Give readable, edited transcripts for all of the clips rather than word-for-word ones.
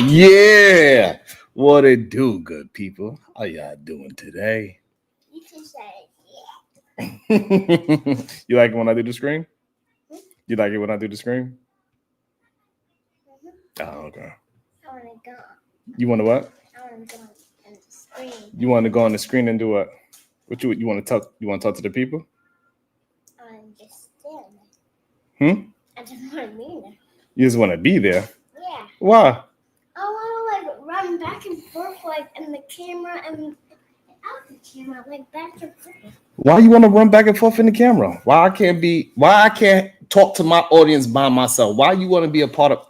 Yeah. What it do, good people? How y'all doing today? You can say You like it when I do the screen? You like it when I do the screen? yeah. Oh, okay. I want to go. You want to what? I want to go on the screen. You want to go on the screen and do what? What you want to talk? You want to talk to the people? I want to just stand Hmm? I just want to be there. You just want to be there. Yeah. Why? I want to run back and forth in the camera and out the camera, back and forth. Why you want to run back and forth in the camera? Why I can't talk to my audience by myself? Why you want to be a part of?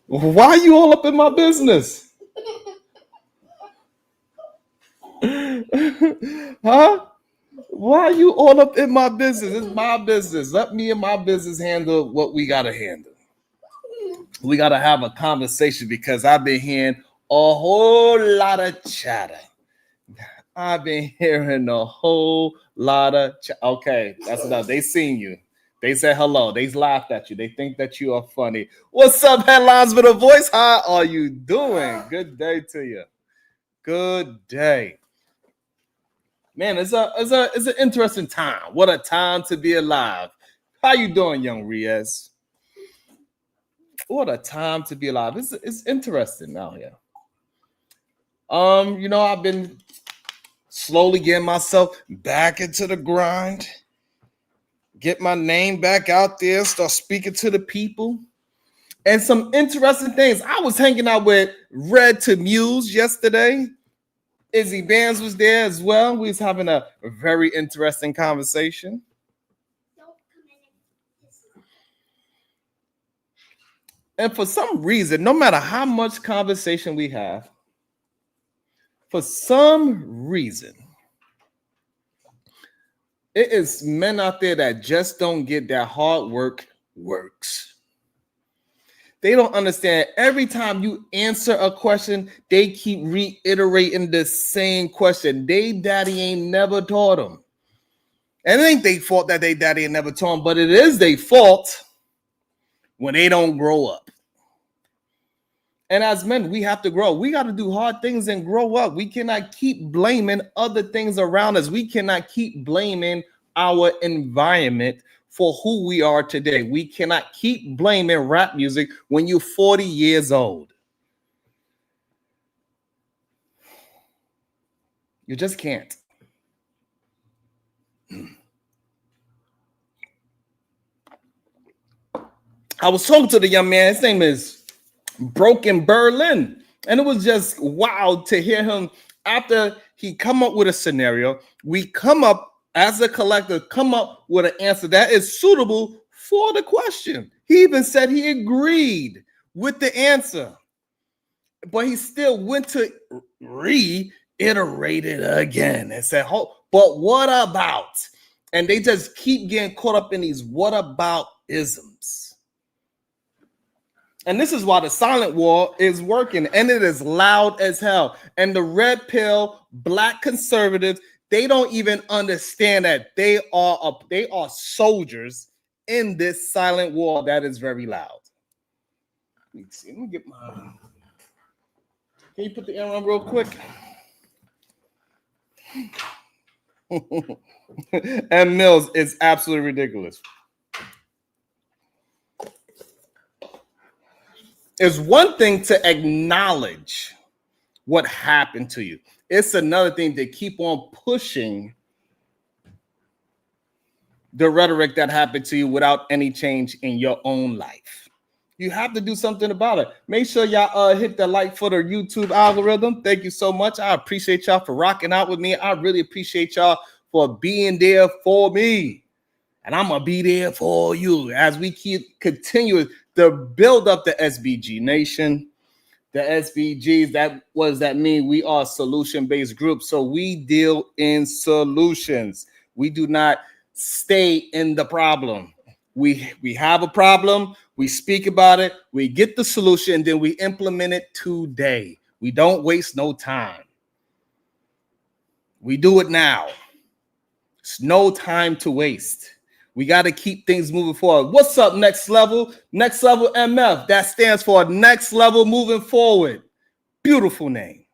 Why you all up in my business? Huh? Why are you all up in my business? It's my business. Let me and my business handle what we gotta handle. We gotta have a conversation because I've been hearing a whole lot of chatter. I've been hearing a whole lot of okay, that's enough. They seen you. They said hello. They laughed at you. They think that you are funny. What's up, headlines with a voice? How are you doing? Good day to you. Good day. Man, it's an interesting time. What a time to be alive. How you doing, young Riaz? What a time to be alive. It's interesting out here. I've been slowly getting myself back into the grind. Get my name back out there, start speaking to the people. And some interesting things. I was hanging out with Red to Muse yesterday. Izzy Bands was there as well. We was having a very interesting conversation. And for some reason, no matter how much conversation we have, for some reason, it is men out there that just don't get that hard work works. They don't understand. Every time you answer a question, they keep reiterating the same question. They daddy ain't never taught them. And it ain't their fault that they daddy ain't never taught them, but it is their fault when they don't grow up. And as men, we have to grow. We got to do hard things and grow up. We cannot keep blaming other things around us. We cannot keep blaming our environment for who we are today. We cannot keep blaming rap music when you're 40 years old. You just can't. I was talking to the young man. His name is Broken Berlin. And it was just wild to hear him after he come up with a scenario. We come up as a collective, come up with an answer that is suitable for the question. He even said he agreed with the answer, but he still went to reiterate it again and said, but what about? And they just keep getting caught up in these what about isms. And this is why the silent war is working, and it is loud as hell. And the red pill, black conservatives, they don't even understand that they are soldiers in this silent war that is very loud. Let me see. Let me get my. Can you put the air on real quick? And Mills is absolutely ridiculous. It's one thing to acknowledge what happened to you. It's another thing to keep on pushing the rhetoric that happened to you without any change in your own life. You have to do something about it. Make sure y'all hit the like for the YouTube algorithm. Thank you so much. I appreciate y'all for rocking out with me. I really appreciate y'all for being there for me. And I'm going to be there for you as we keep continuing to build up the SBG Nation. The SBGs, what does that mean? We are a solution-based group. So we deal in solutions. We do not stay in the problem. We have a problem. We speak about it. We get the solution. And then we implement it today. We don't waste no time. We do it now. It's no time to waste. We got to keep things moving forward. What's up, Next Level? Next Level MF. That stands for Next Level Moving Forward. Beautiful name.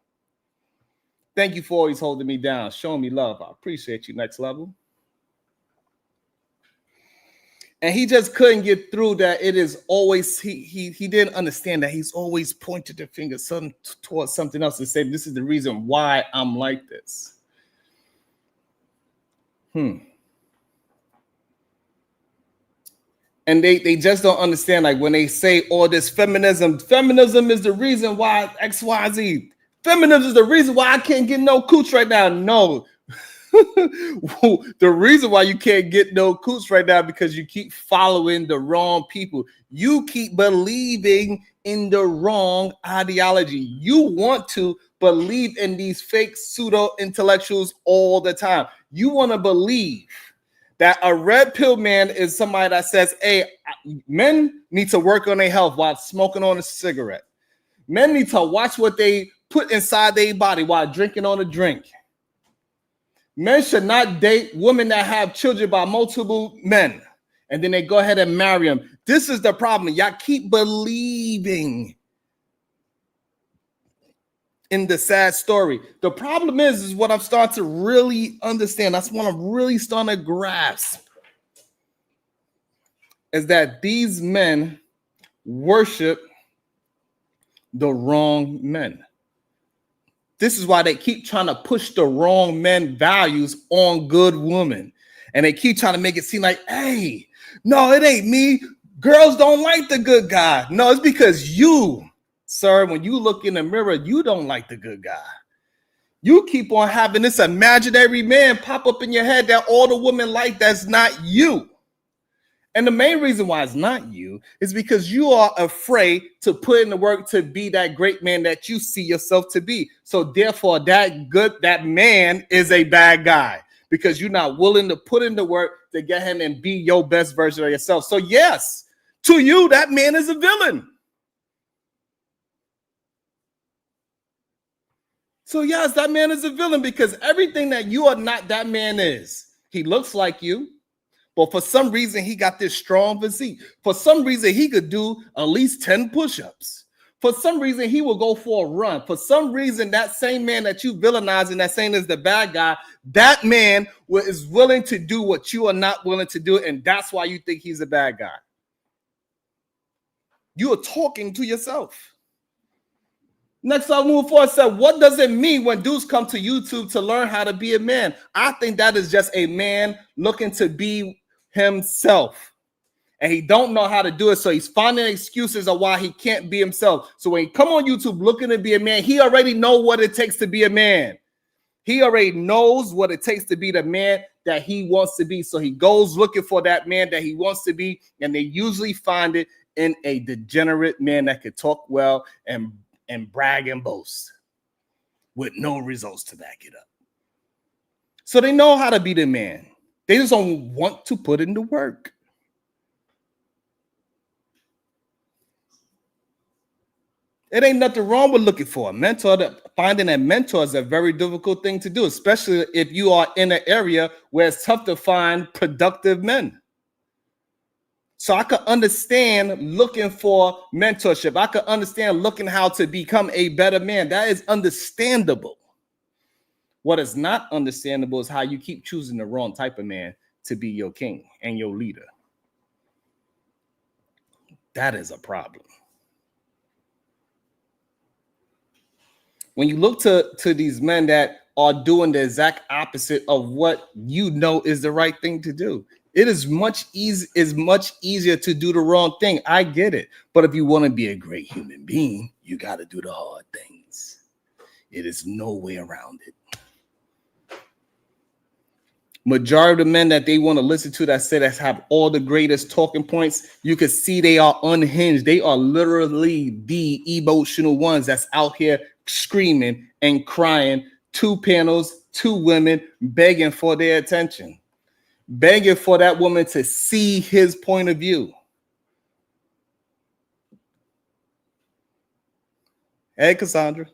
Thank you for always holding me down, showing me love. I appreciate you, Next Level. And he just couldn't get through that it is always, he didn't understand that he's always pointed the finger towards something else and said, this is the reason why I'm like this. And they just don't understand, like when they say all this feminism is the reason why XYZ. Feminism is the reason why I can't get no cooch right now. No. The reason why you can't get no cooch right now because you keep following the wrong people. You keep believing in the wrong ideology. You want to believe in these fake pseudo intellectuals all the time. You want to believe that a red pill man is somebody that says, hey, men need to work on their health while smoking on a cigarette. Men need to watch what they put inside their body while drinking on a drink. Men should not date women that have children by multiple men, and then they go ahead and marry them. This is the problem. Y'all keep believing in the sad story. The problem is what I'm starting to really understand. That's what I'm really starting to grasp. Is that these men worship the wrong men. This is why they keep trying to push the wrong men values on good women. And they keep trying to make it seem like, hey, no, it ain't me. Girls don't like the good guy. No, it's because you, sir, when you look in the mirror, you don't like the good guy. You keep on having this imaginary man pop up in your head that all the women like that's not you. And the main reason why it's not you is because you are afraid to put in the work to be that great man that you see yourself to be. So therefore, that man is a bad guy because you're not willing to put in the work to get him and be your best version of yourself. So yes, to you, that man is a villain. So yes, that man is a villain because everything that you are not, that man is. He looks like you. But for some reason, he got this strong physique. For some reason, he could do at least 10 push-ups. For some reason, he will go for a run. For some reason, that same man that you villainize and that saying is the bad guy, that man is willing to do what you are not willing to do, and that's why you think he's a bad guy. You are talking to yourself. Next, I'll move forward. Said, what does it mean when dudes come to YouTube to learn how to be a man? I think that is just a man looking to be himself, and he don't know how to do it, so he's finding excuses of why he can't be himself. So when he come on YouTube looking to be a man, he already know what it takes to be a man. He already knows what it takes to be the man that he wants to be. So he goes looking for that man that he wants to be, and they usually find it in a degenerate man that could talk well and brag and boast with no results to back it up. So they know how to be the man. They just don't want to put in the work. It ain't nothing wrong with looking for a mentor. Finding a mentor is a very difficult thing to do, especially if you are in an area where it's tough to find productive men. So I could understand looking for mentorship. I could understand looking how to become a better man. That is understandable. What is not understandable is how you keep choosing the wrong type of man to be your king and your leader. That is a problem. When you look to these men that are doing the exact opposite of what you know is the right thing to do, it is much easier to do the wrong thing. I get it. But if you want to be a great human being, you got to do the hard things. It is no way around it. Majority of the men that they want to listen to that say that have all the greatest talking points, you can see they are unhinged. They are literally the emotional ones that's out here screaming and crying, 2 panels, 2 women begging for their attention, begging for that woman to see his point of view. Hey, Cassandra.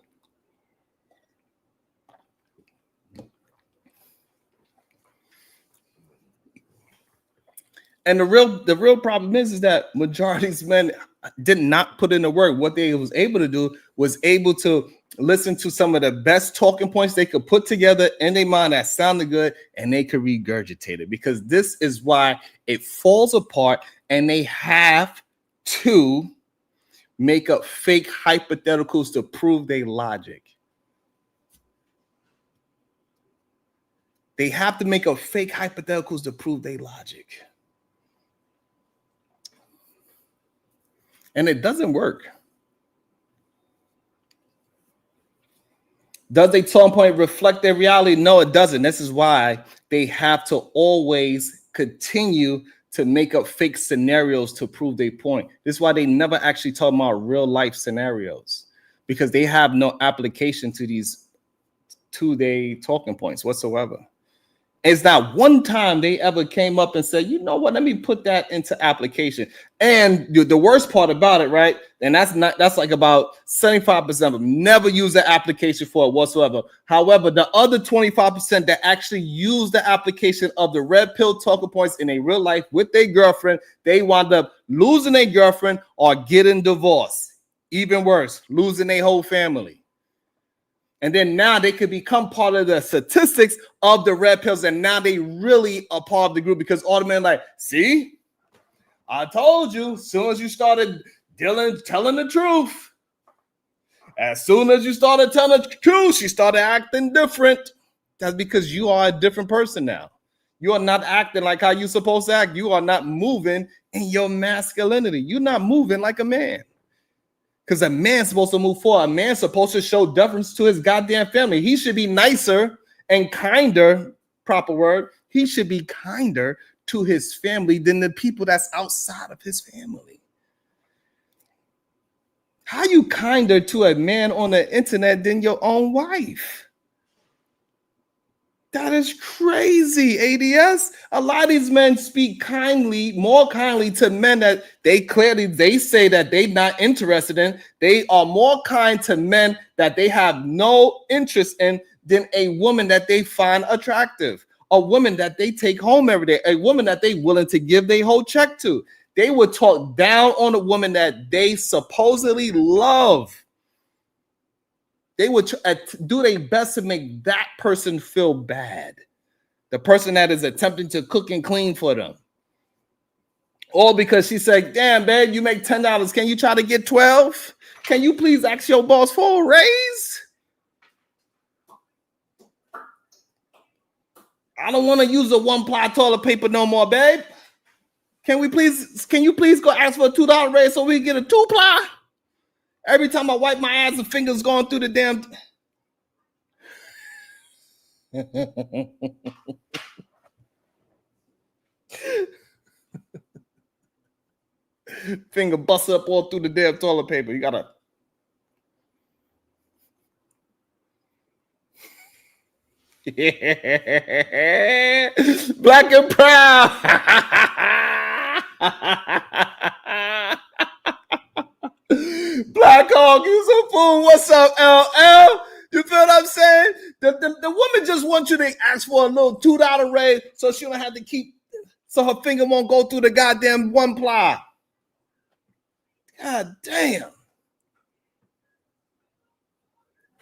And the real problem is that majority of men did not put in the work. What they was able to do was able to listen to some of the best talking points they could put together in their mind that sounded good, and they could regurgitate it, because this is why it falls apart, and they have to make up fake hypotheticals to prove their logic. They have to make up fake hypotheticals to prove their logic. And it doesn't work. Does a talking point reflect their reality? No, it doesn't. This is why they have to always continue to make up fake scenarios to prove their point. This is why they never actually talk about real life scenarios, because they have no application to these two-day talking points whatsoever. It's not one time they ever came up and said, you know what, let me put that into application. And the worst part about it, right? And that's like about 75% of them never use the application for it whatsoever. However, the other 25% that actually use the application of the red pill talking points in a real life with their girlfriend, they wind up losing their girlfriend or getting divorced. Even worse, losing their whole family. And then now they could become part of the statistics of the red pills. And now they really are part of the group, because all the men like, see, I told you, as soon as you started telling the truth, as soon as you started telling the truth, she started acting different. That's because you are a different person now. You are not acting like how you're supposed to act. You are not moving in your masculinity. You're not moving like a man. Because a man's supposed to move forward. A man's supposed to show deference to his goddamn family. He should be nicer and kinder, proper word. He should be kinder to his family than the people that's outside of his family. How you kinder to a man on the internet than your own wife? That is crazy, ADS. A lot of these men speak more kindly to men that they say that they're not interested in. They are more kind to men that they have no interest in than a woman that they find attractive, a woman that they take home every day, a woman that they willing to give their whole check to. They would talk down on a woman that they supposedly love. They would do their best to make that person feel bad. The person that is attempting to cook and clean for them. All because she said, damn, babe, you make $10. Can you try to get 12? Can you please ask your boss for a raise? I don't want to use a one-ply toilet paper no more, babe. Can you please go ask for a $2 raise so we can get a two-ply? Every time I wipe my ass, the fingers going through the damn... Finger bust up all through the damn toilet paper. You gotta... Black and proud. Black Hawk, you some fool. What's up, LL? You feel what I'm saying? The woman just wants you to ask for a little $2 raise so she don't have to keep, so her finger won't go through the goddamn one ply. God damn.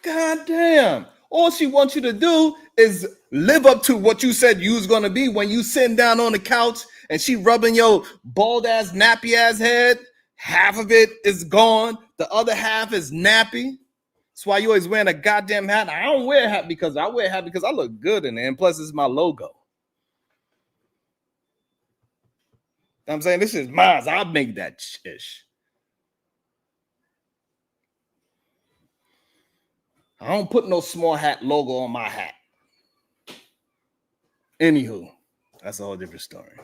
God damn. All she wants you to do is live up to what you said you was going to be when you sitting down on the couch and she rubbing your bald ass, nappy ass head. Half of it is gone. The other half is nappy. That's why you always wearing a goddamn hat. I don't wear a hat because I wear a hat because I look good in it. And plus, it's my logo. You know what I'm saying? This is mine. I'll make that shish. I don't put no small hat logo on my hat. Anywho, that's a whole different story.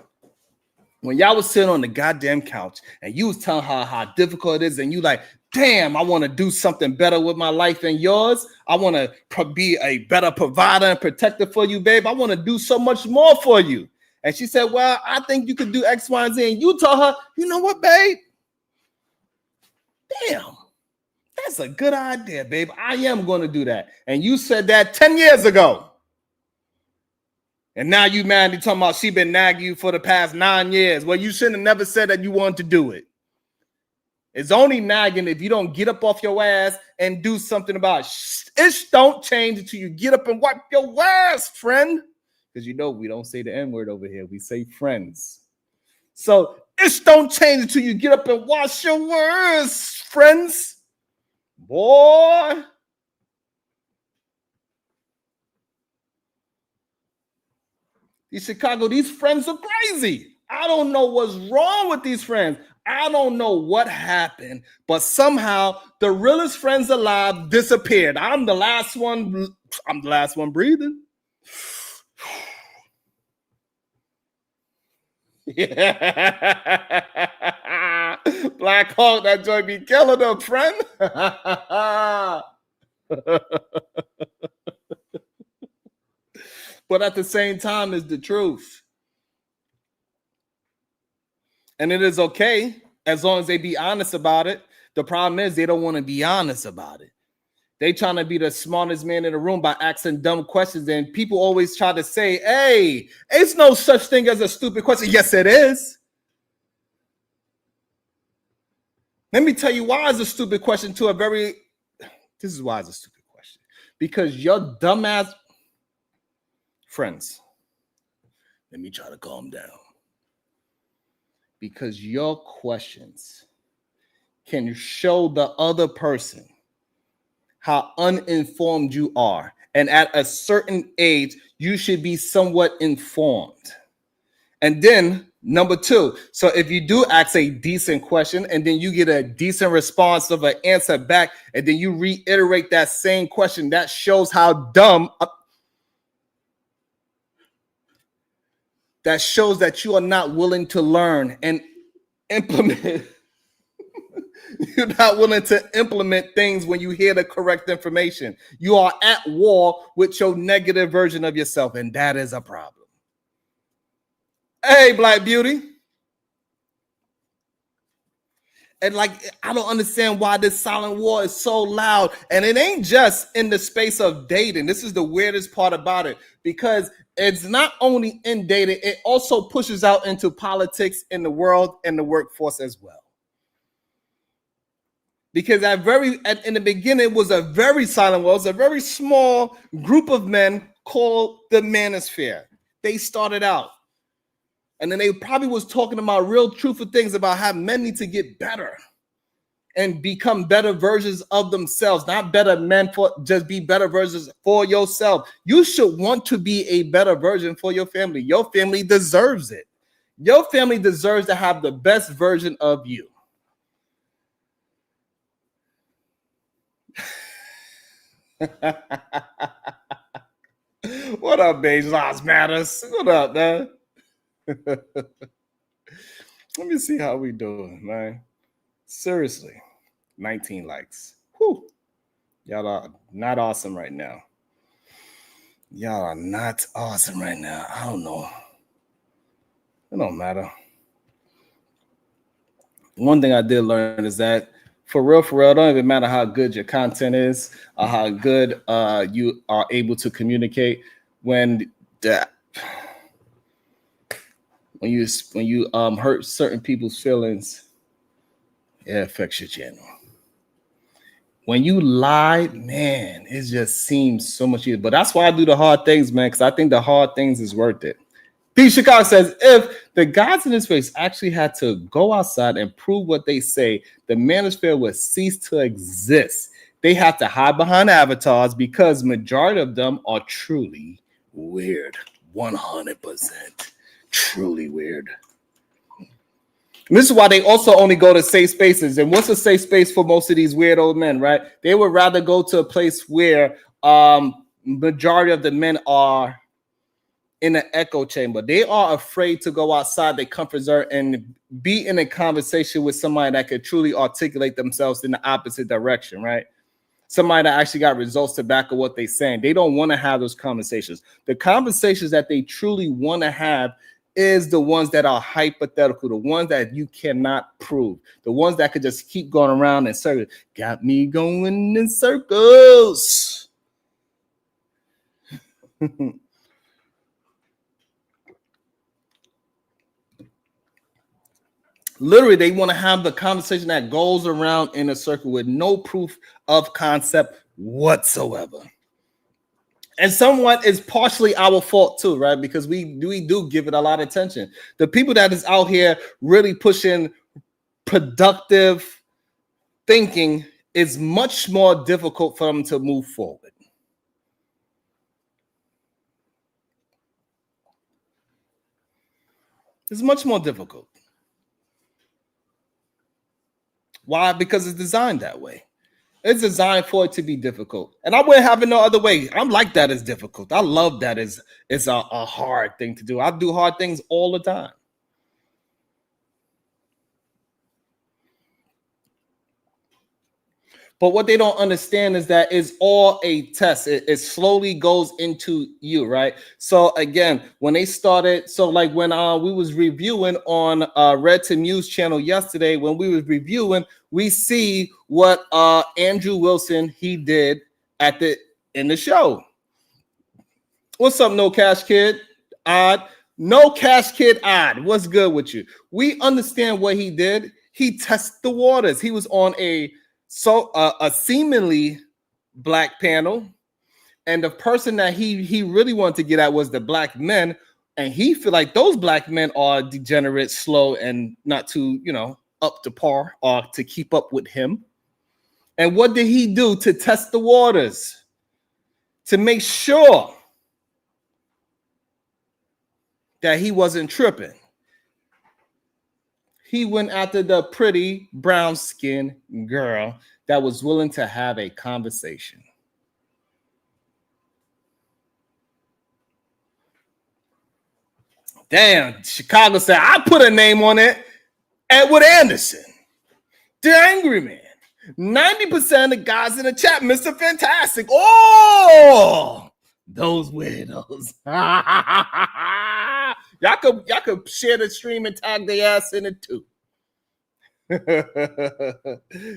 When y'all was sitting on the goddamn couch and you was telling her how difficult it is, and you like, damn, I want to do something better with my life than yours. I want to be a better provider and protector for you, babe. I want to do so much more for you. And she said, well, I think you could do X, Y, and Z. And you told her, you know what, babe? Damn, that's a good idea, babe. I am going to do that. And you said that 10 years ago. And now you mad, you talking about she been nagging you for the past 9 years. Well, you shouldn't have never said that you wanted to do it. It's only nagging if you don't get up off your ass and do something about it. It don't change until you get up and wipe your ass, friend. Because you know we don't say the N-word over here. We say friends. So it don't change until you get up and wash your ass, friends. Boy. These friends are crazy. I don't know what's wrong with these friends. I don't know what happened, but somehow the realest friends alive disappeared. I'm the last one breathing. Yeah. Black Hawk, that joint be killing them, friend. But at the same time, it's the truth. And it is okay as long as they be honest about it. The problem is they don't want to be honest about it. They trying to be the smartest man in the room by asking dumb questions. And people always try to say, hey, it's no such thing as a stupid question. Yes, it is. Let me tell you why it's a stupid question to a very... This is why it's a stupid question. Because your dumbass... Friends, let me try to calm down. Because your questions can show the other person how uninformed you are. And at a certain age, you should be somewhat informed. And then, number two, so if you do ask a decent question and then you get a decent response of an answer back, and then you reiterate that same question, that shows how dumb... That shows that you are not willing to learn and implement. You're not willing to implement things when you hear the correct information. You are at war with your negative version of yourself, and that is a problem. Hey, Black Beauty. And I don't understand why this silent war is so loud. And it ain't just in the space of dating. This is the weirdest part about it, because it's not only in dating, it also pushes out into politics in the world and the workforce as well. Because in the beginning, it was a very silent war. It was a very small group of men called the manosphere. They started out. And then they probably was talking about real truthful things about how men need to get better and become better versions of themselves, not better men, for just be better versions for yourself. You should want to be a better version for your family. Your family deserves it. Your family deserves to have the best version of you. What up, Beige Lives Matters? What up, man? Let me see how we doing, man. Seriously, 19 likes. Whew. Y'all are not awesome right now. Y'all are not awesome right now. I don't know. It don't matter. One thing I did learn is that for real, it don't even matter how good your content is or how good you are able to communicate. When you hurt certain people's feelings, it affects your channel. When you lie, man, it just seems so much easier. But that's why I do the hard things, man, because I think the hard things is worth it. P. Chicago says, if the gods in this space actually had to go outside and prove what they say, the manosphere would cease to exist. They have to hide behind avatars because majority of them are truly weird. 100%. Truly weird. And this is why they also only go to safe spaces. And what's a safe space for most of these weird old men, right? They would rather go to a place where majority of the men are in an echo chamber. They are afraid to go outside their comfort zone and be in a conversation with somebody that could truly articulate themselves in the opposite direction, right? Somebody that actually got results to back of what they're saying. They don't want to have those conversations. The conversations that they truly want to have is the ones that are hypothetical, the ones that you cannot prove, the ones that could just keep going around in circles. Got me going in circles. Literally, they want to have the conversation that goes around in a circle with no proof of concept whatsoever. And somewhat is partially our fault too, right? Because we do give it a lot of attention. The people that is out here really pushing productive thinking is much more difficult for them to move forward. It's much more difficult. Why? Because it's designed that way. It's designed for it to be difficult. And I wouldn't have it no other way. I'm like that is difficult. I love that it's a hard thing to do. I do hard things all the time. But what they don't understand is that it's all a test. It slowly goes into you, right? So again, when they started, so like when we was reviewing on Red to Muse channel yesterday, when we was reviewing, we see what Andrew Wilson he did in the show. What's up, No Cash Kid? Odd. No Cash Kid Odd. What's good with you? We understand what he did. He tested the waters. He was on a seemingly black panel, and the person that he really wanted to get at was the black men, and he feel like those black men are degenerate, slow, and not too up to par or to keep up with him. And what did he do to test the waters to make sure that he wasn't tripping? He went after the pretty brown-skinned girl that was willing to have a conversation. Damn, Chicago said, I put a name on it. Edward Anderson, the angry man. 90% of the guys in the chat, Mr. Fantastic. Oh, those weirdos. Y'all could share the stream and tag their ass in it too.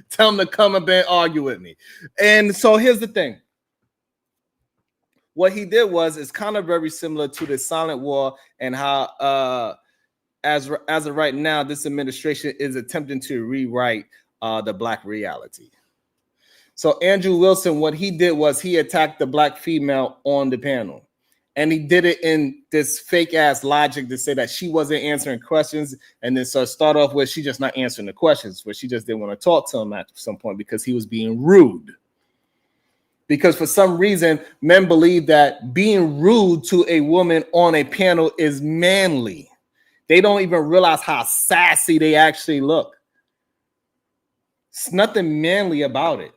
Tell them to come up and argue with me. And so here's the thing. What he did is kind of very similar to the silent war, and how as of right now, this administration is attempting to rewrite the black reality. So Andrew Wilson, what he did was he attacked the black female on the panel. And he did it in this fake ass logic to say that she wasn't answering questions. And then so start off with she just not answering the questions, where she just didn't want to talk to him at some point because he was being rude. Because for some reason, men believe that being rude to a woman on a panel is manly. They don't even realize how sassy they actually look. It's nothing manly about it.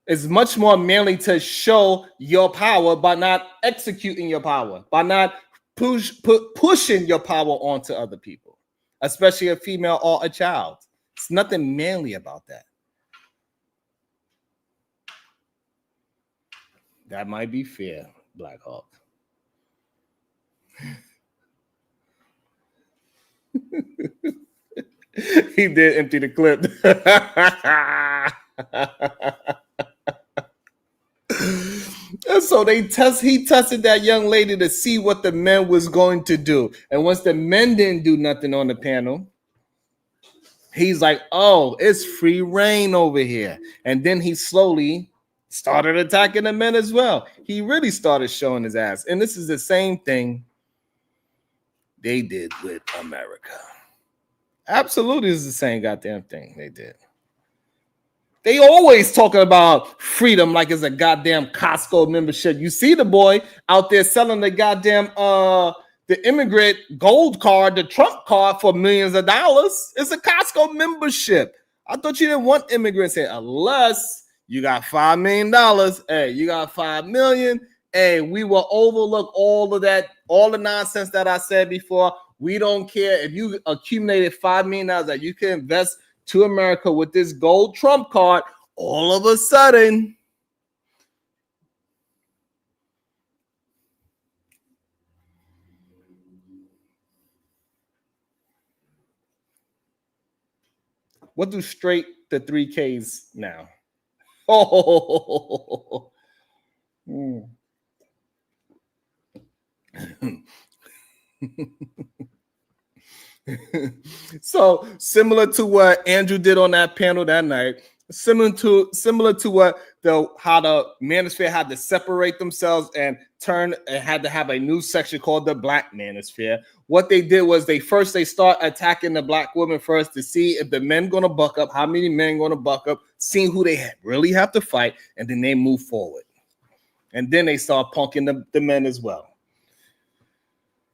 It's much more manly to show your power by not executing your power, by not pushing your power onto other people, especially a female or a child. It's nothing manly about that. That might be fair, Black Hawk. He did empty the clip. And so he tested that young lady to see what the men was going to do. And once the men didn't do nothing on the panel, he's like, oh, it's free reign over here. And then he slowly started attacking the men as well. He really started showing his ass. And this is the same thing they did with America. Absolutely is the same goddamn thing they did. They always talking about freedom like it's a goddamn Costco membership. You see the boy out there selling the goddamn the immigrant gold card, the Trump card for millions of dollars. It's a Costco membership. I thought you didn't want immigrants here unless you got $5 million. Hey, you got $5 million. Hey, we will overlook all of that, all the nonsense that I said before. We don't care if you accumulated $5 million that you can invest to America with this gold Trump card. All of a sudden, what do straight the 3Ks now? Oh, So similar to what Andrew did on that panel that night, similar to what how the manosphere had to separate themselves and had to have a new section called the Black manosphere. What they did was they start attacking the Black women first to see if the men gonna buck up, how many men gonna buck up, seeing who they really have to fight, and then they move forward. And then they start punking the men as well.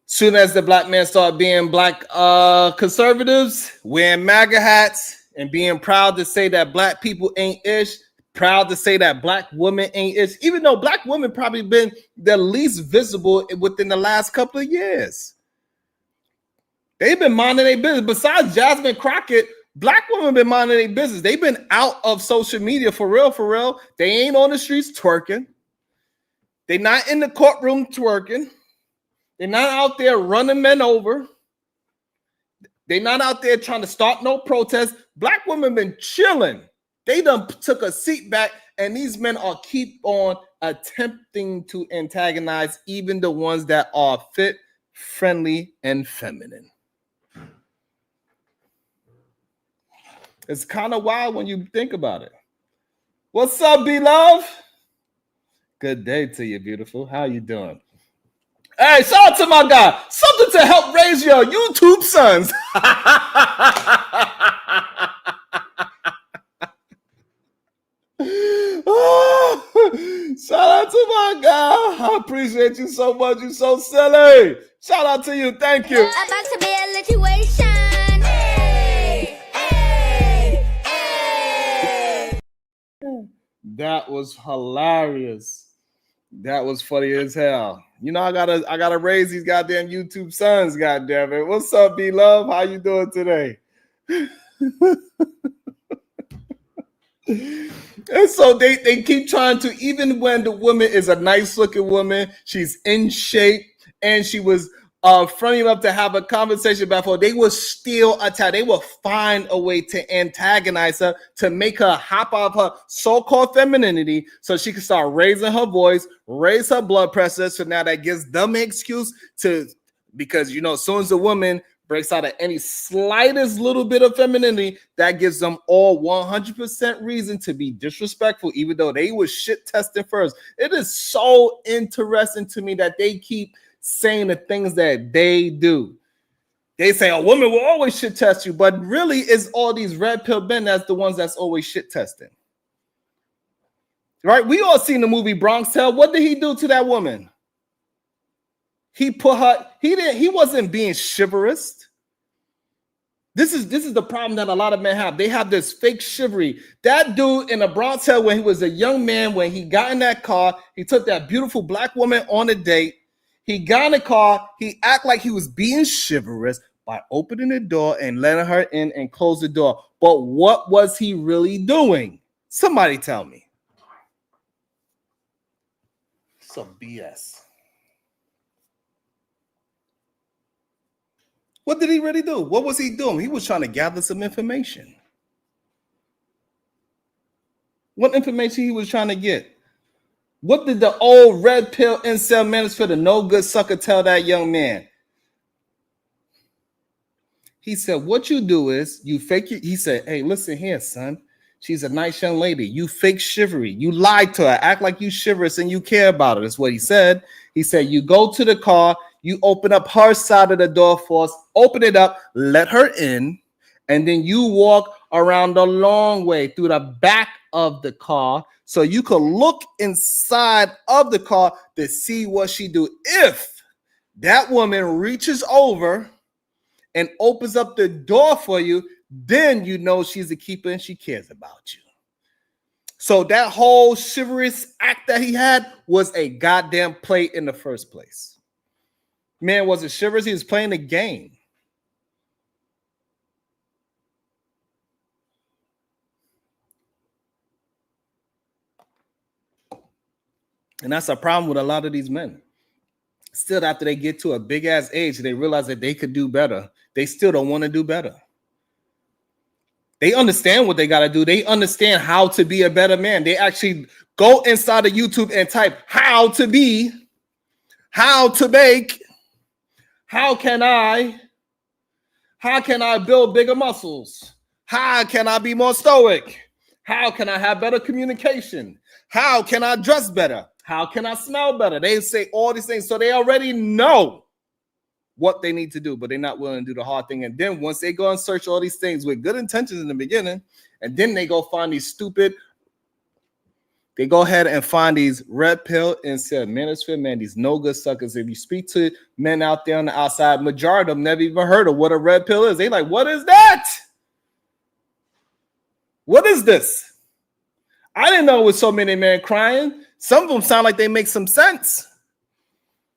Soon as the Black men start being Black conservatives, wearing MAGA hats and being proud to say that Black people ain't ish, proud to say that Black women ain't ish, even though Black women probably been the least visible within the last couple of years. They've been minding their business. Besides Jasmine Crockett, Black women been minding their business. They've been out of social media for real, for real. They ain't on the streets twerking. They not in the courtroom twerking. They're not out there running men over. They're not out there trying to start no protest. Black women been chilling. They done took a seat back, and these men are keep on attempting to antagonize even the ones that are fit, friendly, and feminine. It's kind of wild when you think about it. What's up, B-Love? Good day to you, beautiful. How you doing? Hey, shout out to my guy. Something to help raise your YouTube sons. Shout out to my guy. I appreciate you so much. You're so silly. Shout out to you. Thank you. About to be a situation. Hey, hey, hey. That was hilarious. That was funny as hell. You know, I gotta raise these goddamn YouTube sons, goddamn it. What's up, B-Love? How you doing today? And so they keep trying to, even when the woman is a nice looking woman, she's in shape, and she was friendly enough to have a conversation before, they will still attack. They will find a way to antagonize her, to make her hop off her so-called femininity so she can start raising her voice, raise her blood pressure. So now that gives them an excuse to, because, you know, as soon as a woman breaks out of any slightest little bit of femininity, that gives them all 100% reason to be disrespectful, even though they were shit testing first. It is so interesting to me that they keep saying the things that they do. They say a woman will always shit test you, but really it's all these red pill men that's the ones that's always shit testing. Right? We all seen the movie Bronx Tale. What did he do to that woman? He put her, he wasn't being chivalrous. This is the problem that a lot of men have. They have this fake chivalry. That dude in the Bronx Tale, when he was a young man, when he got in that car, he took that beautiful Black woman on a date. He got in the car. He acted like he was being chivalrous by opening the door and letting her in and close the door. But what was he really doing? Somebody tell me. Some BS. What did he really do? What was he doing? He was trying to gather some information. What information he was trying to get? What did the old red pill incel manosphere, the no good sucker, tell that young man? He said, what you do is you fake it. He said, hey, listen here, son. She's a nice young lady. You fake chivalry. You lied to her. Act like you chivalrous and you care about her. That's what he said. He said, you go to the car. You open up her side of the door for us. Open it up. Let her in. And then you walk around the long way through the back of the car so you can look inside of the car to see what she do. If that woman reaches over and opens up the door for you, then you know she's a keeper and she cares about you. So that whole chivalrous act that he had was a goddamn play in the first place. Man wasn't chivalrous. He was playing the game. And that's a problem with a lot of these men. Still, after they get to a big ass age, they realize that they could do better. They still don't want to do better. They understand what they got to do. They understand how to be a better man. They actually go inside of YouTube and type how to be, how to bake, how can I, How can I build bigger muscles? How can I be more stoic? How can I have better communication? How can I dress better? How can I smell better? They say all these things. So they already know what they need to do, but they're not willing to do the hard thing. And then once they go and search all these things with good intentions in the beginning, and then they go find these stupid, they go ahead and find these red pill incel manosphere men, these no good suckers. If you speak to men out there on the outside, majority of them never even heard of what a red pill is. They like, what is that? What is this? I didn't know it was so many men crying. Some of them sound like they make some sense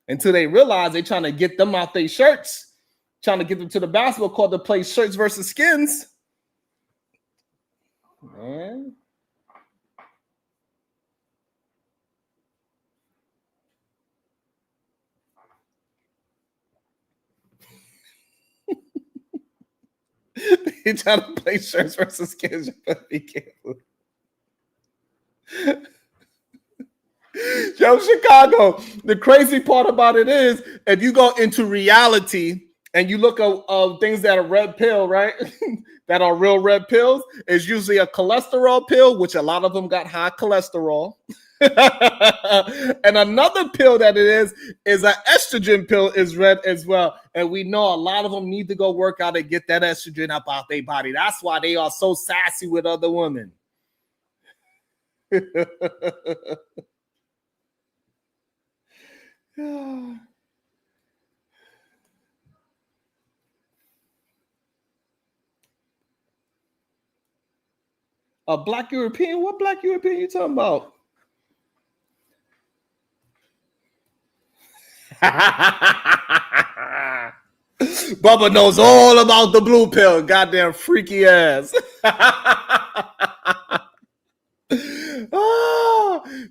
until they realize they're trying to get them out their shirts, trying to get them to the basketball court to play shirts versus skins. Man. They trying to play shirts versus skins. You better be careful. Yo, Chicago, the crazy part about it is if you go into reality and you look at things that are red pill, right? That are real red pills, is usually a cholesterol pill, which a lot of them got high cholesterol. And another pill that it is an estrogen pill is red as well. And we know a lot of them need to go work out and get that estrogen up out their body. That's why they are so sassy with other women. A black European? What black European you talking about? Bubba knows all about the blue pill. Goddamn freaky ass.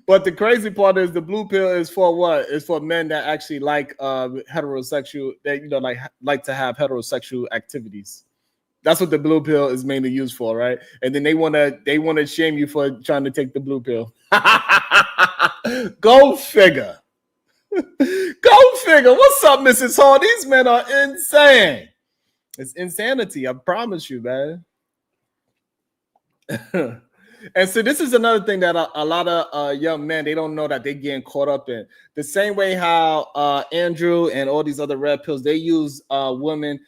But the crazy part is the blue pill is for what? It's for men that actually like heterosexual, that like to have heterosexual activities. That's what the blue pill is mainly used for, right? And then they wanna shame you for trying to take the blue pill. Go figure. Go figure. What's up, Mrs. Hall? These men are insane. It's insanity. I promise you, man. And so this is another thing that a lot of young men, they don't know that they're getting caught up in. The same way how Andrew and all these other red pills, they use women,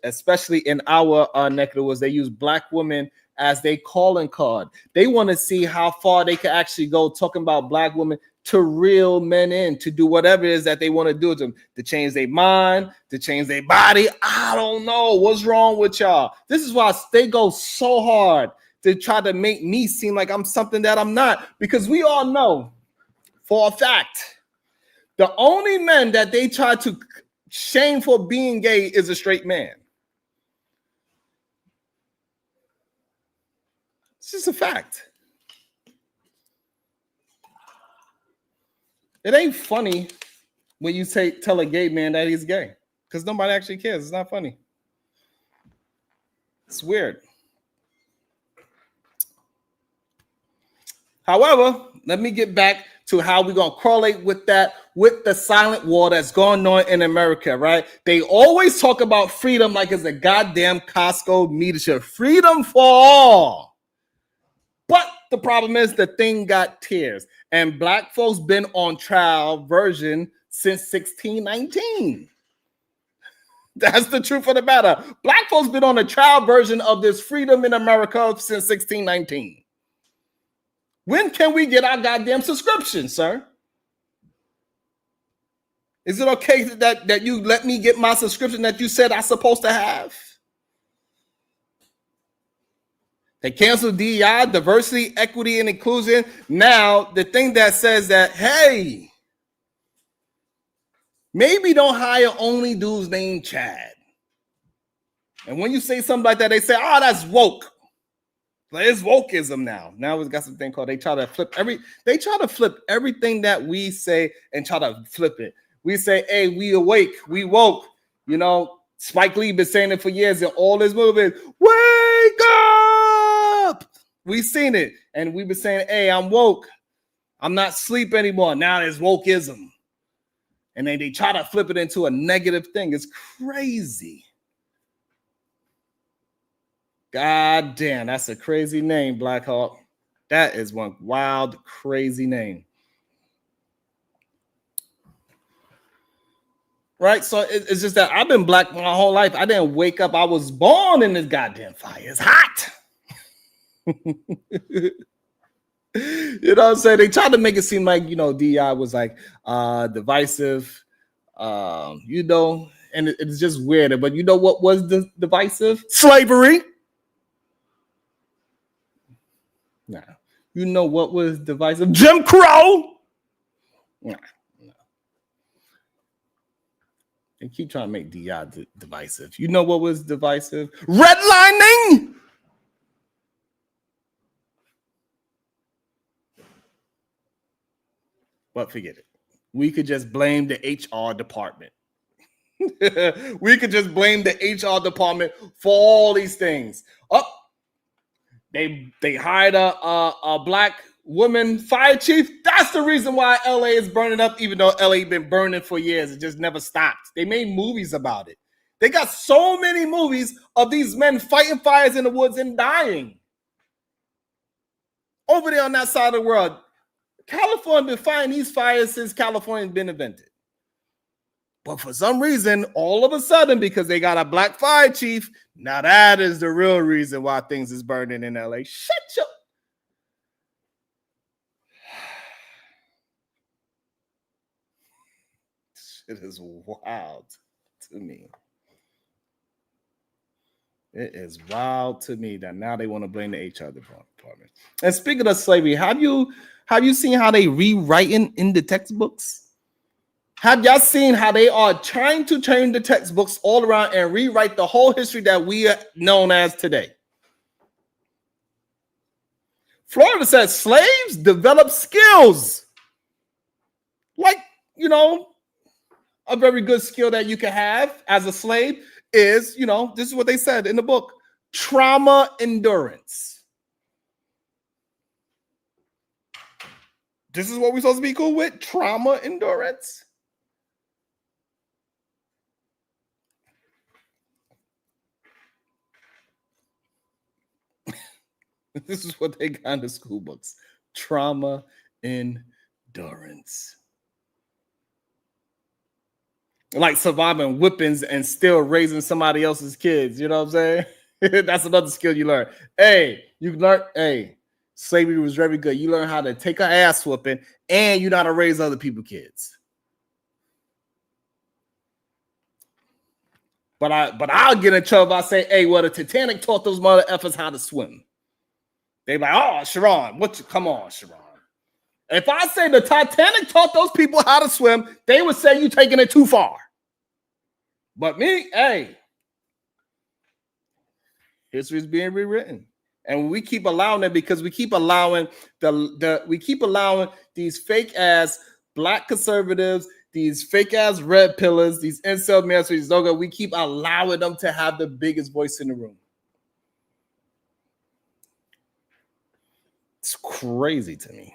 especially in our neck of the woods, they use black women as their calling card. They want to see how far they can actually go talking about black women to reel men in, to do whatever it is that they want to do to them, to change their mind, to change their body. I don't know what's wrong with y'all. This is why they go so hard to try to make me seem like I'm something that I'm not, because we all know for a fact the only men that they try to shame for being gay is a straight man. It's just a fact. It ain't funny when you tell a gay man that he's gay, because nobody actually cares. It's not funny. It's weird. However, let me get back to how we're going to correlate with that, with the silent war that's going on in America, right? They always talk about freedom like it's a goddamn Costco meat shirt. Freedom for all. But the problem is the thing got tears. And black folks been on trial version since 1619. That's the truth of the matter. Black folks been on a trial version of this freedom in America since 1619. When can we get our goddamn subscription, sir? Is it okay that you let me get my subscription that you said I'm supposed to have? They canceled DEI, diversity, equity, and inclusion. Now, the thing that says that, hey, maybe don't hire only dudes named Chad. And when you say something like that, they say, oh, that's woke. Like, it's wokeism now. Now we've got something called they try to flip everything that we say and try to flip it. We say, hey, we awake, we woke. You know, Spike Lee been saying it for years in all his movies. Wake up! We've seen it. And we've been saying, hey, I'm woke. I'm not asleep anymore. Now there's wokeism. And then they try to flip it into a negative thing. It's crazy. God damn, that's a crazy name, Black Hawk. That is one wild, crazy name. Right? So it's just that I've been black my whole life. I didn't wake up. I was born in this goddamn fire. It's hot. You know what I'm saying? They tried to make it seem like, DI was like divisive, you know, and it's just weird. But you know what was divisive? Slavery. Nah. You know what was divisive? Jim Crow. Nah. They keep trying to make DI divisive. You know what was divisive? Redlining. But forget it. We could just blame the HR department. We could just blame the HR department for all these things. They hired a black woman fire chief. That's the reason why LA is burning up, even though LA been burning for years. It just never stopped. They made movies about it. They got so many movies of these men fighting fires in the woods and dying. Over there on that side of the world, California been fighting these fires since California's been invented. But for some reason, all of a sudden, because they got a black fire chief, now that is the real reason why things is burning in LA. Shut your... It is wild to me. It is wild to me that now they want to blame the HR department. And speaking of slavery, have you seen how they rewriting in the textbooks? Have y'all seen how they are trying to turn the textbooks all around and rewrite the whole history that we are known as today? Florida says slaves develop skills. Like, a very good skill that you can have as a slave is, this is what they said in the book, trauma endurance. This is what we're supposed to be cool with, trauma endurance. This is what they got in the school books. Trauma endurance. Like surviving whippings and still raising somebody else's kids. You know what I'm saying? That's another skill you learn. Slavery was very good. You learn how to take an ass whooping and you know how to raise other people's kids. But I'll get in trouble if I say, hey, well, the Titanic taught those mother effers how to swim. They like, oh, Sharon, come on, Sharon. If I say the Titanic taught those people how to swim, they would say you taking it too far. But me, hey, history is being rewritten. And we keep allowing it because we keep allowing these fake ass black conservatives, these fake ass red pillars, these incel masters, we keep allowing them to have the biggest voice in the room. It's crazy to me.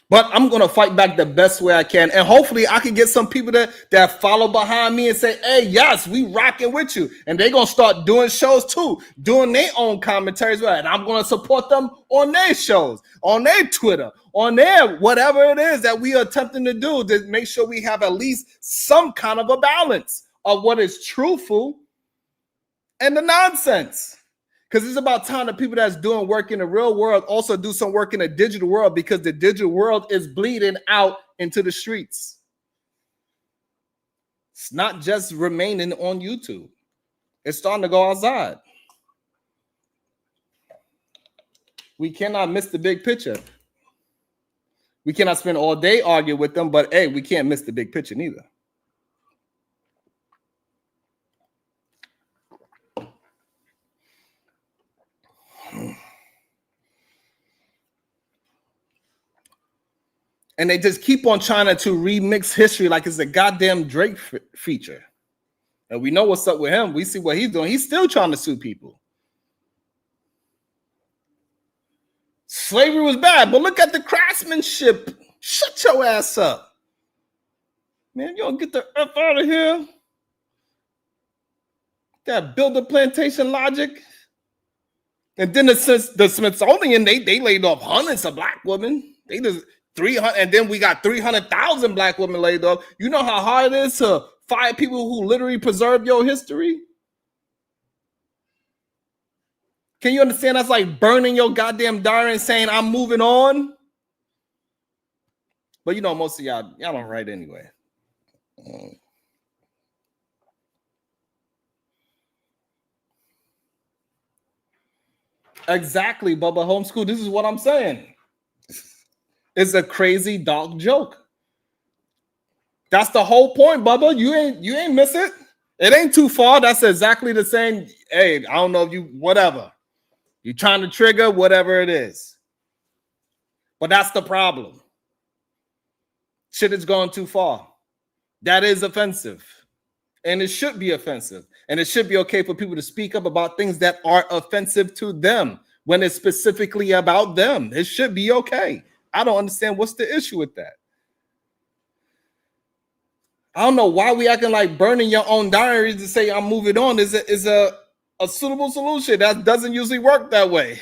But I'm going to fight back the best way I can. And hopefully I can get some people that follow behind me and say, hey, yes, we rocking with you. And they're going to start doing shows too, doing their own commentaries. And I'm going to support them on their shows, on their Twitter, on their whatever it is that we are attempting to do to make sure we have at least some kind of a balance of what is truthful and the nonsense. Because it's about time that people that's doing work in the real world also do some work in the digital world, because the digital world is bleeding out into the streets. It's not just remaining on YouTube. It's starting to go outside. We cannot miss the big picture. We cannot spend all day arguing with them, but hey, we can't miss the big picture neither. And they just keep on trying to remix history like it's a goddamn Drake feature. And we know what's up with him. We see what he's doing. He's still trying to sue people. Slavery was bad, but look at the craftsmanship. Shut your ass up. Man, you don't get the F out of here. That builder plantation logic. And then the Smithsonian, they laid off hundreds of black women. They just 300, and then we got 300,000 black women laid off. You know how hard it is to fire people who literally preserve your history? Can you understand? That's like burning your goddamn diary and saying, I'm moving on. But you know, most of y'all don't write anyway. Exactly, Bubba. Homeschool. This is what I'm saying. It's a crazy dog joke. That's the whole point, Bubba. You ain't miss it. It ain't too far. That's exactly the same. Hey, I don't know if you whatever. You're trying to trigger whatever it is. But that's the problem. Shit is going too far. That is offensive. And it should be offensive. And it should be okay for people to speak up about things that are offensive to them when it's specifically about them. It should be okay. I don't understand what's the issue with that. I don't know why we acting like burning your own diaries to say I'm moving on is a suitable solution. That doesn't usually work that way.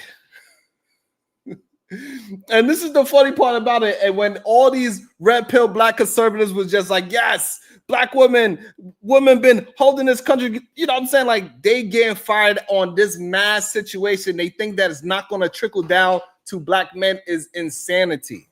And this is the funny part about it. And when all these red pill black conservatives was just like, yes, black women been holding this country, you know what I'm saying? Like they getting fired on this mass situation. They think that it's not going to trickle down to black men is insanity.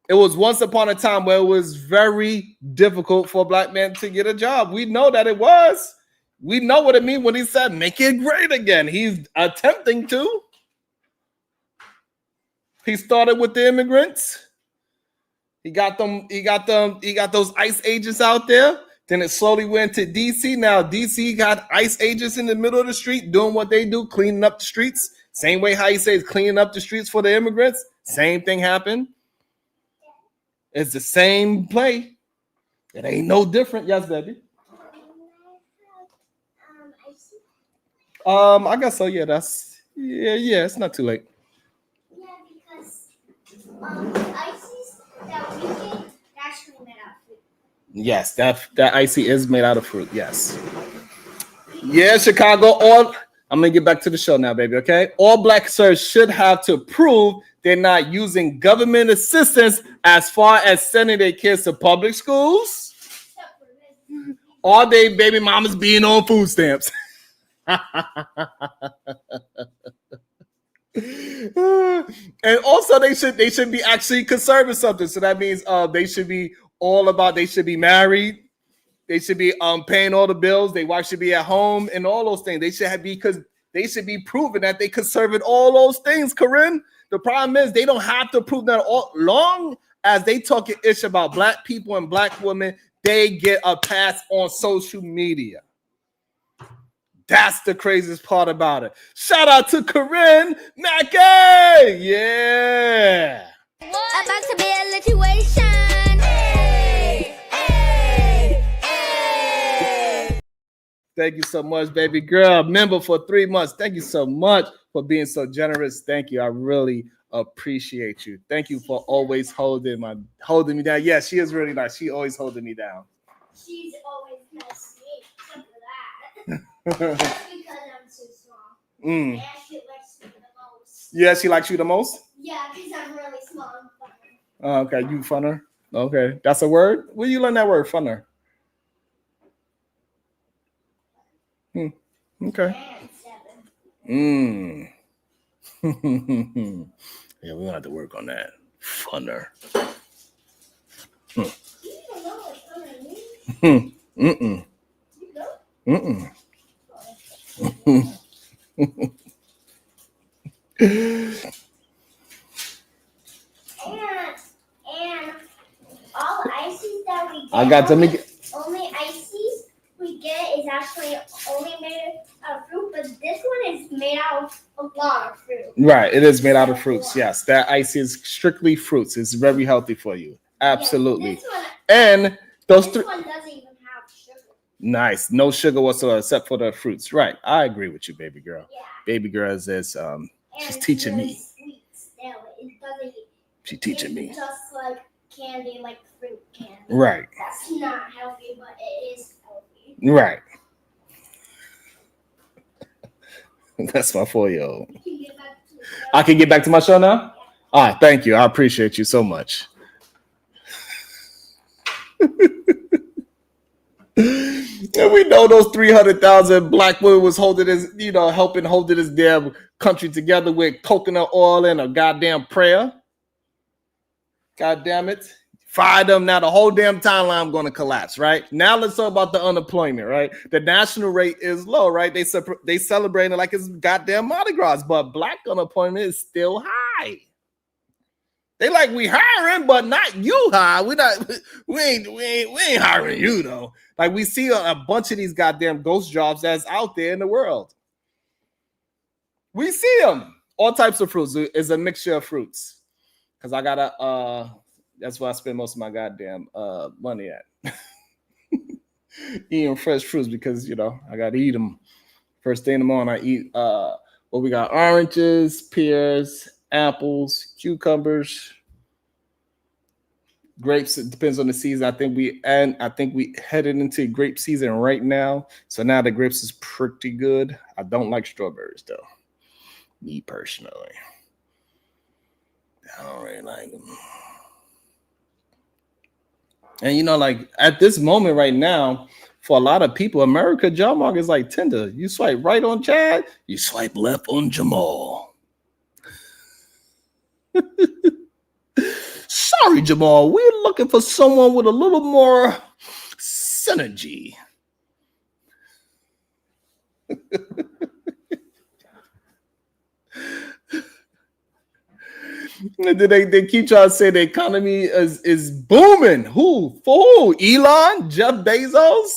It was once upon a time where it was very difficult for black men to get a job. We know that it was. We know what it means when he said, make it great again. He's attempting to. He started with the immigrants. He got those ICE agents out there. Then it slowly went to DC. Now DC got ICE agents in the middle of the street doing what they do, cleaning up the streets. Same way how he says cleaning up the streets for the immigrants. Same thing happened. It's the same play. It ain't no different. Yes, baby. I guess so. Yeah, it's not too late. Yeah, because ices that we get actually made out of fruit. Yes, that icy is made out of fruit. Yes. Yeah, Chicago. I'm gonna get back to the show now, baby. Okay. All black servers should have to prove they're not using government assistance as far as sending their kids to public schools. All day baby mamas being on food stamps. And also they should be actually conserving something. So that means they should be married. They should be paying all the bills. Their wife should be at home and all those things. They should be proving that they conserving all those things, Corinne. The problem is they don't have to prove that all long as they talking ish about black people and black women, they get a pass on social media. That's the craziest part about it. Shout out to Corinne Mackey. Yeah. About to be a situation. Hey, hey, hey. Thank you so much, baby girl. Member for 3 months. Thank you so much for being so generous. Thank you. I really appreciate you. Thank you for always holding me down. Yeah, she is really nice. She always holding me down. She's always nice to me, except for that. That's because I'm too small. And she likes me the most. Yeah, she likes you the most? Yeah, because I'm really small and funny. Oh, okay, you funner. Okay, that's a word? Where you learn that word, funner? Okay. Yeah, we're gonna have to work on that. Funner. You don't know what funner means? You And all ices that we get, only ices we get is actually only made out of fruit, but this one is made out of a lot of fruit. Right, it is made out of fruits. Yes, that ice is strictly fruits. It's very healthy for you. Absolutely. And those this one doesn't even have sugar. Nice, no sugar whatsoever except for the fruits. Right, I agree with you, baby girl. Yeah. Baby girl is she's teaching me. Sweet still. It doesn't. She's teaching me. Just like candy, like fruit candy. Right. That's not healthy, but it is healthy. Right. That's my 4-year-old. I can get back to my show now? All right, thank you. I appreciate you so much. And we know those 300,000 black women was holding this, helping holding this damn country together with coconut oil and a goddamn prayer. God damn it. Fire them now. The whole damn timeline going to collapse, right? Now let's talk about the unemployment, right? The national rate is low, right? They celebrating it like it's goddamn Mardi Gras, but black unemployment is still high. They like we hiring, but not you high. We ain't hiring you though. Like we see a bunch of these goddamn ghost jobs that's out there in the world. We see them. All types of fruits. It's a mixture of fruits. Cause I gotta that's where I spend most of my goddamn money at. Eating fresh fruits because I gotta eat them. First thing in the morning, I eat we got oranges, pears, apples, cucumbers, grapes. It depends on the season. I think we headed into grape season right now. So now the grapes is pretty good. I don't like strawberries though. Me personally. I don't really like them. And like at this moment right now, for a lot of people, America job market is like Tinder. You swipe right on Chad, you swipe left on Jamal. Sorry, Jamal. We're looking for someone with a little more synergy. They keep trying to say the economy is booming. Who? For who? Elon? Jeff Bezos?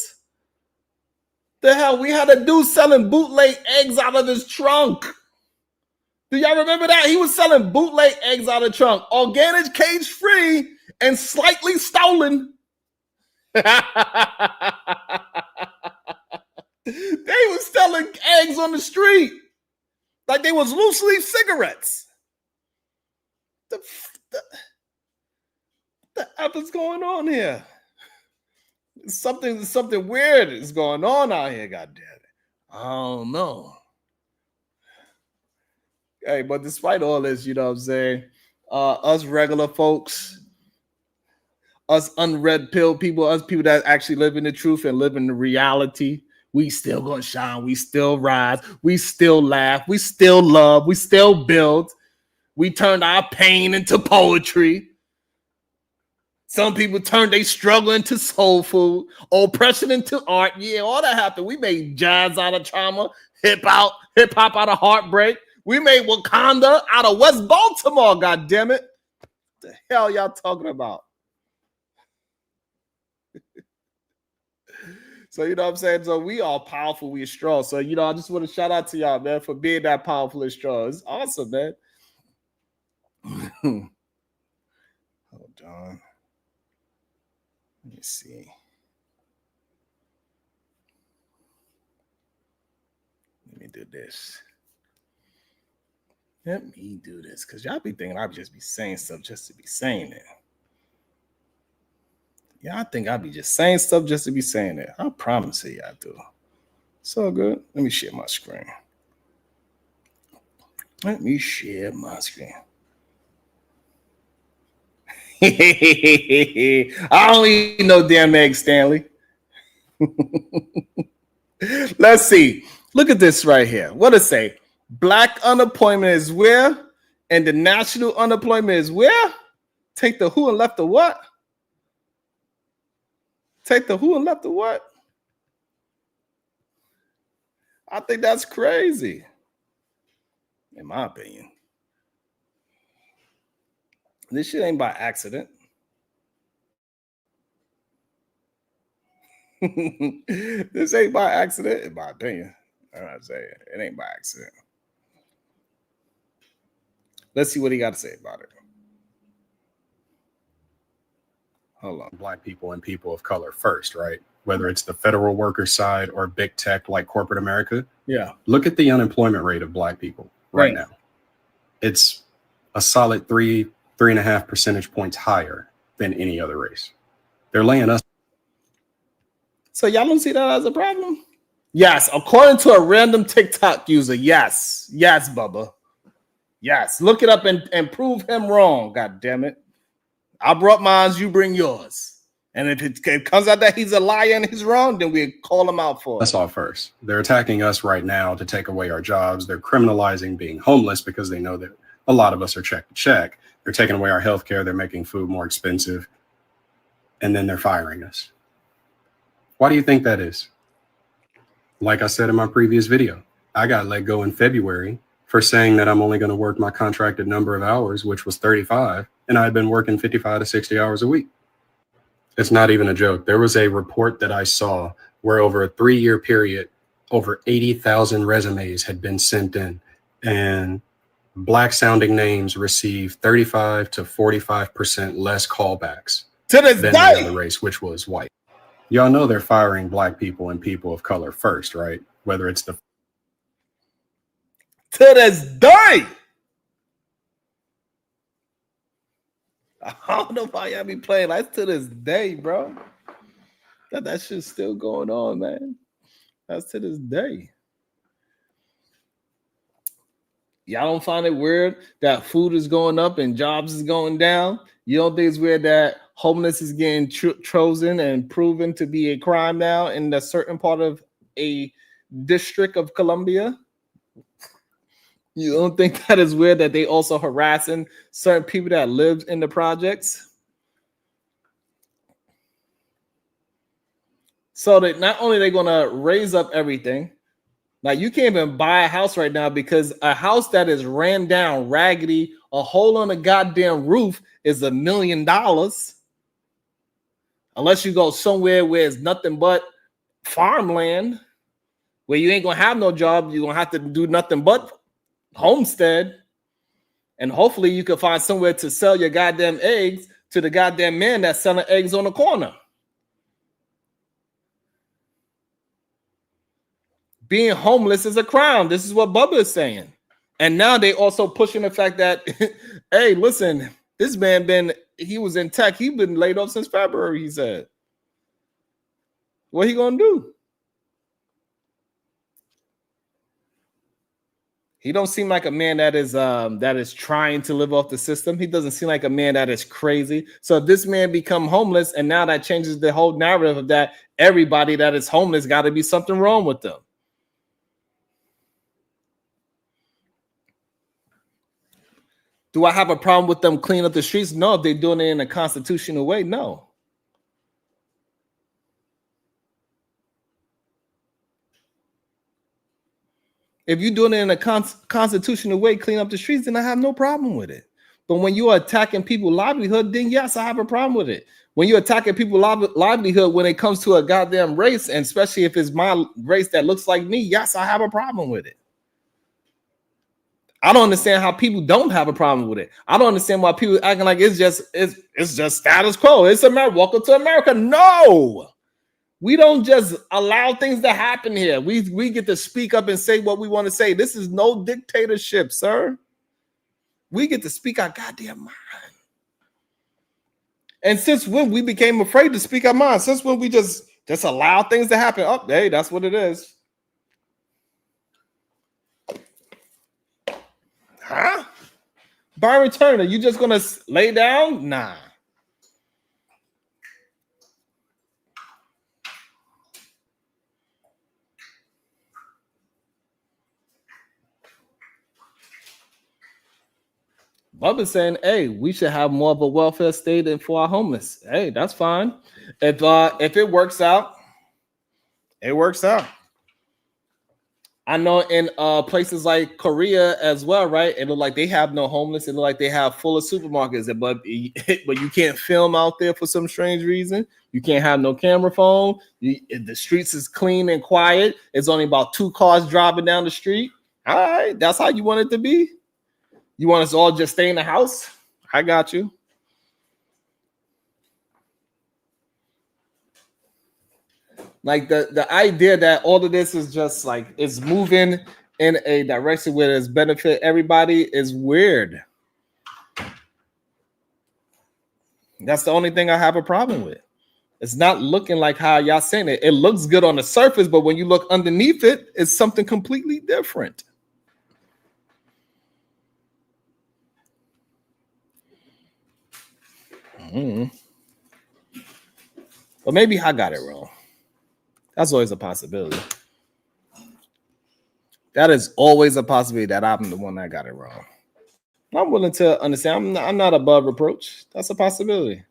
The hell? We had a dude selling bootleg eggs out of his trunk. Do y'all remember that? He was selling bootleg eggs out of the trunk. Organic, cage-free, and slightly stolen. They was selling eggs on the street. Like they was loose-leaf cigarettes. The F is going on here? Something weird is going on out here, goddamn it. I don't know. Hey, but despite all this, what I'm saying, us regular folks, us unread pill people, us people that actually live in the truth and live in the reality, we still gonna shine, we still rise, we still laugh, we still love, we still build. We turned our pain into poetry. Some people turned their struggle into soul food, oppression into art. Yeah, all that happened. We made jazz out of trauma, hip hop out of heartbreak. We made Wakanda out of West Baltimore, God damn it. What the hell y'all talking about? So, what I'm saying? So we are powerful, we are strong. So, I just want to shout out to y'all, man, for being that powerful and strong. It's awesome, man. Hold on. Let me see. Let me do this. Let me do this. Because y'all be thinking I'd just be saying stuff just to be saying it. Yeah, I think I'd be just saying stuff just to be saying it. I promise you I do. So good. Let me share my screen. I don't eat no damn egg, Stanley. Let's see. Look at this right here. What does it say? Black unemployment is where? And the national unemployment is where? Take the who and left the what? Take the who and left the what? I think that's crazy. In my opinion. This shit ain't by accident. This ain't by accident, in my opinion. I'm not saying it ain't by accident. Let's see what he got to say about it. Hold on. Black people and people of color first, right? Whether it's the federal worker side or big tech like corporate America. Yeah. Look at the unemployment rate of Black people right now. It's a solid 3.5 percentage points higher than any other race. They're laying us. So y'all don't see that as a problem? Yes, according to a random TikTok user. Yes, Bubba. Yes, look it up and prove him wrong. God damn it! I brought mine. You bring yours. And if it comes out that he's a liar and he's wrong, then we call him out for it. That's all first. They're attacking us right now to take away our jobs. They're criminalizing being homeless because they know that a lot of us are check to check. They're taking away our health care. They're making food more expensive. And then they're firing us. Why do you think that is? Like I said in my previous video, I got let go in February for saying that I'm only going to work my contracted number of hours, which was 35, and I had been working 55 to 60 hours a week. It's not even a joke. There was a report that I saw where over a 3-year period, over 80,000 resumes had been sent in, and Black sounding names received 35 to 45% less callbacks to this than day. the other race, which was white. Y'all know they're firing Black people and people of color first, right? Whether it's the to this day. I don't know why y'all be playing like to this day, bro. That shit's still going on, man. That's to this day. Y'all don't find it weird that food is going up and jobs is going down? You don't think it's weird that homeless is getting chosen and proven to be a crime now in a certain part of a district of Columbia? You don't think that is weird that they also harassing certain people that live in the projects? So that not only are they going to raise up everything, like you can't even buy a house right now because a house that is ran down, raggedy, a hole on the goddamn roof is $1 million. Unless you go somewhere where it's nothing but farmland, where you ain't going to have no job, you're going to have to do nothing but homestead. And hopefully you can find somewhere to sell your goddamn eggs to the goddamn man that's selling eggs on the corner. Being homeless is a crime. This is what Bubba is saying. And now they also pushing the fact that, hey, listen, this man he was in tech. He's been laid off since February, he said. What he gonna do? He don't seem like a man that is trying to live off the system. He doesn't seem like a man that is crazy. So if this man become homeless, and now that changes the whole narrative of that everybody that is homeless got to be something wrong with them. Do I have a problem with them cleaning up the streets? No. If they're doing it in a constitutional way, no. If you're doing it in a constitutional way, clean up the streets, then I have no problem with it. But when you are attacking people's livelihood, then yes, I have a problem with it. When you're attacking people's livelihood when it comes to a goddamn race, and especially if it's my race that looks like me, yes, I have a problem with it. I don't understand how people don't have a problem with it. I don't understand why people acting like it's just status quo. It's America. Welcome to America. No, we don't just allow things to happen here. We get to speak up and say what we want to say. This is no dictatorship, sir. We get to speak our goddamn mind. And since when we became afraid to speak our mind? Since when we just allow things to happen? Oh, hey, that's what it is. Huh? Byron Turner, you just gonna lay down? Nah. Bubba's saying, hey, we should have more of a welfare state than for our homeless. Hey, that's fine. If it works out, it works out. I know in places like Korea as well, right? It look like they have no homeless. It look like they have full of supermarkets, but you can't film out there for some strange reason. You can't have no camera phone. The streets is clean and quiet. It's only about 2 cars driving down the street. All right, that's how you want it to be. You want us all just stay in the house? I got you. Like the idea that all of this is just like it's moving in a direction where it's benefit everybody is weird. That's the only thing I have a problem with. It's not looking like how y'all saying it. It looks good on the surface, but when you look underneath it, it's something completely different. But maybe I got it wrong. That's always a possibility. That is always a possibility that I'm the one that got it wrong. I'm willing to understand. I'm not above reproach. That's a possibility.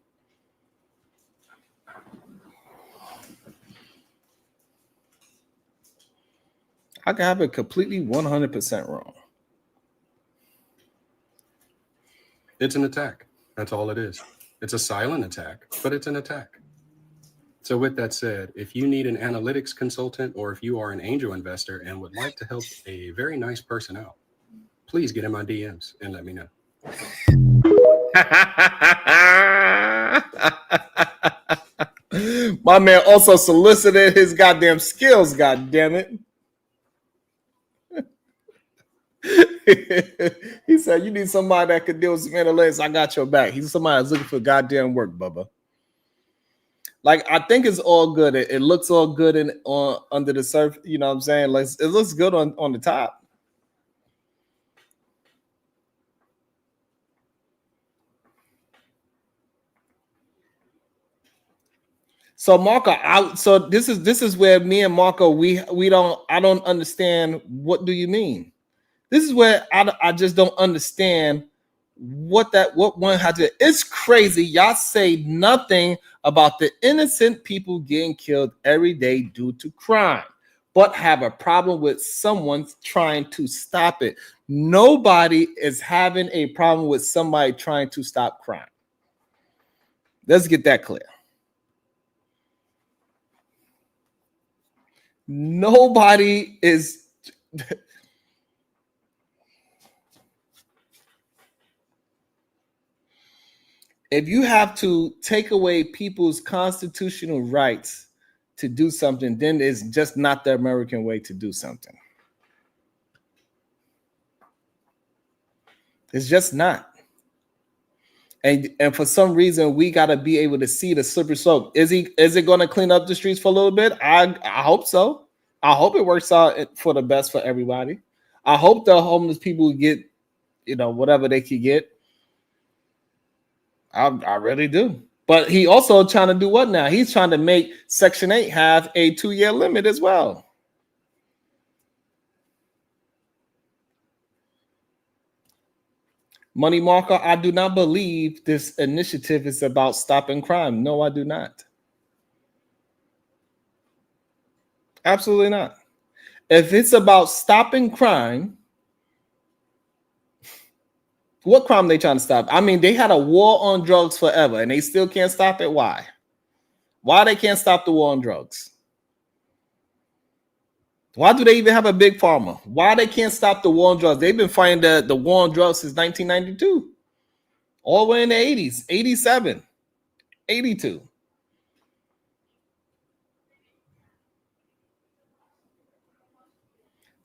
I can have it completely 100% wrong. It's an attack. That's all it is. It's a silent attack, but it's an attack. So with that said, if you need an analytics consultant or if you are an angel investor and would like to help a very nice person out, please get in my DMs and let me know. My man also solicited his goddamn skills, god damn it. He said, you need somebody that could deal with some analytics. I got your back. He's somebody that's looking for goddamn work, Bubba. Like, I think it's all good. It looks all good under the surface. You know what I'm saying? Like, it looks good on the top. So Marco, so this is where me and Marco I don't understand. What do you mean? This is where I just don't understand what one had to. It's crazy. Y'all say nothing about the innocent people getting killed every day due to crime, but have a problem with someone trying to stop it. Nobody is having a problem with somebody trying to stop crime. Let's get that clear. Nobody is. If you have to take away people's constitutional rights to do something, then it's just not the American way to do something. It's just not. And for some reason, we got to be able to see the slippery slope. Is it going to clean up the streets for a little bit? I hope so. I hope it works out for the best for everybody. I hope the homeless people get, whatever they can get. I really do. But he also trying to do what now? He's trying to make Section 8 have a 2-year limit as well. Money Marker, I do not believe this initiative is about stopping crime. No, I do not. Absolutely not. If it's about stopping crime, what crime they trying to stop? I mean, they had a war on drugs forever and they still can't stop it. Why? Why they can't stop the war on drugs? Why do they even have a big pharma? Why they can't stop the war on drugs? They've been fighting the war on drugs since 1992. All the way in the 80s, 87, 82.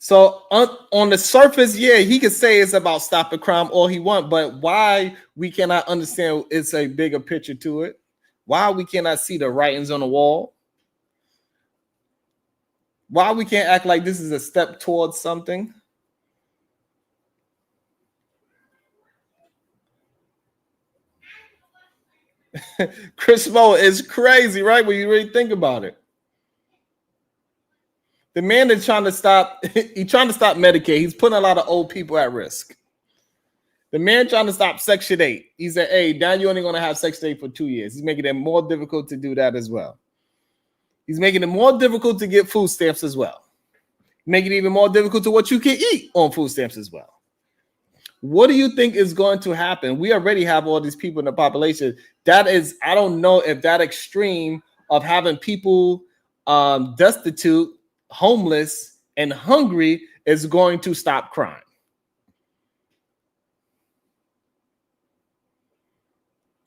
So on the surface, yeah, he could say it's about stopping crime all he wants, but why we cannot understand it's a bigger picture to it? Why we cannot see the writings on the wall? Why we can't act like this is a step towards something? Chris Mo is crazy, right? When you really think about it. The man is trying to stop, he's trying to stop Medicaid. He's putting a lot of old people at risk. The man trying to stop Section 8. He said, hey, now you're only going to have Section 8 for 2 years. He's making it more difficult to do that as well. He's making it more difficult to get food stamps as well. Making it even more difficult to what you can eat on food stamps as well. What do you think is going to happen? We already have all these people in the population. That is, I don't know if that extreme of having people destitute, homeless, and hungry is going to stop crime.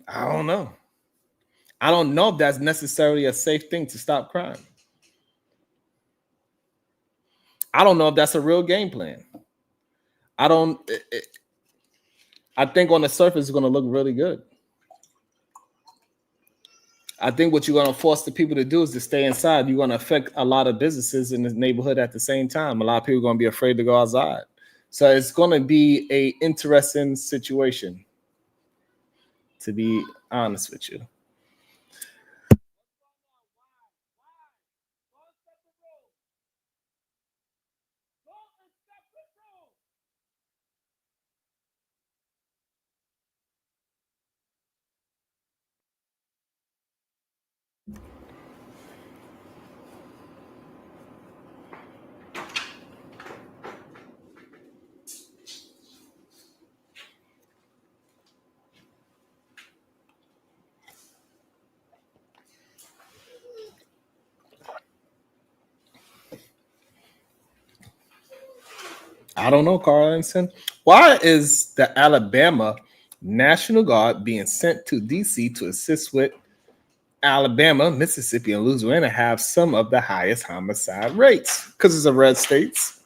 I don't know. I don't know if that's necessarily a safe thing to stop crime. I don't know if that's a real game plan. I think on the surface it's going to look really good. I think what you're going to force the people to do is to stay inside. You're going to affect a lot of businesses in the neighborhood at the same time. A lot of people are going to be afraid to go outside. So it's going to be a interesting situation, to be honest with you. I don't know, Carl Anderson. Why is the Alabama National Guard being sent to D.C. to assist with Alabama, Mississippi, and Louisiana have some of the highest homicide rates? Because it's a red states.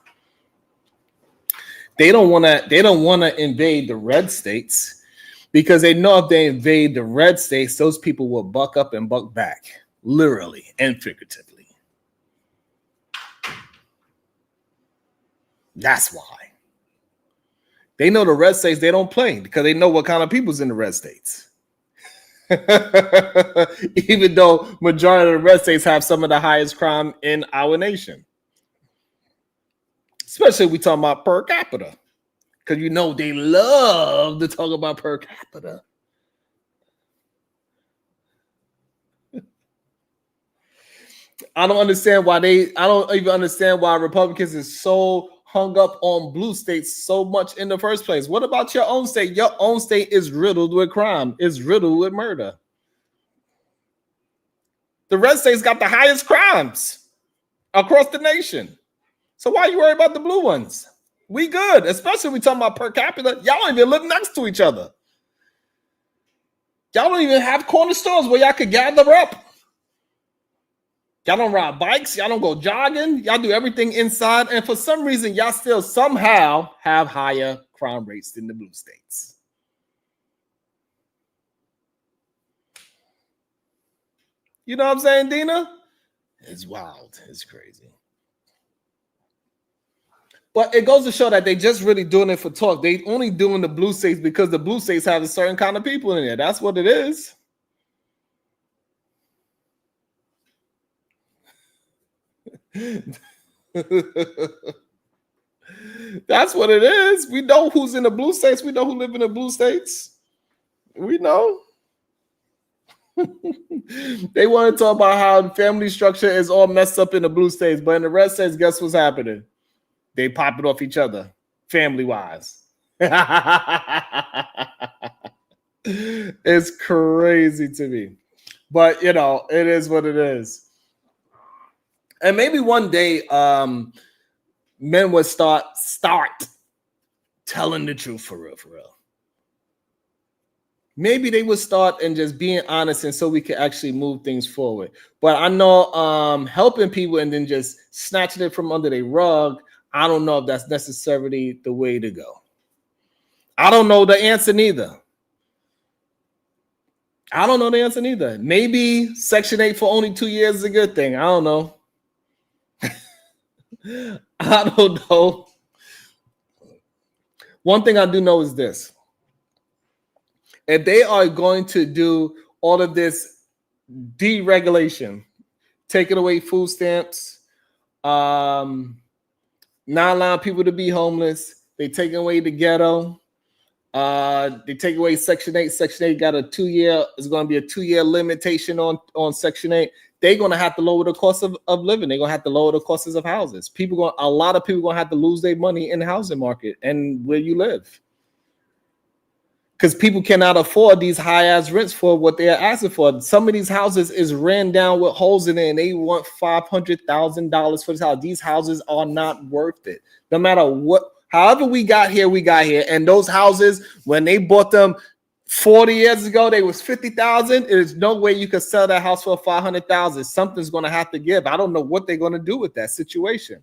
They don't want to invade the red states because they know if they invade the red states, those people will buck up and buck back, literally and figuratively. That's why. They know the red states, they don't play because they know what kind of people's in the red states. Even though majority of the red states have some of the highest crime in our nation. Especially if we talk about per capita. Because you know they love to talk about per capita. I don't even understand why Republicans is so hung up on blue states so much in the first place. What about your own state? Your own state is riddled with crime, is riddled with murder. The red states got the highest crimes across the nation. So why are you worried about the blue ones? We good, especially when we talking about per capita. Y'all don't even live next to each other. Y'all don't even have corner stores where y'all could gather up. Y'all don't ride bikes. Y'all don't go jogging. Y'all do everything inside. And for some reason, y'all still somehow have higher crime rates than the blue states. You know what I'm saying, Dina? It's wild. It's crazy. But it goes to show that they just really doing it for talk. They only doing the blue states because the blue states have a certain kind of people in there. That's what it is. That's what it is. We know who's in the blue states. We know who live in the blue states. We know. They want to talk about how the family structure is all messed up in the blue states, but in the red states, guess what's happening? They pop it off each other, family-wise. It's crazy to me. But, you know, it is what it is. And maybe one day men would start telling the truth for real. Maybe they would start and just being honest, and so we can actually move things forward. But I know helping people and then just snatching it from under their rug, I don't know if that's necessarily the way to go. I don't know the answer neither. Maybe Section 8 for only 2 years is a good thing. I don't know. I don't know. One thing I do know is this. If they are going to do all of this deregulation, taking away food stamps, not allowing people to be homeless, they taking away the ghetto, they take away Section 8. Section 8 got a 2-year, it's going to be a 2-year limitation on Section 8. They're going to have to lower the cost of living. They're going to have to lower the costs of houses. A lot of people going to have to lose their money in the housing market and where you live. Because people cannot afford these high-ass rents for what they're asking for. Some of these houses is ran down with holes in it, and they want $500,000 for this house. These houses are not worth it. No matter what, however we got here. And those houses, when they bought them 40 years ago, they was $50,000. There's no way you could sell that house for $500,000. Something's going to have to give. I don't know what they're going to do with that situation.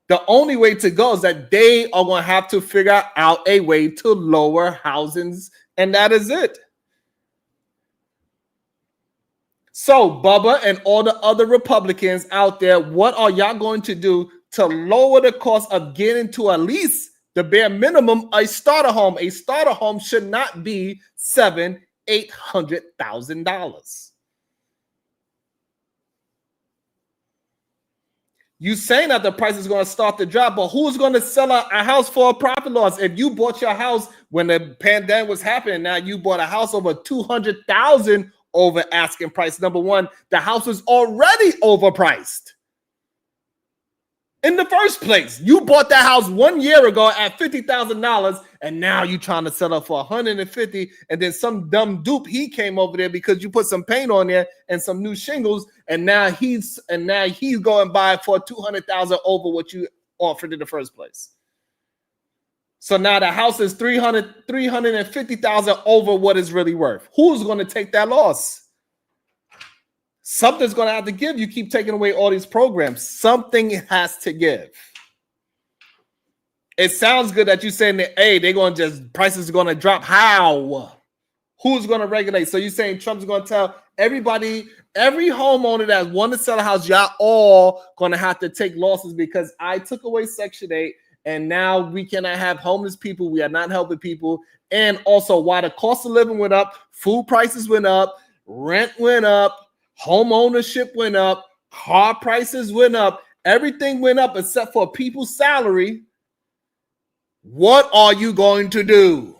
The only way to go is that they are going to have to figure out a way to lower housings, and that is it. So, Bubba and all the other Republicans out there, what are y'all going to do to lower the cost of getting to at least the bare minimum a starter home? A starter home should not be $700,000-$800,000. You saying that the price is going to start to drop, but who's going to sell a house for a profit loss? If you bought your house when the pandemic was happening, now you bought a house over $200,000 over asking price. Number one, the house is already overpriced. In the first place, you bought that house 1 year ago at $50,000, and now you trying to sell it for $150,000. And then some dumb dupe, he came over there because you put some paint on there and some new shingles, and now he's going to buy it for $200,000 over what you offered in the first place. So now the house is $350,000 over what it's really worth. Who's going to take that loss? Something's going to have to give. You keep taking away all these programs. Something has to give. It sounds good that you're saying that, hey, they're going to just, prices are going to drop. How? Who's going to regulate? So you're saying Trump's going to tell everybody, every homeowner that wants to sell a house, y'all all going to have to take losses because I took away Section 8. And now we cannot have homeless people. We are not helping people. And also, why the cost of living went up, food prices went up, rent went up, home ownership went up, car prices went up, everything went up except for people's salary. What are you going to do?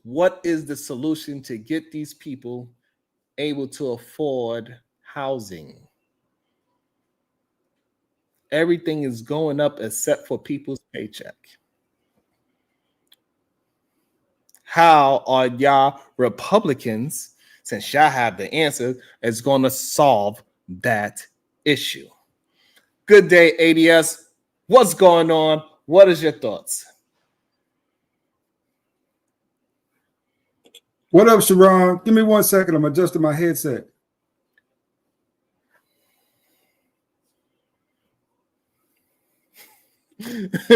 What is the solution to get these people able to afford housing? Everything is going up except for people's paycheck. How are y'all Republicans, since y'all have the answer, is going to solve that issue? Good day, ADS. What's going on? What is your thoughts? What up, Sharon? Give me 1 second. I'm adjusting my headset.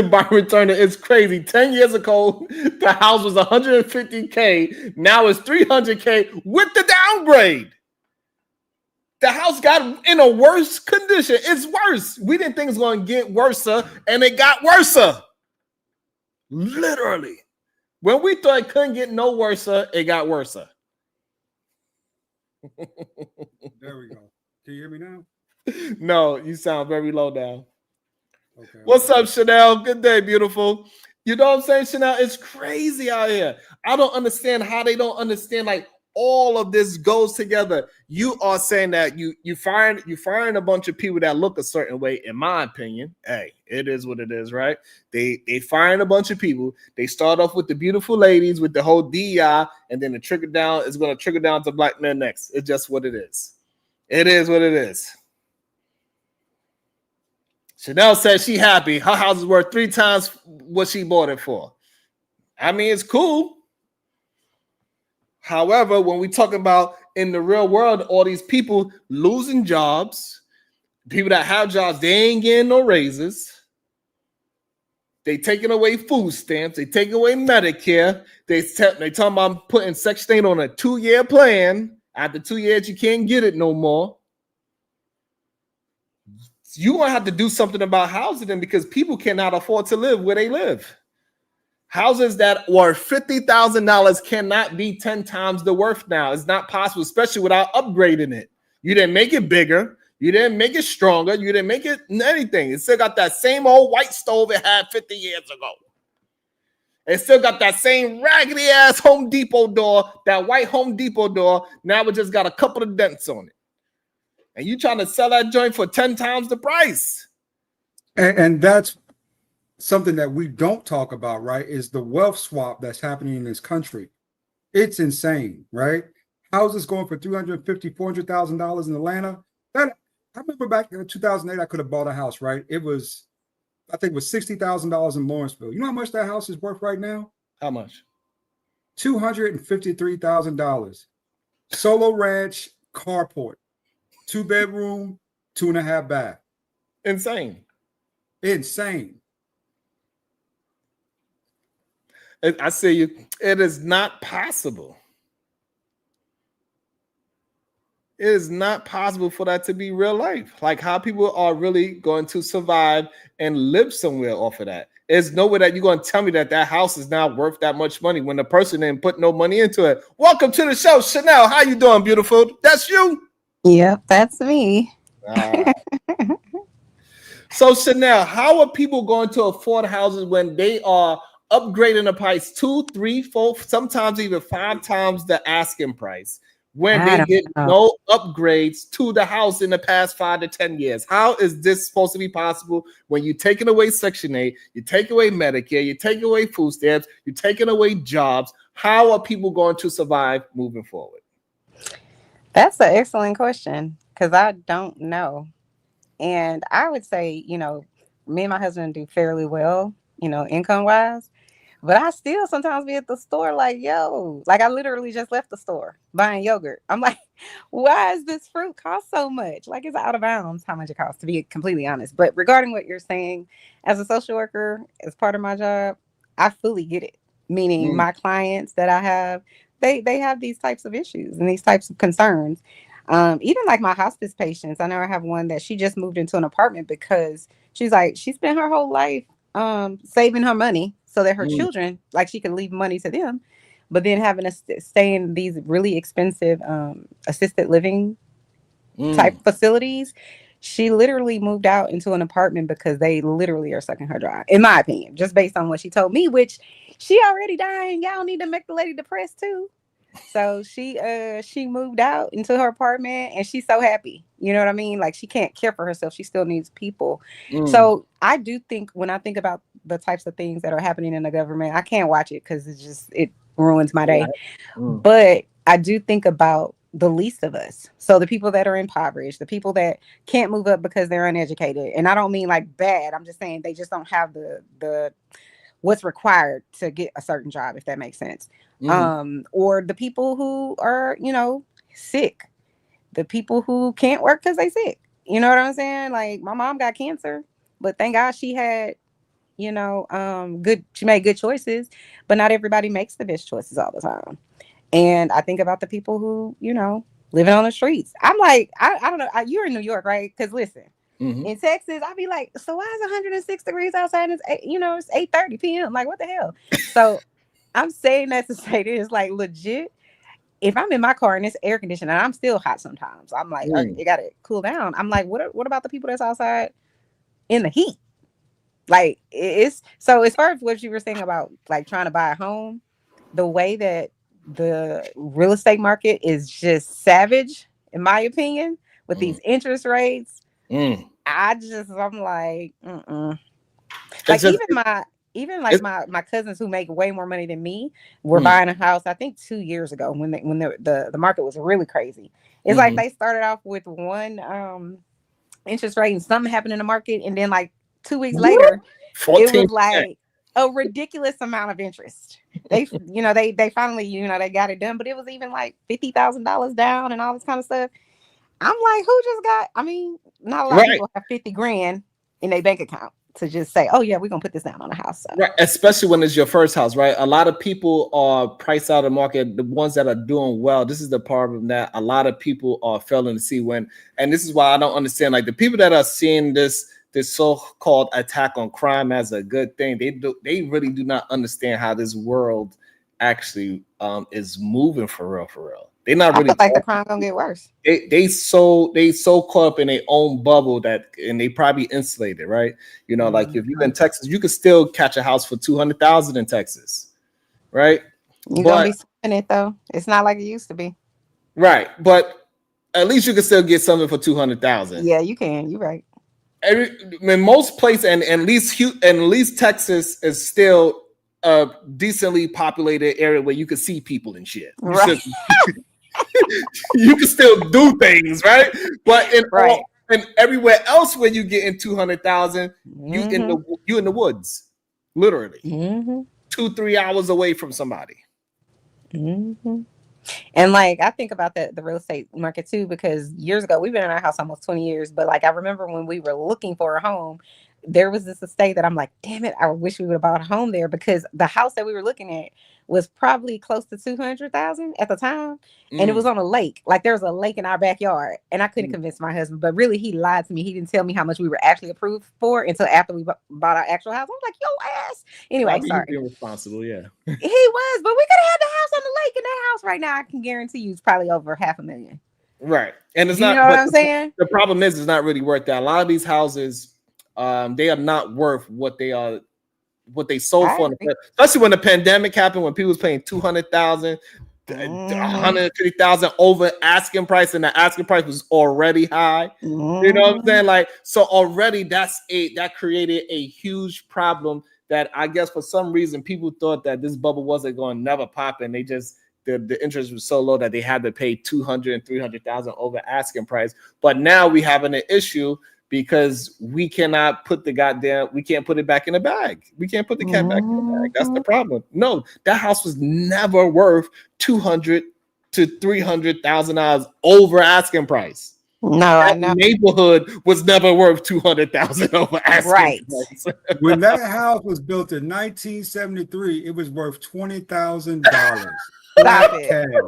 Byron Turner, it's crazy. 10 years ago, the house was $150K. Now it's $300K with the downgrade. The house got in a worse condition. It's worse. We didn't think it was going to get worse, and it got worse. Literally. When we thought it couldn't get no worse, it got worse. There we go. Can you hear me now? No, you sound very low now. Okay. What's up, Chanel? Good day, beautiful. You know what I'm saying, Chanel? It's crazy out here. I don't understand how they don't understand, like, all of this goes together. You are saying that you firing a bunch of people that look a certain way. In my opinion, hey, it is what it is, right? They firing a bunch of people. They start off with the beautiful ladies with the whole DEI, and then the trickle down is going to trickle down to black men next. It's just what it is. It is what it is. Chanel says she happy. Her house is worth 3 times what she bought it for. I mean, it's cool. However, when we talk about in the real world, all these people losing jobs, people that have jobs, they ain't getting no raises. They taking away food stamps. They taking away Medicare. They talking about putting Section 8 on a 2-year plan. After 2 years, you can't get it no more. You're going to have to do something about housing them because people cannot afford to live where they live. Houses that were $50,000 cannot be 10 times the worth now. It's not possible, especially without upgrading it. You didn't make it bigger. You didn't make it stronger. You didn't make it anything. It still got that same old white stove it had 50 years ago. It still got that same raggedy ass Home Depot door, that white Home Depot door. Now it just got a couple of dents on it. And you trying to sell that joint for 10 times the price. And that's something that we don't talk about, right? Is the wealth swap that's happening in this country. It's insane, right? Houses going for $350,000, $400,000 in Atlanta. I remember back in 2008, I could have bought a house, right? I think it was $60,000 in Lawrenceville. You know how much that house is worth right now? How much? $253,000. Solo ranch, carport, 2-bedroom, 2.5 bath. Insane. Insane. I see you. It is not possible. It is not possible for that to be real life. Like how people are really going to survive and live somewhere off of that. There's no way that you're going to tell me that that house is now worth that much money when the person didn't put no money into it. Welcome to the show, Chanel. How you doing, beautiful? That's you. Yep, that's me. So Chanel, how are people going to afford houses when they are upgrading the price 2, 3, 4, sometimes even 5 times the asking price when I they don't get know. no upgrades to the house in the past 5 to 10 years? How is this supposed to be possible when you're taking away Section 8, you take away Medicare, you take away food stamps, you're taking away jobs? How are people going to survive moving forward? That's an excellent question because I don't know. And I would say, me and my husband do fairly well, income wise. But I still sometimes be at the store like, yo, like I literally just left the store buying yogurt. I'm like, why is this fruit cost so much? Like it's out of bounds how much it costs, to be completely honest. But regarding what you're saying, as a social worker, as part of my job, I fully get it. Meaning my clients that I have, they have these types of issues and these types of concerns. Even like my hospice patients, I know I have one that she just moved into an apartment because she's like, she spent her whole life saving her money so that her children, like she can leave money to them, but then having to stay in these really expensive assisted living type facilities. She literally moved out into an apartment because they literally are sucking her dry, in my opinion, just based on what she told me, which she already dying. Y'all need to make the lady depressed too. So she moved out into her apartment and she's so happy. You know what I mean? Like she can't care for herself. She still needs people. So I do think when I think about the types of things that are happening in the government, I can't watch it because it ruins my day. But I do think about the least of us. So the people that are impoverished, the people that can't move up because they're uneducated. And I don't mean like bad. I'm just saying they just don't have the what's required to get a certain job, if that makes sense. Or the people who are, sick, the people who can't work because they sick. You know what I'm saying? Like my mom got cancer, but thank God she had, she made good choices, but not everybody makes the best choices all the time. And I think about the people who, living on the streets. I'm like, I don't know. You're in New York, right? Because listen, in Texas, I'd be like, so why is 106 degrees outside? And it's 8:30 p.m. Like, what the hell? So I'm saying that to say this, like legit. If I'm in my car and it's air conditioned and I'm still hot sometimes, I'm like, it gotta cool down. I'm like, what about the people that's outside in the heat? Like it's so as far as what you were saying about like trying to buy a home, the way that the real estate market is just savage, in my opinion, with these interest rates. I'm like, like even like my cousins who make way more money than me were buying a house, I think 2 years ago when the market was really crazy. It's like they started off with one interest rate and something happened in the market, and then like 2 weeks later, 14%. it was like a ridiculous amount of interest. They they finally they got it done, but it was even like $50,000 down and all this kind of stuff. I'm like, who just got? I mean, not a lot of people have 50 grand in their bank account to just say, oh yeah, we're gonna put this down on a house. So. Right, especially when it's your first house, right? A lot of people are priced out of the market. The ones that are doing well, this is the problem that a lot of people are failing to see when, and this is why I don't understand. Like the people that are seeing this so-called attack on crime as a good thing, they really do not understand how this world actually is moving for real. They're not really. I feel like the crime gonna get worse. They so caught up in their own bubble and they probably insulated, right? Like if you're in Texas, you could still catch a house for 200,000 in Texas, right? You're gonna be spending it though. It's not like it used to be, right? But at least you can still get something for 200,000. Yeah, you can. You're right. In most places, and at least Texas is still a decently populated area where you can see people and shit. Right. You can still do things, right? But and everywhere else where you get in 200,000, you in the woods, literally 2-3 hours away from somebody. And like I think about the real estate market too, because years ago we've been in our house almost 20 years, but like I remember when we were looking for a home, there was this estate that I'm like, damn it, I wish we would have bought a home there, because the house that we were looking at was probably close to 200,000 at the time. And it was on a lake. Like, there was a lake in our backyard. And I couldn't convince my husband, but really he lied to me. He didn't tell me how much we were actually approved for until after we bought our actual house. I was like, yo ass. Anyway, sorry. Being responsible, yeah. He was, but we could have had the house on the lake, and that house right now, I can guarantee you, is probably over $500,000. Right. And it's You not, know what I'm saying? The problem is, it's not really worth that. A lot of these houses, they are not worth what they are, what they sold for, especially when the pandemic happened, when people was paying 200,000, 150,000 over asking price, and the asking price was already high. You know what I'm saying? Like, so already that created a huge problem that I guess for some reason people thought that this bubble wasn't going to never pop, and they just the interest was so low that they had to pay 200 and 300,000 over asking price. But now we having an issue because we cannot put we can't put it back in the bag. We can't put the cat back in the bag. That's the problem. No, that house was never worth 200 to 300,000 dollars over asking price. No, that I know. Neighborhood was never worth 200,000 over asking price. When that house was built in 1973, it was worth $20,000. Stop it.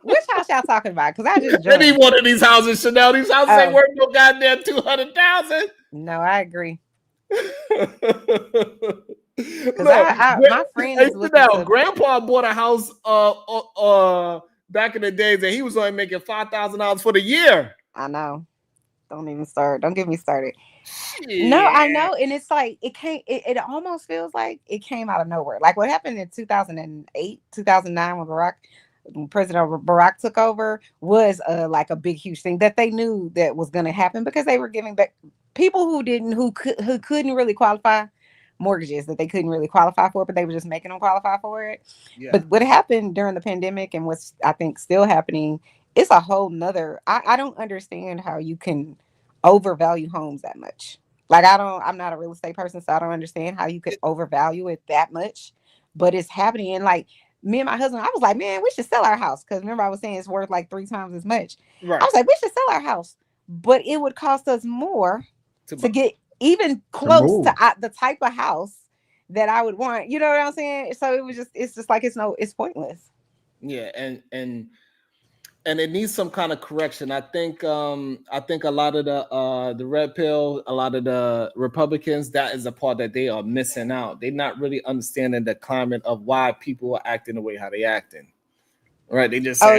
Which house y'all talking about? Because I just any one of these houses, Chanel. These houses ain't worth no goddamn 200,000. No, I agree. My friend is Grandpa bought a house back in the days, and he was only making $5,000 for the year. I know. Don't even start. Don't get me started. Yeah. No, I know. And it's like it almost feels like it came out of nowhere. Like what happened in 2008, 2009 when President Barack took over was like a big, huge thing that they knew that was going to happen, because they were giving back people who couldn't really qualify mortgages that they couldn't really qualify for, but they were just making them qualify for it. Yeah. But what happened during the pandemic and what's I think still happening, it's a whole nother. I don't understand how you can overvalue homes that much. Like I'm not a real estate person, so I don't understand how you could overvalue it that much. But it's happening. And like me and my husband, I was like, man, we should sell our house. Because remember, I was saying it's worth like 3 times as much. Right. I was like, we should sell our house. But it would cost us more to get even close to the type of house that I would want. You know what I'm saying? So it's just like it's pointless. Yeah, and it needs some kind of correction. I think a lot of the red pill, a lot of the Republicans, that is a part that they are missing out. They're not really understanding the climate of why people are acting the way how they acting. Right? They just say,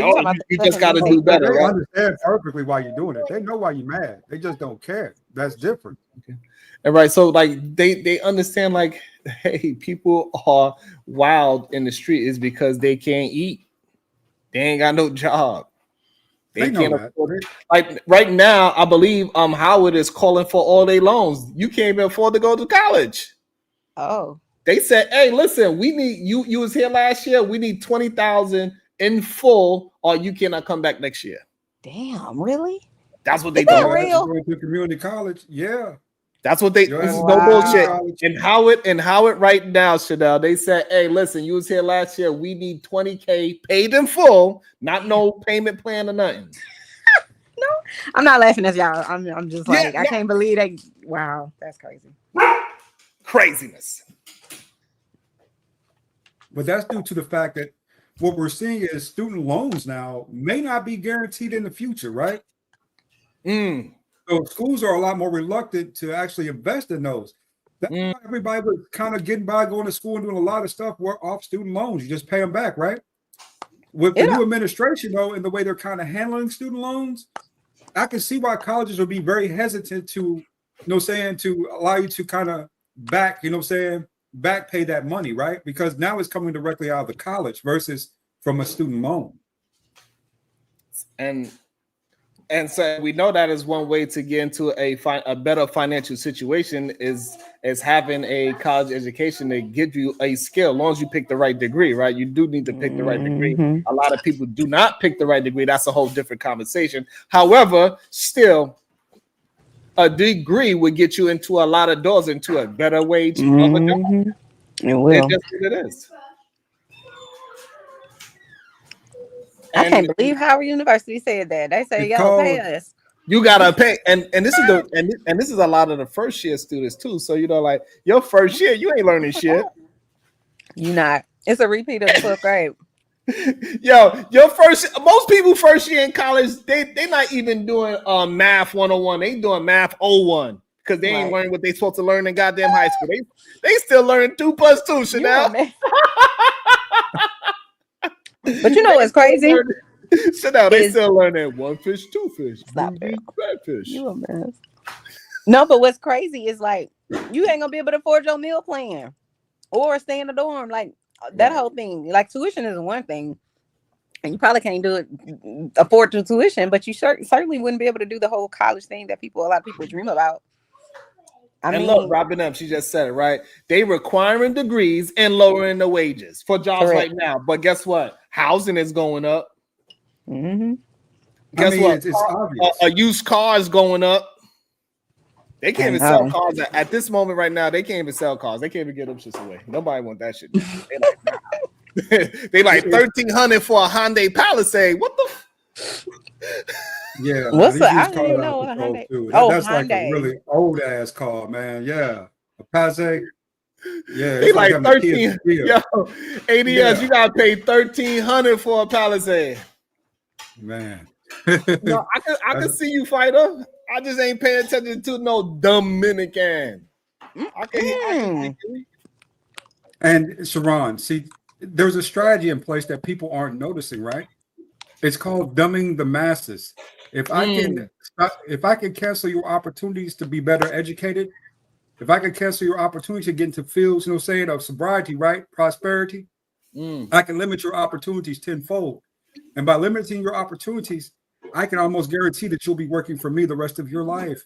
you just got to do better. They understand perfectly why you're doing it. They know why you're mad. They just don't care. That's different. Okay. And right, so like they understand, like, hey, people are wild in the street is because they can't eat. They ain't got no job. They can't afford it. Like right now, I believe Howard is calling for all their loans. You can't even afford to go to college. Oh. They said, hey, listen, we need you was here last year. We need 20,000 in full, or you cannot come back next year. Damn, really? That's what they do. Going to community college, yeah. That's what this is no bullshit. And Howard right now, Chanel, they said, hey, listen, you was here last year. We need 20K paid in full, not no payment plan or nothing. No, I'm not laughing at y'all. I'm just like, I can't believe that. Wow, that's crazy. Craziness. But that's due to the fact that what we're seeing is student loans now may not be guaranteed in the future, right? So schools are a lot more reluctant to actually invest in those. Everybody was kind of getting by, going to school and doing a lot of stuff off student loans. You just pay them back, right? With the new administration, though, and the way they're kind of handling student loans, I can see why colleges will be very hesitant to, to allow you to kind of back pay that money, right? Because now it's coming directly out of the college versus from a student loan. And so we know that is one way to get into a better financial situation is having a college education to give you a skill, as long as you pick the right degree, right? You do need to pick the right degree. A lot of people do not pick the right degree. That's a whole different conversation. However, still, a degree would get you into a lot of doors, into a better wage of a job. It will. It's just what it is. I can't believe Howard University said that. They say, yo, pay us. You gotta pay, and this is and this is a lot of the first year students too. So like your first year, you ain't learning shit. You not. It's a repeat of the 12th grade. Yo, most people first year in college, they not even doing math 101. They doing math 01 because they ain't learning what they supposed to learn in goddamn high school. They still learning 2 + 2, Chanel. But you know what's crazy? Chanel, they still learning 1 fish, 2 fish. Stop it. Bad fish. You a mess. No, but what's crazy is like you ain't gonna be able to afford your meal plan or stay in the dorm. Like that whole thing. Like tuition is one thing, and you probably can't do it afford your tuition, but you certainly wouldn't be able to do the whole college thing that a lot of people dream about. I mean, look, Robin up, she just said it right. They requiring degrees and lowering the wages for jobs right now. But guess what? Housing is going up. Mm-hmm. Guess what? It's obvious. A used car is going up. They can't even sell cars at this moment right now. They can't even sell cars. They can't even get them shit away. Nobody want that shit. They like $1,300 for a Hyundai Palisade. What the? Yeah, what's the? I don't even know what a Hyundai. That's Hyundai. Like a really old ass car, man. Yeah, a Palisade. Yeah, they like 13. Yo, ADS, you gotta pay $1,300 for a Palisade. Man, no, I can see you, fighter. I just ain't paying attention to no Dominican. I can and Sharon, see, there's a strategy in place that people aren't noticing, right? It's called dumbing the masses. If I can cancel your opportunities to be better educated, if I can cancel your opportunity to get into fields, of sobriety, right? Prosperity, I can limit your opportunities tenfold. And by limiting your opportunities, I can almost guarantee that you'll be working for me the rest of your life.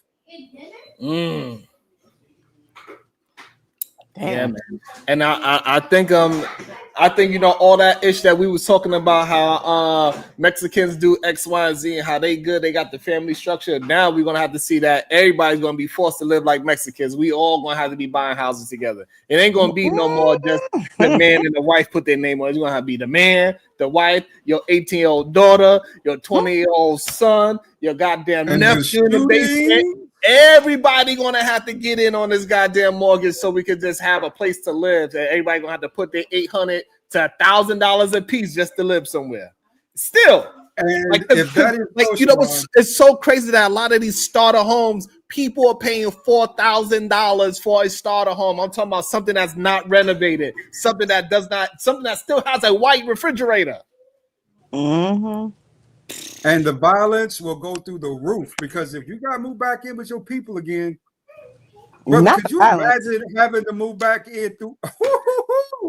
Yeah, man. And I think all that ish that we was talking about, how Mexicans do X, Y, and Z and how they good, they got the family structure. Now we're gonna have to see that everybody's gonna be forced to live like Mexicans. We all gonna have to be buying houses together. It ain't gonna be no more just the man and the wife put their name on it. It's gonna have to be the man, the wife, your 18-year-old daughter, your 20-year-old son, your goddamn nephew in the basement. Everybody gonna have to get in on this goddamn mortgage so we could just have a place to live. And everybody gonna have to put their $800 to $1,000 a piece just to live somewhere. Still, and if that is it's so crazy that a lot of these starter homes, people are paying $4,000 for a starter home. I'm talking about something that's not renovated, something that still has a white refrigerator. Mm-hmm. And the violence will go through the roof, because if you got to move back in with your people again, brother, could you imagine having to move back in through?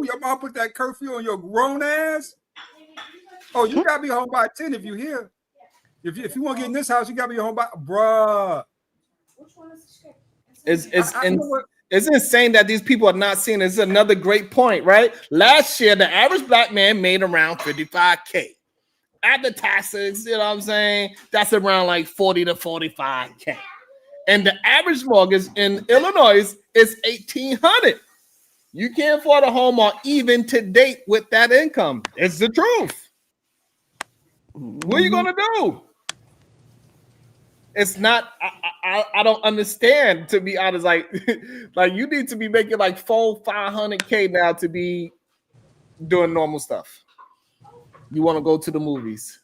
Your mom put that curfew on your grown ass. Oh, you got to be home by 10 if you're here. If you want to get in this house, you got to be home by, bruh. It's insane that these people are not seeing. This is another great point, right? Last year, the average black man made around $55K. After taxes, you know what I'm saying? That's around like $40 to $45K. And the average mortgage in Illinois is $1,800. You can't afford a home or even to date with that income. It's the truth. What are you gonna do? It's not. I don't understand, to be honest. Like you need to be making like $500K now to be doing normal stuff. You want to go to the movies.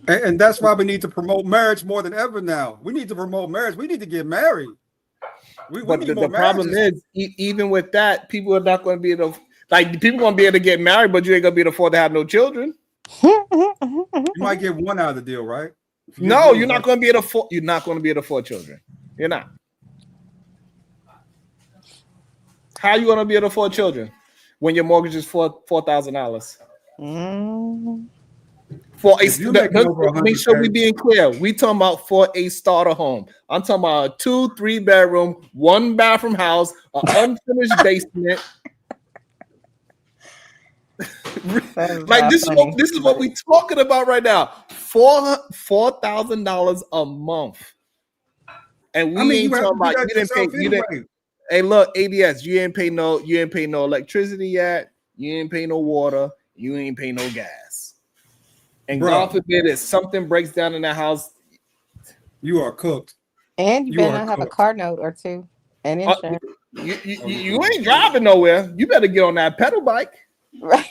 And that's why we need to promote marriage more than ever now. We need to promote marriage. We need to get married. But the problem is, even with that, people are not going to be able to, people going to be able to get married, but you ain't going to be able to afford to have no children. You might get one out of the deal, right? No, you're not going to be able to afford. You're not going to be able to afford children. You're not. How are you going to be able to afford children when your mortgage is $4,000? For make sure we being clear. We talking about for a starter home. I'm talking about a 2-3 bedroom, 1 bathroom house, an unfinished basement. This is what we talking about right now. $4,000 a month, and we ain't talking about you didn't pay. Hey, look, ADS, you ain't pay no electricity yet. You ain't pay no water. You ain't pay no gas. And God forbid if something breaks down in the house, You are cooked. And you You better are not have a cooked. car note or two and insurance. You ain't driving nowhere. You better get on that pedal bike. Right.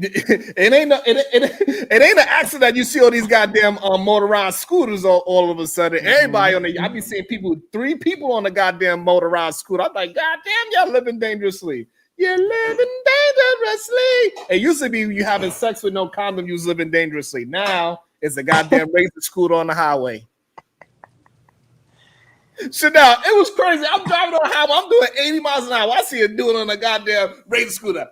It ain't an accident that you see all these goddamn motorized scooters all of a sudden. Everybody on the I be seeing 3 people on the goddamn motorized scooter. I'm like, goddamn, y'all living dangerously. You're living dangerously. It used to be you having sex with no condom, you was living dangerously. Now it's a goddamn razor scooter on the highway. So now it was crazy. I'm driving on the highway, I'm doing 80 miles an hour. I see a dude on a goddamn razor scooter.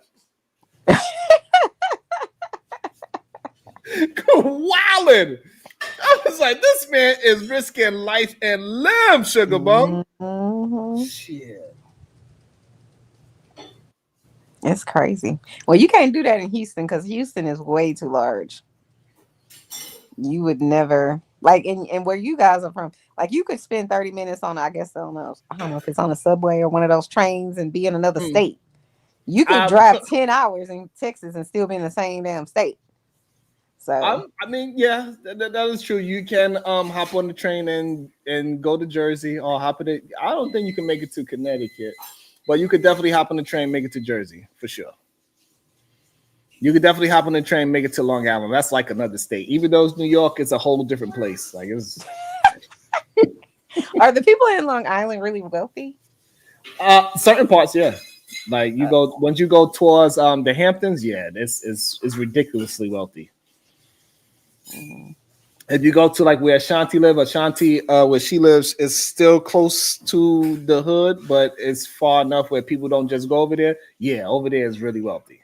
Wilding. I was like, this man is risking life and limb, sugar bum. Mm-hmm. Shit. It's crazy. Well, you can't do that in Houston because Houston is way too large. You would never like and where you guys are from, like you could spend 30 minutes on, I guess, I don't know if it's on a subway or one of those trains and be in another state. You could drive 10 hours in Texas and still be in the same damn state. So I mean, yeah, that is true. You can hop on the train and go to Jersey or hop in it. I don't think you can make it to Connecticut, but you could definitely hop on the train, make it to Jersey for sure. You could definitely hop on the train, make it to Long Island. That's like another state. Even though it's New York, it's a whole different place. Like it's. Are the people in Long Island really wealthy? Certain parts, yeah. Like you go once you go towards the Hamptons, yeah, it's ridiculously wealthy. Mm-hmm. If you go to like where Ashanti live, Ashanti where she lives is still close to the hood, but it's far enough where people don't just go over there. Yeah, over there is really wealthy.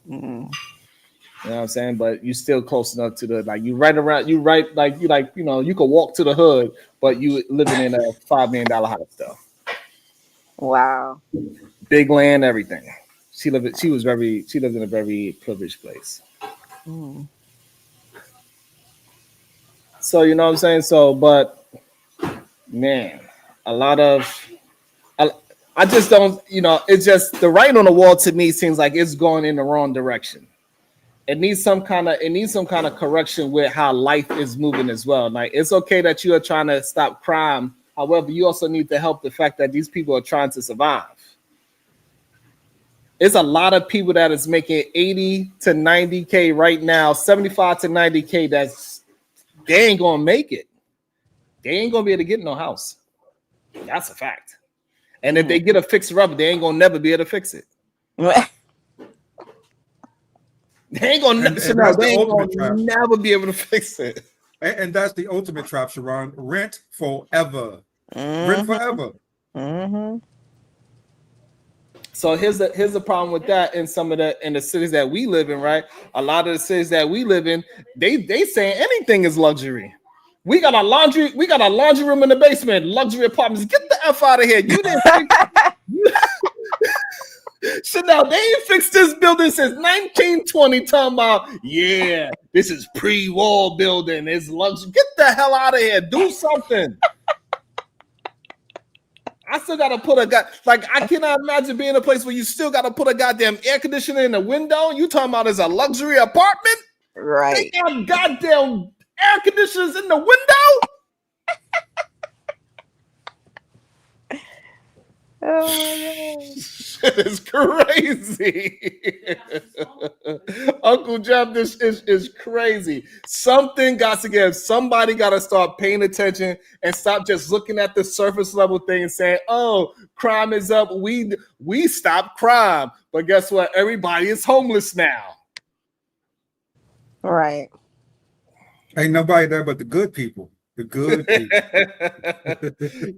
Mm-hmm. You know what I'm saying? But you still close enough to the like you could walk to the hood, but you living in a $5 million house though. Wow. Big land, everything. She lived in a very privileged place. Mm. So you know what I'm saying? So, but man, I just don't, it's just the writing on the wall to me seems like it's going in the wrong direction. It needs some kind of correction with how life is moving as well. Like it's okay that you are trying to stop crime. However, you also need to help the fact that these people are trying to survive. It's a lot of people that is making 80 to 90K right now, 75 to 90K. They ain't gonna make it. They ain't gonna be able to get no house. That's a fact. And if they get a fixer up, they ain't gonna never be able to fix it. They ain't gonna never be able to fix it. And that's the ultimate trap, Sharon. Rent forever. Mm-hmm. Rent forever. Mm-hmm. So here's the problem with that in the cities that we live in, right? A lot of the cities that we live in, they saying anything is luxury. We got a laundry room in the basement, luxury apartments. Get the F out of here. You didn't so now they ain't fixed this building since 1920, talking about, yeah, this is pre-war building, it's luxury. Get the hell out of here. Do something. I still gotta put I cannot imagine being in a place where you still gotta put a goddamn air conditioner in the window. You talking about as a luxury apartment? Right. They got goddamn air conditioners in the window. Oh my God. Shit is crazy. Uncle Jeff, this is crazy. Something got to give. Somebody got to start paying attention and stop just looking at the surface level thing and saying, oh, crime is up. We stopped crime. But guess what? Everybody is homeless now. Right. Ain't nobody there but the good people. The good people.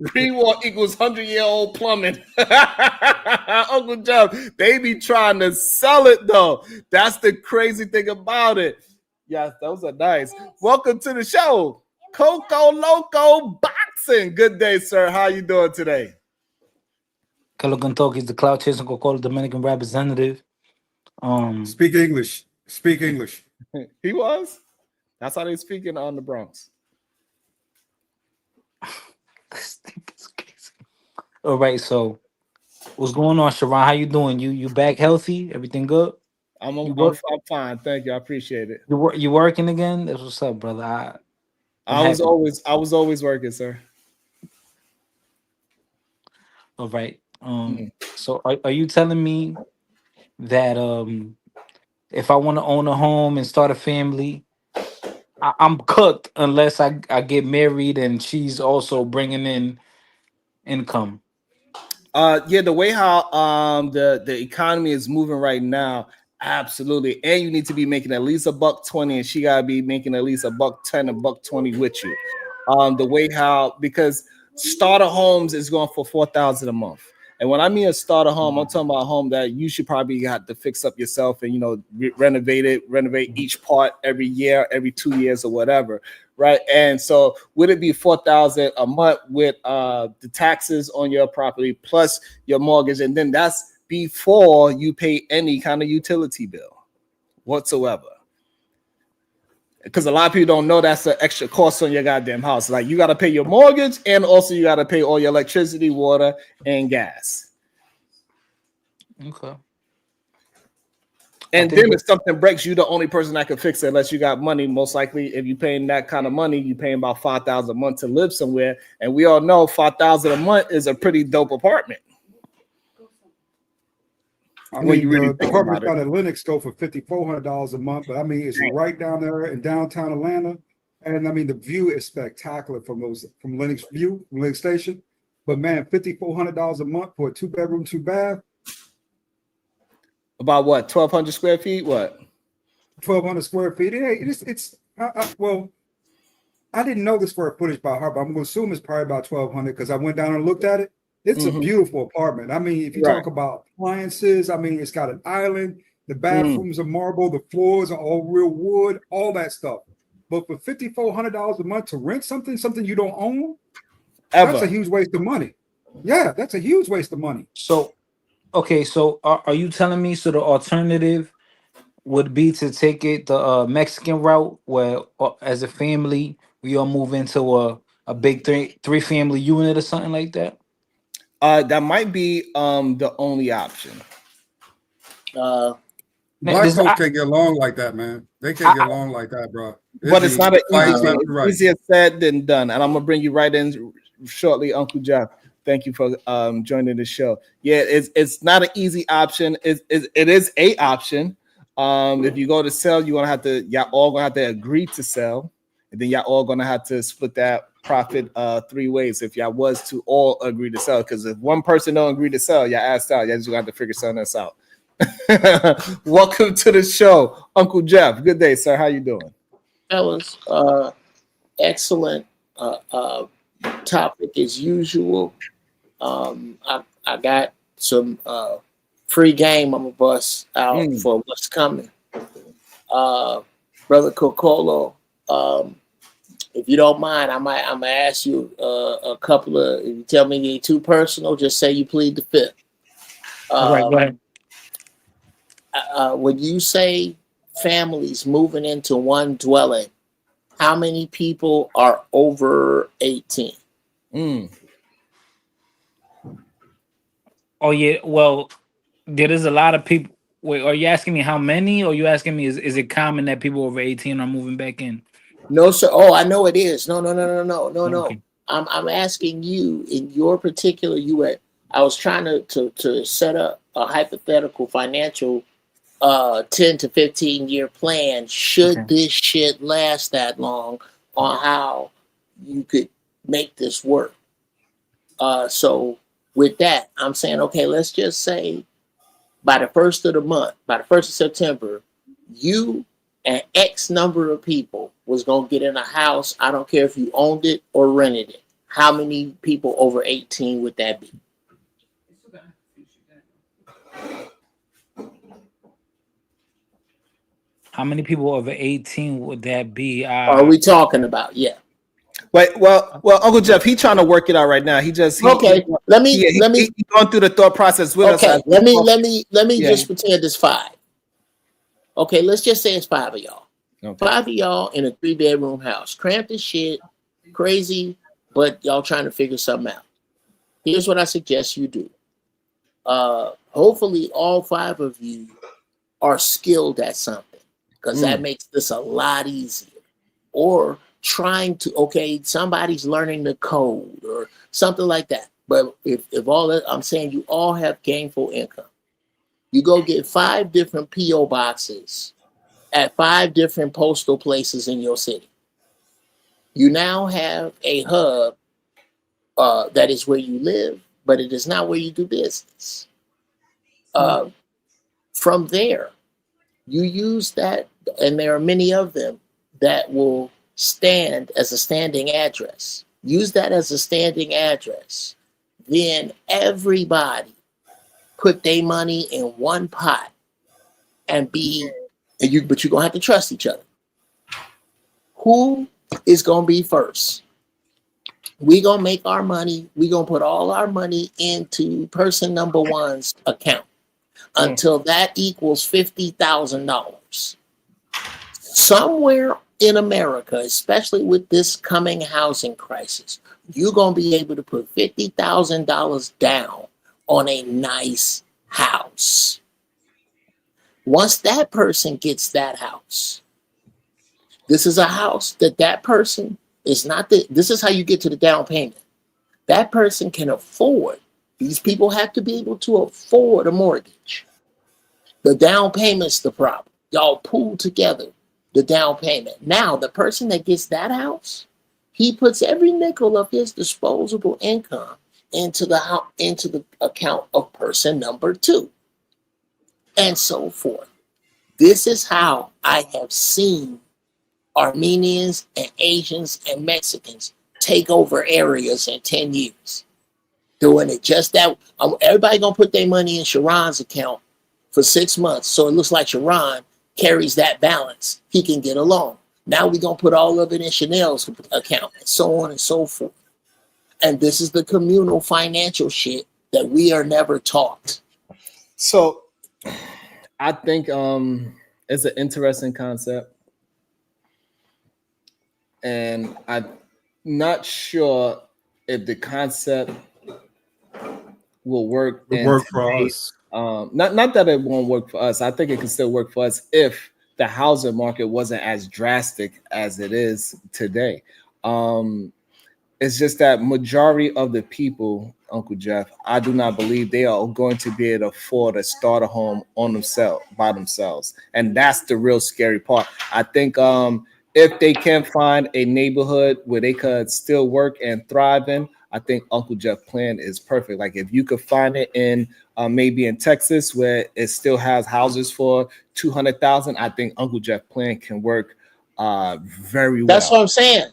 Pre-war equals 100-year-old plumbing. Uncle Jeff, they be trying to sell it though. That's the crazy thing about it. Yes, those are nice. Welcome to the show, Coco Loco Boxing. Good day, sir. How you doing today? Carlo Gontoki is the Cloud Chasing Coco Dominican representative. Speak English. Speak English. He was. That's how they speaking on the Bronx. All right, so what's going on, Sharon? How you doing? You back healthy? Everything good? I'm fine, thank you. I appreciate it. You working again? That's what's up, brother. I'm I was happy. always working, sir. All right. Mm. So are you telling me that if I want to own a home and start a family, I'm cooked unless I get married and she's also bringing in income. Yeah, the way how the economy is moving right now, absolutely. And you need to be making at least $120, and she gotta be making at least $110, $120 with you. The way how, because starter homes is going for 4,000 a month. And when I mean a starter home, I'm talking about a home that you should probably have to fix up yourself and renovate each part every year, every 2 years or whatever, right? And so would it be 4,000 a month with the taxes on your property plus your mortgage, and then that's before you pay any kind of utility bill whatsoever. Because a lot of people don't know that's an extra cost on your goddamn house. Like you got to pay your mortgage, and also you got to pay all your electricity, water, and gas. Okay. And think then if something breaks, you're the only person that can fix it unless you got money. Most likely, if you're paying that kind of money, you're paying about 5,000 a month to live somewhere. And we all know 5,000 a month is a pretty dope apartment. I When mean, you really the think apartment about it. down at Lenox go for $5,400 a month, but I mean, it's right down there in downtown Atlanta, and I mean, the view is spectacular from Lenox Station. But man, $5,400 a month for a 2-bedroom, 2-bath, About what, 1,200 square feet? What? 1,200 square feet. Well, I didn't know the square footage by heart, but I'm going to assume it's probably about 1,200 because I went down and looked at it. It's a beautiful apartment. I mean, if you talk about appliances, I mean, it's got an island. The bathrooms are marble. The floors are all real wood, all that stuff. But for $5,400 a month to rent something you don't own, that's a huge waste of money. Yeah, that's a huge waste of money. So, okay, so are you telling me so the alternative would be to take it the Mexican route, where as a family we all move into a big three family unit or something like that? That might be the only option. Black folks can't get along like that, man. They can't get along like that, bro. But it's not an easy thing. It's right. easier said than done. And I'm gonna bring you right in shortly, Uncle Jeff. Thank you for joining the show. Yeah, it's not an easy option. It is a option. If you go to sell, y'all all gonna have to agree to sell, and then y'all all gonna have to split that profit 3 ways if y'all was to all agree to sell. Because if one person don't agree to sell, y'all asked out, y'all just gonna have to figure something else out. Welcome to the show, Uncle Jeff. Good day, sir. How you doing? That was excellent topic as usual. I got some free game I'm gonna bust out for what's coming. Brother Cocolo, if you don't mind, I'm gonna ask you a couple of. If you tell me they're too personal, just say you plead the fifth. All right, go ahead. When you say families moving into one dwelling, how many people are over 18? Oh yeah, well, there is a lot of people. Wait, are you asking me how many, or are you asking me is it common that people over 18 are moving back in? No, sir. Oh, I know it is. No. Okay. I'm asking you in your particular. I was trying to set up a hypothetical financial 10 to 15 year plan should this shit last that long, on how you could make this work. So with that, I'm saying, okay, let's just say by the 1st of the month, by the 1st of September, you and X number of people was going to get in a house. I don't care if you owned it or rented it. How many people over 18 would that be? How many people over 18 would that be? Are we talking about? Yeah. Wait, well, Uncle Jeff, he's trying to work it out right now. Let me going through the thought process with us. Okay, let me just pretend it's 5. Okay, let's just say it's 5 of y'all. Okay. 5 of y'all in a 3-bedroom house, cramped as shit, crazy, but y'all trying to figure something out. Here's what I suggest you do. Hopefully, all 5 of you are skilled at something, because that makes this a lot easier. Or trying to, okay, somebody's learning the code or something like that. But if all that, I'm saying you all have gainful income. You go get 5 different P.O. boxes at 5 different postal places in your city. You now have a hub that is where you live, but it is not where you do business. From there, you use that, and there are many of them that will stand as a standing address. Use that as a standing address. Then everybody put their money in one pot but you're gonna have to trust each other. Who is gonna be first? We gonna make our money. We gonna put all our money into person number one's account until that equals $50,000. Somewhere in America, especially with this coming housing crisis, you're gonna be able to put $50,000 down on a nice house. Once that person gets that house, this is a house that person is not this is how you get to the down payment. That person can afford. These people have to be able to afford a mortgage. The down payment's the problem. Y'all pool together the down payment. Now, the person that gets that house, he puts every nickel of his disposable income into the account of person number 2, and so forth. This is how I have seen Armenians and Asians and Mexicans take over areas in 10 years. Doing it just that. Everybody gonna put their money in Sharon's account for 6 months, so it looks like Sharon carries that balance. He can get a loan. Now we're gonna put all of it in Chanel's account, and so on and so forth. And this is the communal financial shit that we are never taught. So I think it's an interesting concept, and I'm not sure if the concept will work. For us. Not that it won't work for us. I think it can still work for us if the housing market wasn't as drastic as it is today. It's just that majority of the people, Uncle Jeff, I do not believe they are going to be able to afford to start a home by themselves. And that's the real scary part. I think if they can find a neighborhood where they could still work and thrive in, I think Uncle Jeff plan is perfect. Like if you could find it in maybe in Texas where it still has houses for $200,000, I think Uncle Jeff plan can work very well. That's what I'm saying.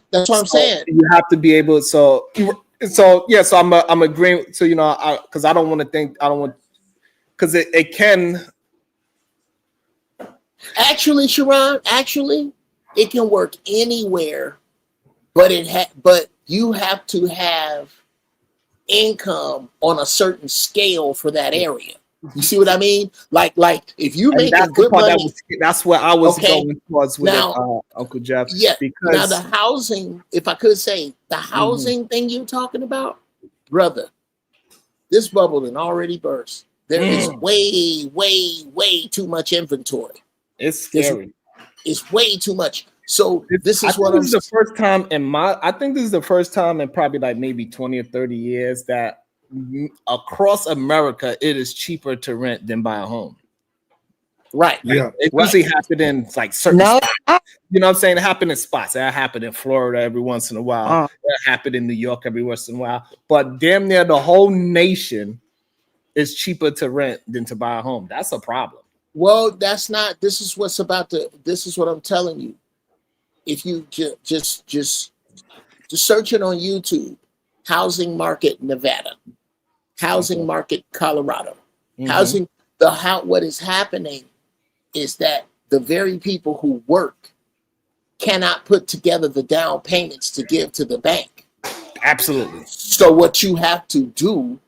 You have to be able. So I'm agreeing. So because I don't want because it can. Actually, Sharon, it can work anywhere, but you have to have income on a certain scale for that area. You see what I mean? Like if you make good money, that's where I was going towards with Uncle Jeff. Yeah. Because now the housing, if I could say, the housing thing you're talking about, brother, this bubble had already burst. There is way, way, way too much inventory. It's scary. It's way too much. So this is I think this is the first time in probably like maybe 20 or 30 years that across America it is cheaper to rent than buy a home. Right. Yeah. It usually happens in like certain spots. You know what I'm saying? It happened in spots. That happened in Florida every once in a while. That happened in New York every once in a while. But damn near the whole nation is cheaper to rent than to buy a home. That's a problem. Well, that's not. This is what I'm telling you. If you just search it on YouTube, housing market Nevada, housing market Colorado, what is happening is that the very people who work cannot put together the down payments to give to the bank. Absolutely. So what you have to do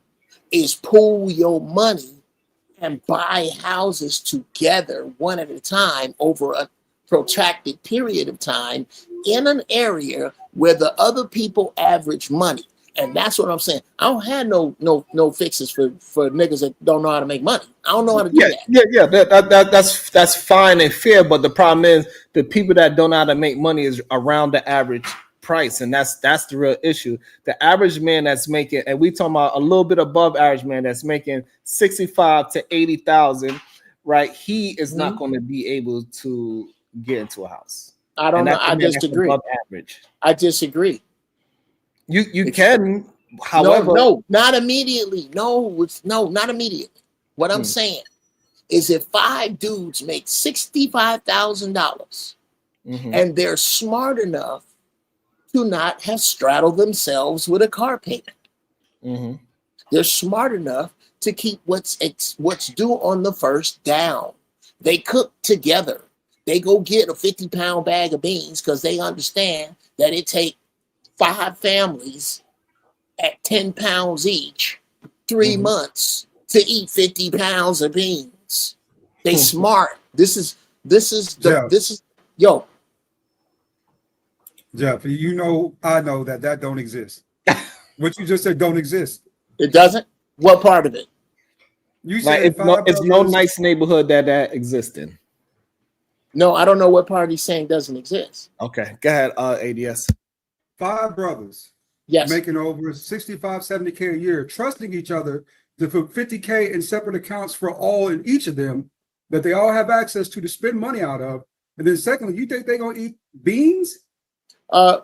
is pool your money and buy houses together one at a time over a protracted period of time in an area where the other people average money. And that's what I'm saying. I don't have no fixes for niggas that don't know how to make money. I don't know how to do that. Yeah. That's fine and fair, but the problem is the people that don't know how to make money is around the average price, and that's the real issue. The average man that's making, and we talking about a little bit above average man that's making 65 to 80,000, right? He is not going to be able to get into a house. I don't know. I disagree. Above average. I disagree. You can, however, no, not immediately. No, not immediately. What I'm saying is, if 5 dudes make $65,000 and they're smart enough to not have straddled themselves with a car payment, they're smart enough to keep what's due on the first down. They cook together. They go get a 50-pound bag of beans because they understand that it takes 5 families at 10 pounds each, 3 months to eat 50 pounds of beans. They smart. This is yo. Jeff, I know that don't exist. What you just said don't exist. It doesn't? What part of it? You said it's no nice neighborhood that exists in. No, I don't know what part he's saying doesn't exist. Okay, go ahead, ADS. 5 brothers, yes, making over 65, 70K a year, trusting each other to put 50K in separate accounts for all in each of them that they all have access to spend money out of. And then secondly, you think they're gonna eat beans?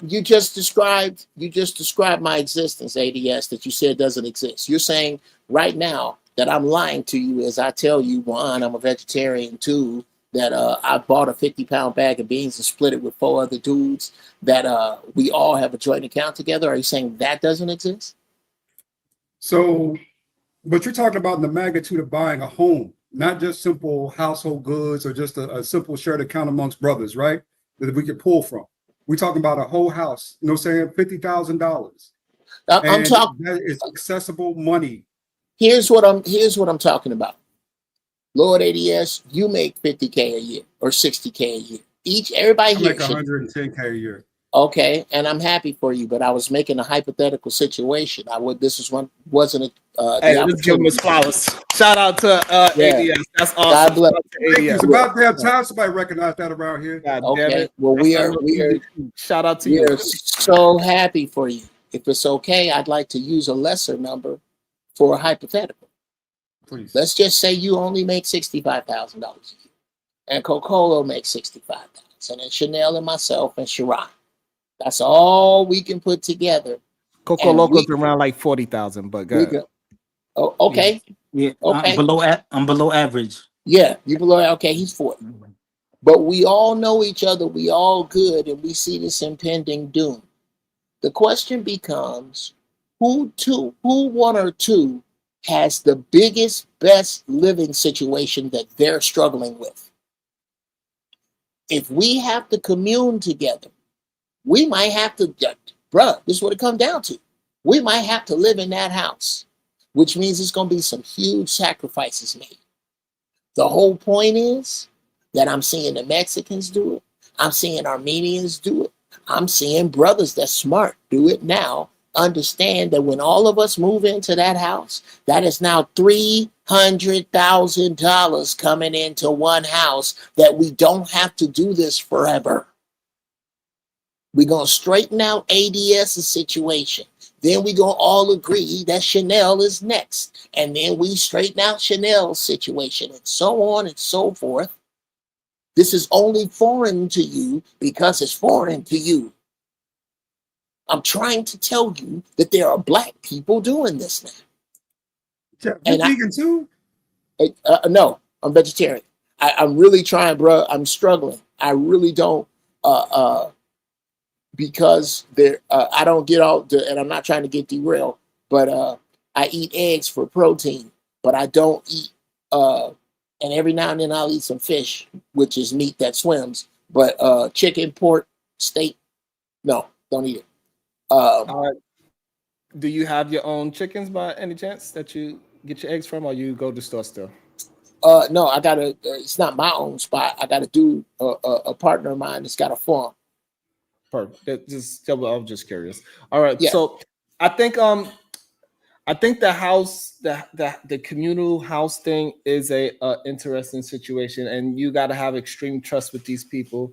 You just described my existence, ADS, that you said doesn't exist. You're saying right now that I'm lying to you as I tell you, 1, I'm a vegetarian, 2, that I bought a 50-pound bag of beans and split it with 4 other dudes, that we all have a joint account together. Are you saying that doesn't exist? So, but you're talking about the magnitude of buying a home, not just simple household goods or just a simple shared account amongst brothers, right? That we could pull from. We're talking about a whole house, saying $50,000. I'm talking that is accessible money. Here's what I'm talking about. Lord ADS, you make 50K a year or 60K a year. Everybody here make 110K a year. Okay, and I'm happy for you, but I was making a hypothetical situation. Wasn't a hey, let's give him his flowers. Shout out to ADS. That's awesome. God bless. It's about damn time somebody recognized that around here. Okay, well we are shout out to you. We are so happy for you. If it's okay, I'd like to use a lesser number for a hypothetical. Please. Let's just say you only make $65,000 a year, and Coca-Cola makes $65,000, and Chanel and myself and Sharon. That's all we can put together. Coco Loco's around like 40,000, but good. Oh, okay. Yeah. Okay. I'm below average. Yeah, you below. Okay, he's 40. But we all know each other. We all good, and we see this impending doom. The question becomes, who 1 or 2 has the biggest, best living situation that they're struggling with? If we have to commune together, we might have to, bruh, this is what it comes down to. We might have to live in that house, which means it's going to be some huge sacrifices made. The whole point is that I'm seeing the Mexicans do it. I'm seeing Armenians do it. I'm seeing brothers that's smart do it now. Understand that when all of us move into that house, that is now $300,000 coming into one house, that we don't have to do this forever. We're going to straighten out ADS's situation. Then we're going to all agree that Chanel is next. And then we straighten out Chanel's situation, and so on and so forth. This is only foreign to you because it's foreign to you. I'm trying to tell you that there are Black people doing this now. You're vegan too? No, I'm vegetarian. I'm really trying, bro. I'm struggling. I really don't. Because I don't get and I'm not trying to get derailed, but I eat eggs for protein, but I don't eat, and every now and then I'll eat some fish, which is meat that swims, but chicken, pork, steak, no, don't eat it. Do you have your own chickens by any chance that you get your eggs from, or you go to the store still? No, I gotta, it's not my own spot. I gotta do a partner of mine that's got a farm. Perfect. I was just curious. All right. Yeah. So I think the house, the communal house thing is a interesting situation, and you got to have extreme trust with these people.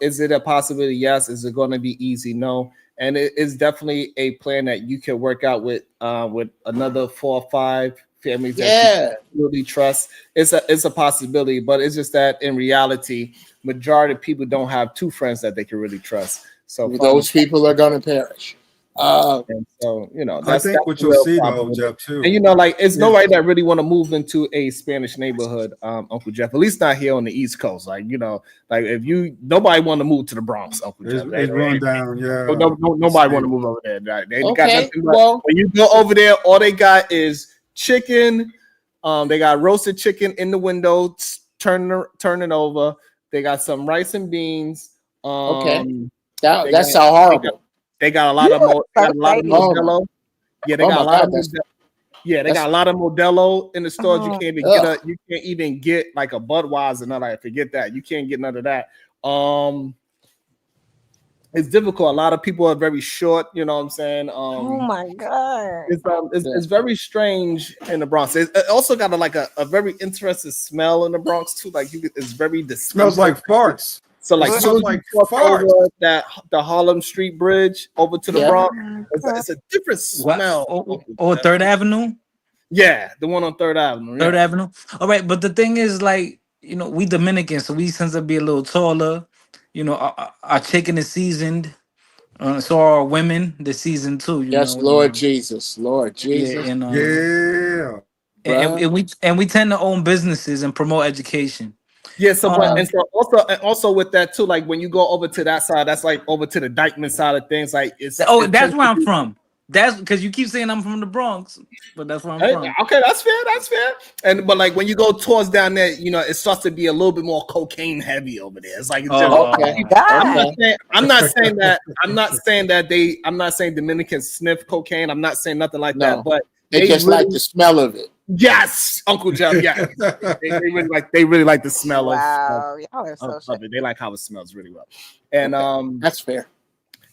Is it a possibility? Yes. Is it going to be easy? No. And it is definitely a plan that you can work out with another 4 or 5 families that you really trust. It's a possibility, but it's just that in reality, majority of people don't have 2 friends that they can really trust. So those people are going to perish. And so, I think what you'll see though, Jeff, too. And like it's nobody that really want to move into a Spanish neighborhood, Uncle Jeff. At least not here on the East Coast. Like like if nobody want to move to the Bronx, Uncle Jeff. It's run down, yeah. Nobody want to move over there. They got Okay, nothing but, when you go over there, all they got is chicken. They got roasted chicken in the window, turning over. They got some rice and beans. That's so horrible. They got a lot of Modelo. Yeah, they got a lot of Modelo. Yeah, they got a lot of Modelo in the stores. You can't even get like a Budweiser. None of that. Forget that. You can't get none of that. It's difficult. A lot of people are very short. You know what I'm saying? Oh my god! It's very strange in the Bronx. It also got a very interesting smell in the Bronx too. Like it's very distinct. Smells like farts. So like, over the Harlem Street Bridge over to the Bronx, it's a different smell. Or 3rd Avenue? Yeah, the one on 3rd Avenue. 3rd Avenue. All right, but the thing is, like, we Dominican, so we tend to be a little taller. Our chicken is seasoned. So are our women, the seasoned too. Lord Jesus. Yeah, yeah. And we tend to own businesses and promote education. Yeah, also with that too, like when you go over to that side, that's like over to the Dykeman side of things. Like that's where I'm from. That's because you keep saying I'm from the Bronx, but that's where I'm from. Okay, that's fair. But like when you go towards down there, it starts to be a little bit more cocaine heavy over there. It's like I'm not saying Dominicans sniff cocaine. I'm not saying nothing like that, but they just like the smell of it. Yes, Uncle Jeff. Yeah, they really like the smell of. Wow, y'all are so it. They like how it smells really well, and that's fair.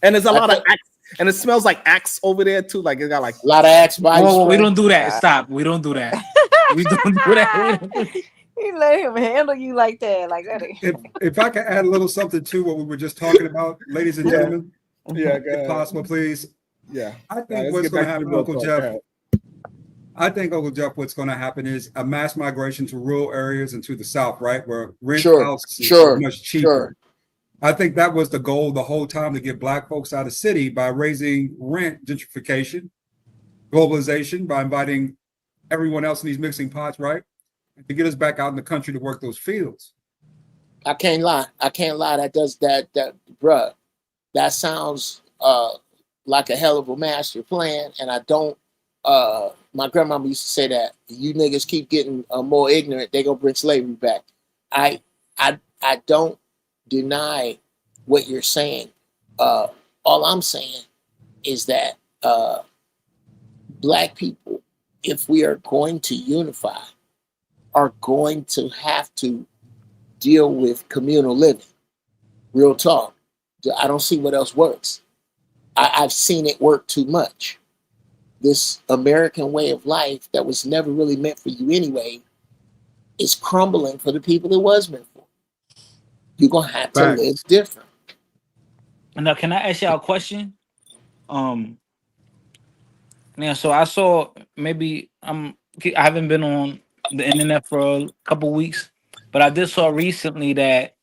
And there's a lot of Axe, and it smells like Axe over there too. Like it got like a lot of Axe body. Whoa, we don't do that. Stop. We don't do that. We don't do that. You let him handle you like that, If I could add a little something to what we were just talking about, ladies and gentlemen, if possible, please. Yeah, I think what's going to happen, Uncle Jeff. I think, Uncle Jeff, what's going to happen is a mass migration to rural areas and to the South, right, where rent houses are much cheaper. Sure. I think that was the goal the whole time, to get Black folks out of city by raising rent, gentrification, globalization, by inviting everyone else in these mixing pots, right, and to get us back out in the country to work those fields. I can't lie. That bruh. That sounds like a hell of a master plan, and I don't. My grandmama used to say that you niggas keep getting more ignorant, they gonna bring slavery back. I don't deny what you're saying. All I'm saying is that Black people, if we are going to unify, are going to have to deal with communal living. Real talk. I don't see what else works. I've seen it work too much. This American way of life that was never really meant for you anyway is crumbling for the people it was meant for. You're going to have to live different. Now, can I ask y'all a question? Now, so I saw, maybe I haven't been on the internet for a couple weeks, but I did saw recently that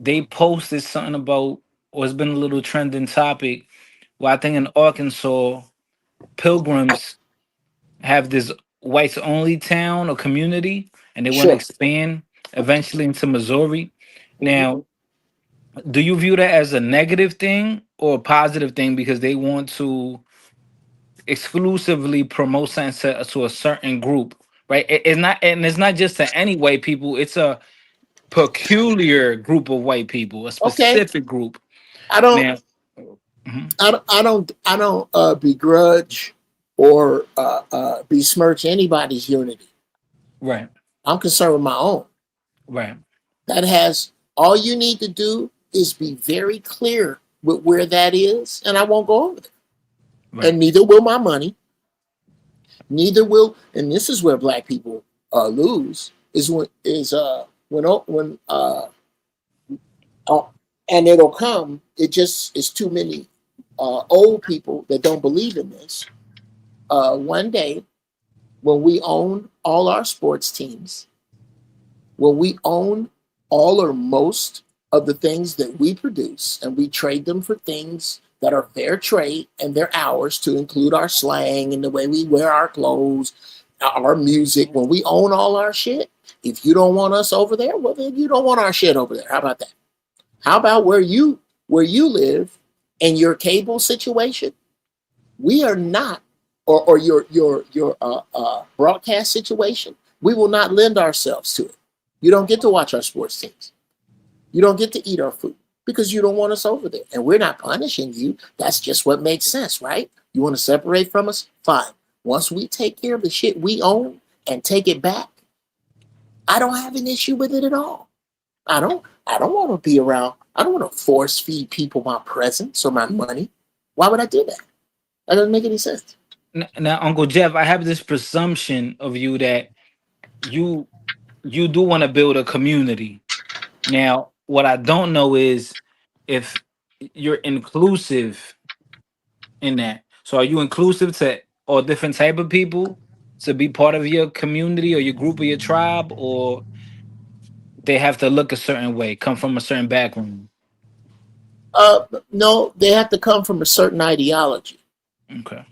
they posted something about, or it's been a little trending topic, where I think in Arkansas, Pilgrims have this whites only town or community, and they want to expand eventually into Missouri. Now, do you view that as a negative thing or a positive thing, because they want to exclusively promote something to a certain group, right? It's not just to any white people, it's a peculiar group of white people, a specific group. I don't begrudge or besmirch anybody's unity. Right. I'm concerned with my own. Right. That has, all you need to do is be very clear with where that is, and I won't go over there. Right. and neither will my money. Neither will, and this is where black people lose is when uh, and it'll come. It just is too many old people that don't believe in this. One day, when we own all our sports teams, when we own all or most of the things that we produce, and we trade them for things that are fair trade and they're ours, to include our slang and the way we wear our clothes, our music. When we own all our shit, if you don't want us over there, well then you don't want our shit over there. How about that? How about where you live and your cable situation? We are not, or your broadcast situation. We will not lend ourselves to it. You don't get to watch our sports teams. You don't get to eat our food because you don't want us over there. And we're not punishing you. That's just what makes sense, right? You want to separate from us? Fine. Once we take care of the shit we own and take it back, I don't have an issue with it at all. I don't want to be around. I don't want to force feed people my presence or my money. Why would I do that? That doesn't make any sense. Now, Uncle Jeff, I have this presumption of you that you you do want to build a community. Now, what I don't know is if you're inclusive in that. So, are you inclusive to all different type of people to be part of your community or your group or your tribe, or they have to look a certain way, come from a certain background? No, they have to come from a certain ideology. Okay.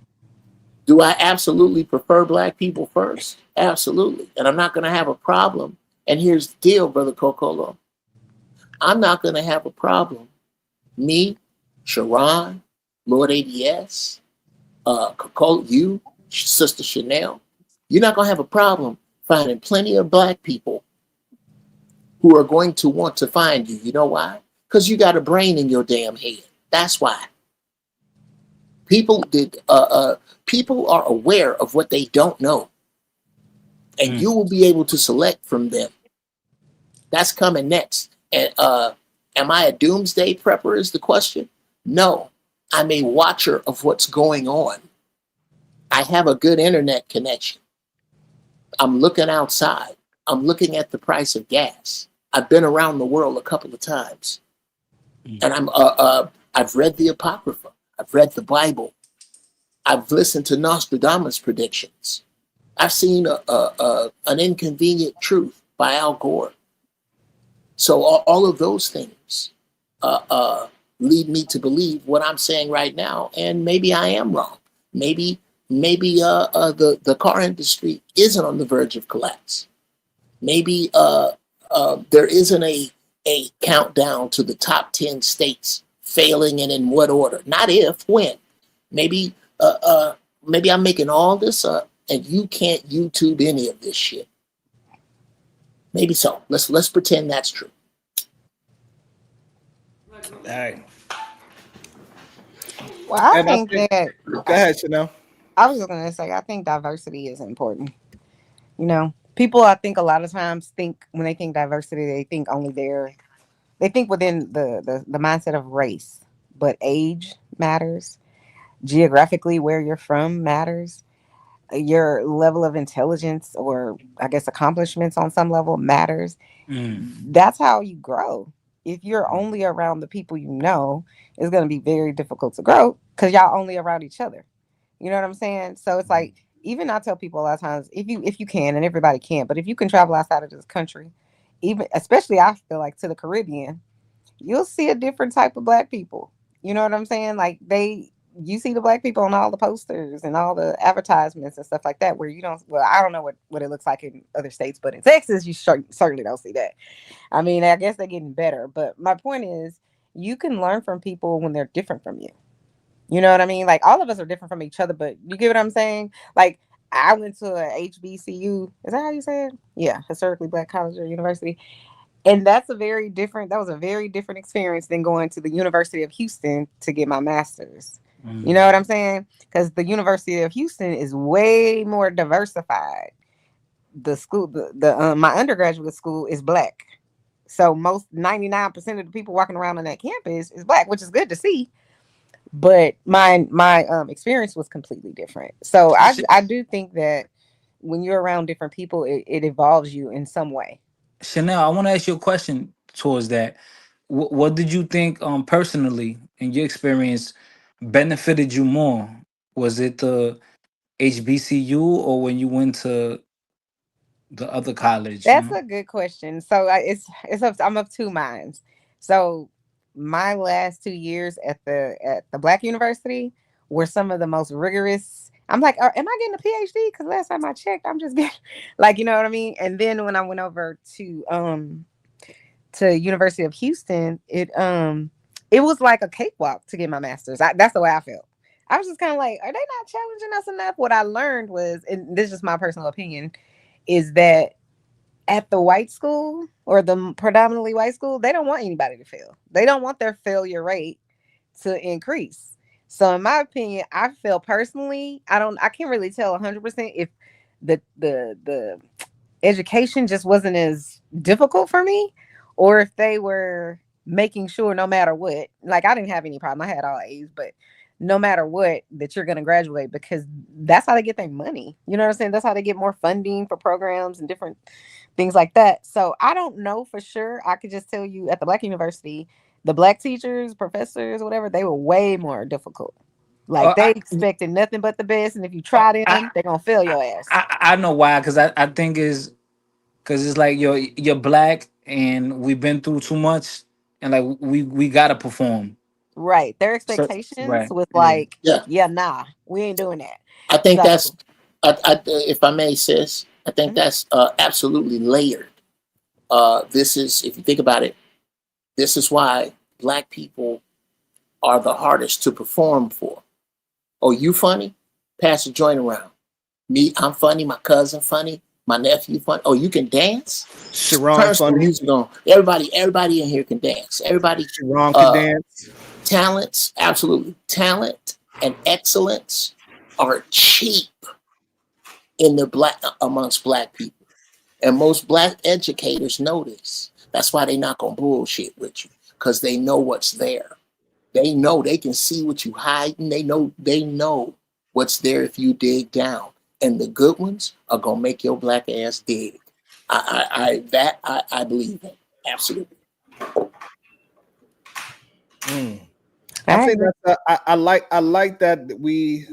Do I absolutely prefer black people first? Absolutely. And I'm not going to have a problem. And here's the deal, Brother Cocolo. I'm not going to have a problem. Me, Sharon, Lord ADS, Cocolo, you, Sister Chanel, you're not going to have a problem finding plenty of black people who are going to want to find you. You know why? Because you got a brain in your damn head. That's why. People are aware of what they don't know, and you will be able to select from them. That's coming next. And am I a doomsday prepper is the question? No, I'm a watcher of what's going on. I have a good internet connection. I'm looking outside. I'm looking at the price of gas. I've been around the world a couple of times, and I've read the Apocrypha. I've read the Bible. I've listened to Nostradamus predictions. I've seen an Inconvenient Truth by Al Gore. So all of those things lead me to believe what I'm saying right now, and maybe I am wrong. Maybe the car industry isn't on the verge of collapse. Maybe there isn't a countdown to the top 10 states failing, and in what order. Not if, when. Maybe I'm making all this up and you can't YouTube any of this shit. Maybe so. Let's pretend that's true. Hey. Well, I And I think think, that go ahead, Chanel. I was just gonna say I think diversity is important. You know, people I think a lot of times think when they think diversity, they think only they think within the mindset of race, but age matters. Geographically, where you're from matters. Your level of intelligence, or I guess accomplishments on some level, matters. That's how you grow. If you're only around the people you know, it's going to be very difficult to grow because y'all only around each other. You know what I'm saying? So it's like, even I tell people a lot of times, if you can, and everybody can't, but if you can travel outside of this country, even especially I feel like to the Caribbean, you'll see a different type of black people. You know what I'm saying? Like you see the black people on all the posters and all the advertisements and stuff like that, where you don't, well, I don't know what it looks like in other states, but in Texas, you certainly don't see that. I mean, I guess they're getting better, but my point is, you can learn from people when they're different from you. You know what I mean? Like, all of us are different from each other, but you get what I'm saying? Like, I went to a HBCU. Is that how you say it? Yeah, historically black college or university. And that was a very different experience than going to the University of Houston to get my master's. You know what I'm saying? Because the University of Houston is way more diversified. The school, my undergraduate school is black. So most 99% of the people walking around on that campus is black, which is good to see. but my experience was completely different. So I do think that when you're around different people, it evolves you in some way. Chanel, I want to ask you a question towards that. What did you think, personally, in your experience, benefited you more? Was it the HBCU or when you went to the other college? You That's know. a good question. So I'm of two minds. So my last 2 years at the Black University were some of the most rigorous. I'm like, am I getting a PhD? Because last time I checked, I'm just getting like, you know what I mean. And then when I went over to University of Houston, it was like a cakewalk to get my master's. That's the way I felt. I was just kind of like, are they not challenging us enough? What I learned was, and this is just my personal opinion, is that at the white school or the predominantly white school, they don't want anybody to fail. They don't want their failure rate to increase. So in my opinion, I feel personally, I can't really tell 100% if the education just wasn't as difficult for me, or if they were making sure no matter what, like I didn't have any problem. I had all A's, but no matter what, that you're going to graduate, because that's how they get their money. You know what I'm saying? That's how they get more funding for programs and different things like that. So I don't know for sure. I could just tell you at the Black University, the Black teachers, professors, whatever, they were way more difficult. Like they expected nothing but the best, and if you try them, they're gonna fail your ass. I know why, because I think is because it's like you're black and we've been through too much, and like we gotta perform. Right. Their So expectations right, was yeah. like, Yeah, yeah, nah, we ain't doing that. I think So that's, if I may, sis, I think mhm. that's absolutely layered. This is, if you think about it, this is why black people are the hardest to perform for. Oh, you funny? Pass the joint around. Me, I'm funny. My cousin funny. My nephew funny. Oh, you can dance? Sharon Turn some funny. music on. Everybody in here can dance. Everybody, Sharon could uh, dance. talents, absolutely. Talent and excellence are cheap in the black amongst black people. And most black educators know this. That's why they not gonna bullshit with you, because they know what's there. They know they can see what you hiding. They know what's there if you dig down. And the good ones are gonna make your black ass dig. I believe in. Absolutely. I I think agree. I like that we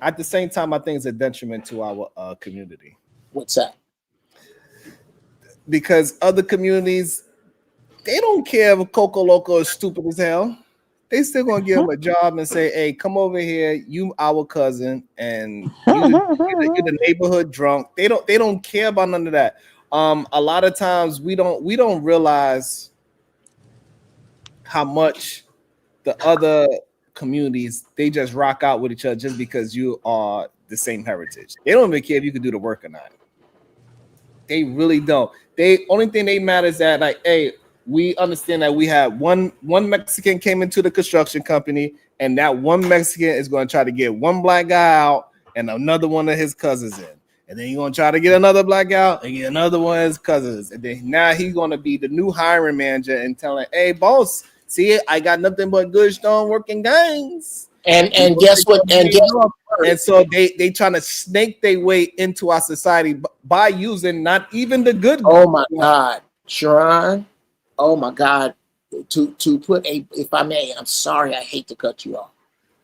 at the same time I think it's a detriment to our community What's that? because other communities they don't care if Coco Loco is stupid as hell. They still gonna give him a job and say, "Hey, come over here. You our cousin, and you're the neighborhood drunk." They don't care about none of that. A lot of times we don't realize how much the other communities they just rock out with each other just because you are the same heritage. They don't even care if you can do the work or not. They really don't. They only thing they matter is that like, hey, we understand that we had one Mexican came into the construction company, and that one Mexican is going to try to get one black guy out and another one of his cousins in. And then he's gonna try to get another black out and get another one of his cousins. And then now he's gonna be the new hiring manager and telling, hey boss, see I got nothing but good stone working gangs. And guess what? And so they trying to snake their way into our society by using not even the good. Oh my God, Sharon. Oh my God. To put a, if I may, I'm sorry, I hate to cut you off,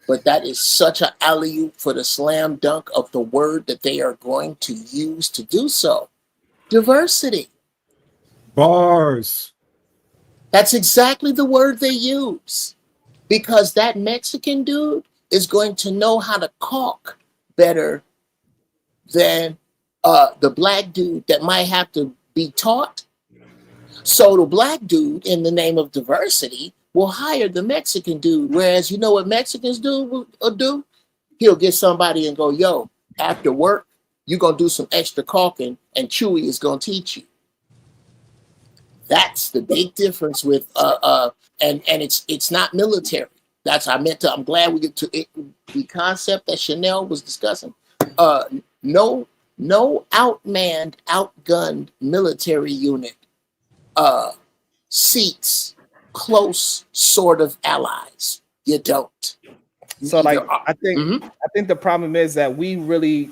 but that is such an alley-oop for the slam dunk of the word that they are going to use to do so. Diversity. Bars. That's exactly the word they use. Because that Mexican dude is going to know how to caulk better than the black dude that might have to be taught. So the black dude, in the name of diversity, will hire the Mexican dude. Whereas you know what Mexicans do? He'll get somebody and go, yo, after work, you're going to do some extra caulking and Chewy is going to teach you. That's the big difference with and it's not military. That's I meant to. I'm glad we get to it. The concept that Chanel was discussing. No outmanned, outgunned military unit seeks close sort of allies. You don't. So like Either are. I think the problem is that we really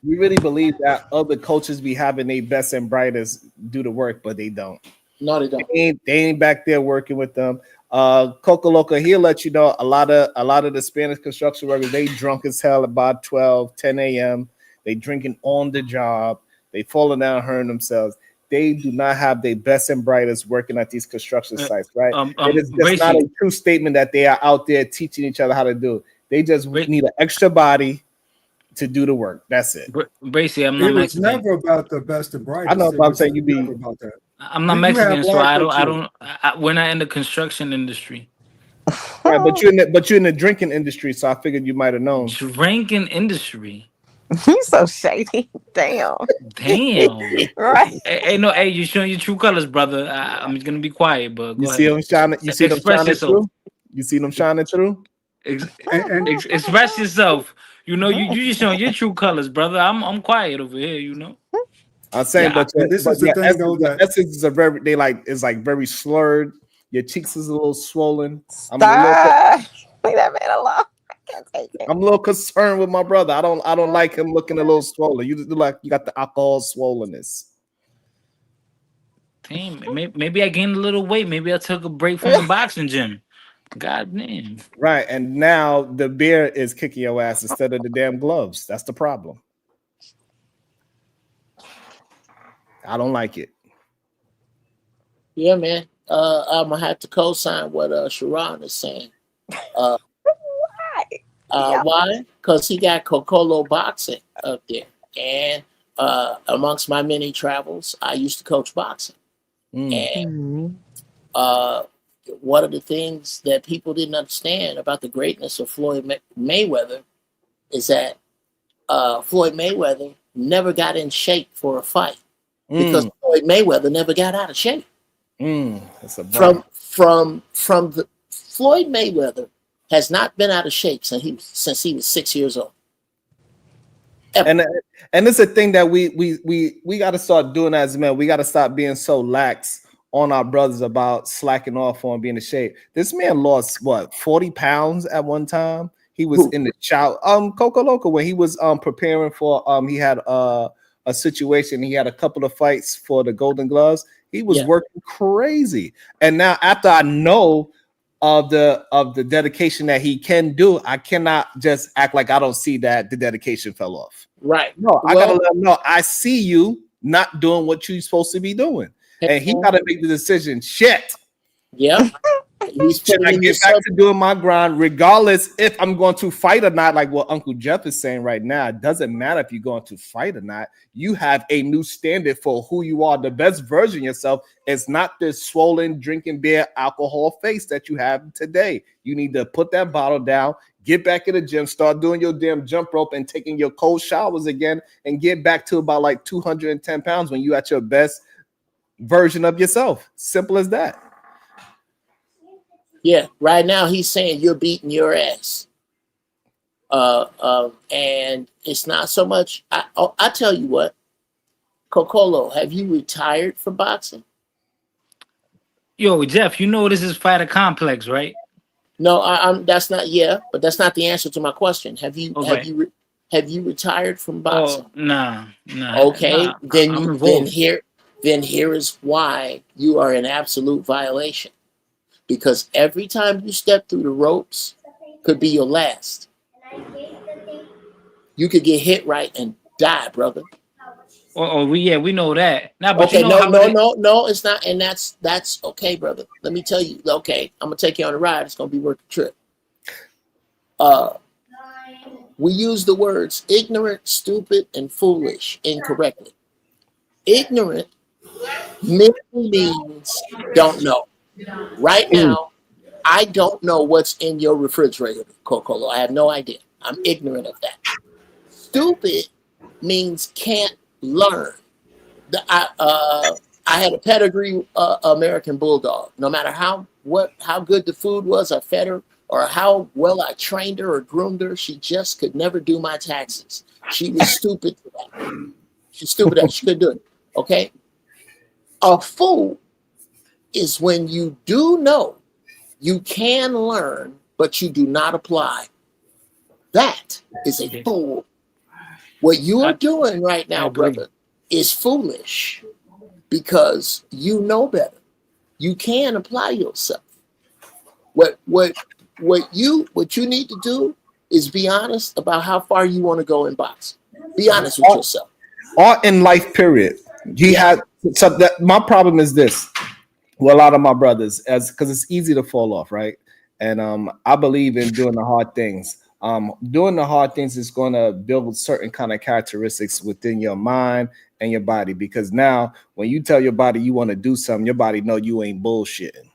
believe that other coaches be having their best and brightest do the work, but they don't. No, they don't. They ain't back there working with them. Coco Loco, he'll let you know a lot of the Spanish construction workers, they drunk as hell about 12, 10 a.m. They drinking on the job. They falling down, hurting themselves. They do not have their best and brightest working at these construction sites, right? It is just not a true statement that they are out there teaching each other how to do it. They just need an extra body to do the work. That's it. Basically, I'm not It was Mexican. never about the best and brightest. I know, but I'm saying you be about that. I'm not Mexican, so we're not in the construction industry. Right, but you're in the drinking industry, so I figured you might have known. Drinking industry. You so shady. Damn. Right. Hey, you showing your true colors, brother. I'm just gonna be quiet, but go you ahead. See them shining. You see them shining through. You see them shining through. Express yourself. You know, you just showing your true colors, brother. I'm quiet over here. You know. I'm saying, Yeah, but this is the thing, though. That essence is very very slurred. Your cheeks is a little swollen. Leave that man alone. I can't take it. I'm a little concerned with my brother. I don't like him looking a little swollen. You look like you got the alcohol swollenness. Damn, maybe I gained a little weight. Maybe I took a break from the boxing gym. God damn. Right, and now the beer is kicking your ass instead of the damn gloves. That's the problem. I don't like it. Yeah, man. I'm gonna have to co-sign what Sharon is saying. Why? Because he got Cocolo boxing up there, and amongst my many travels, I used to coach boxing. And one of the things that people didn't understand about the greatness of Floyd Mayweather is that Floyd Mayweather never got in shape for a fight because Floyd Mayweather never got out of shape. That's a from the Floyd Mayweather has not been out of shape since he was 6 years old. Ever. And it's a thing that we got to start doing as men. We got to stop being so lax on our brothers about slacking off on being in shape. This man lost 40 pounds at one time. He was in the chow Coco Loco when he was preparing for he had a situation. He had a couple of fights for the Golden Gloves. He was working crazy. And now after I know of the dedication that he can do, I cannot just act like I don't see that the dedication fell off. Right. No, I gotta let him know I see you not doing what you're supposed to be doing. And he gotta make the decision. Shit. Yeah. He's Should I get back to doing my grind, regardless if I'm going to fight or not, like what Uncle Jeff is saying right now. It doesn't matter if you're going to fight or not. You have a new standard for who you are. The best version of yourself is not this swollen, drinking beer, alcohol face that you have today. You need to put that bottle down, get back in the gym, start doing your damn jump rope and taking your cold showers again, and get back to about like 210 pounds when you at your best version of yourself. Simple as that. Yeah, right now he's saying you're beating your ass. And it's not so much. I tell you what, Cocolo, have you retired from boxing? Yo, Jeff, you know this is fighter complex, right? No, that's not. Yeah, but that's not the answer to my question. Have you retired from boxing? Oh, nah. Okay, nah, then here is why you are in absolute violation. Because every time you step through the ropes could be your last. You could get hit right and die, brother. We know that. Now, but okay, you know no, it's not, and that's okay, brother. Let me tell you. Okay, I'm gonna take you on a ride. It's gonna be worth the trip. We use the words ignorant, stupid, and foolish incorrectly. Ignorant merely means don't know. Right now, I don't know what's in your refrigerator, Cocolo. I have no idea. I'm ignorant of that. Stupid means can't learn. I had a pedigree American bulldog. No matter how good the food was, I fed her, or how well I trained her or groomed her, she just could never do my taxes. She was stupid for that. She's stupid that she couldn't do it. Okay? A fool is when you do know you can learn but you do not apply. That is a fool. What you are doing right now, brother, is foolish because you know better. You can apply yourself. What you need to do is be honest about how far you want to go in boxing. Be honest with yourself. Or in life, period. He had so that my problem is this. Well, a lot of my brothers, as because it's easy to fall off, right? And I believe in doing the hard things. Doing the hard things is going to build certain kind of characteristics within your mind and your body. Because now, when you tell your body you want to do something, your body know you ain't bullshitting.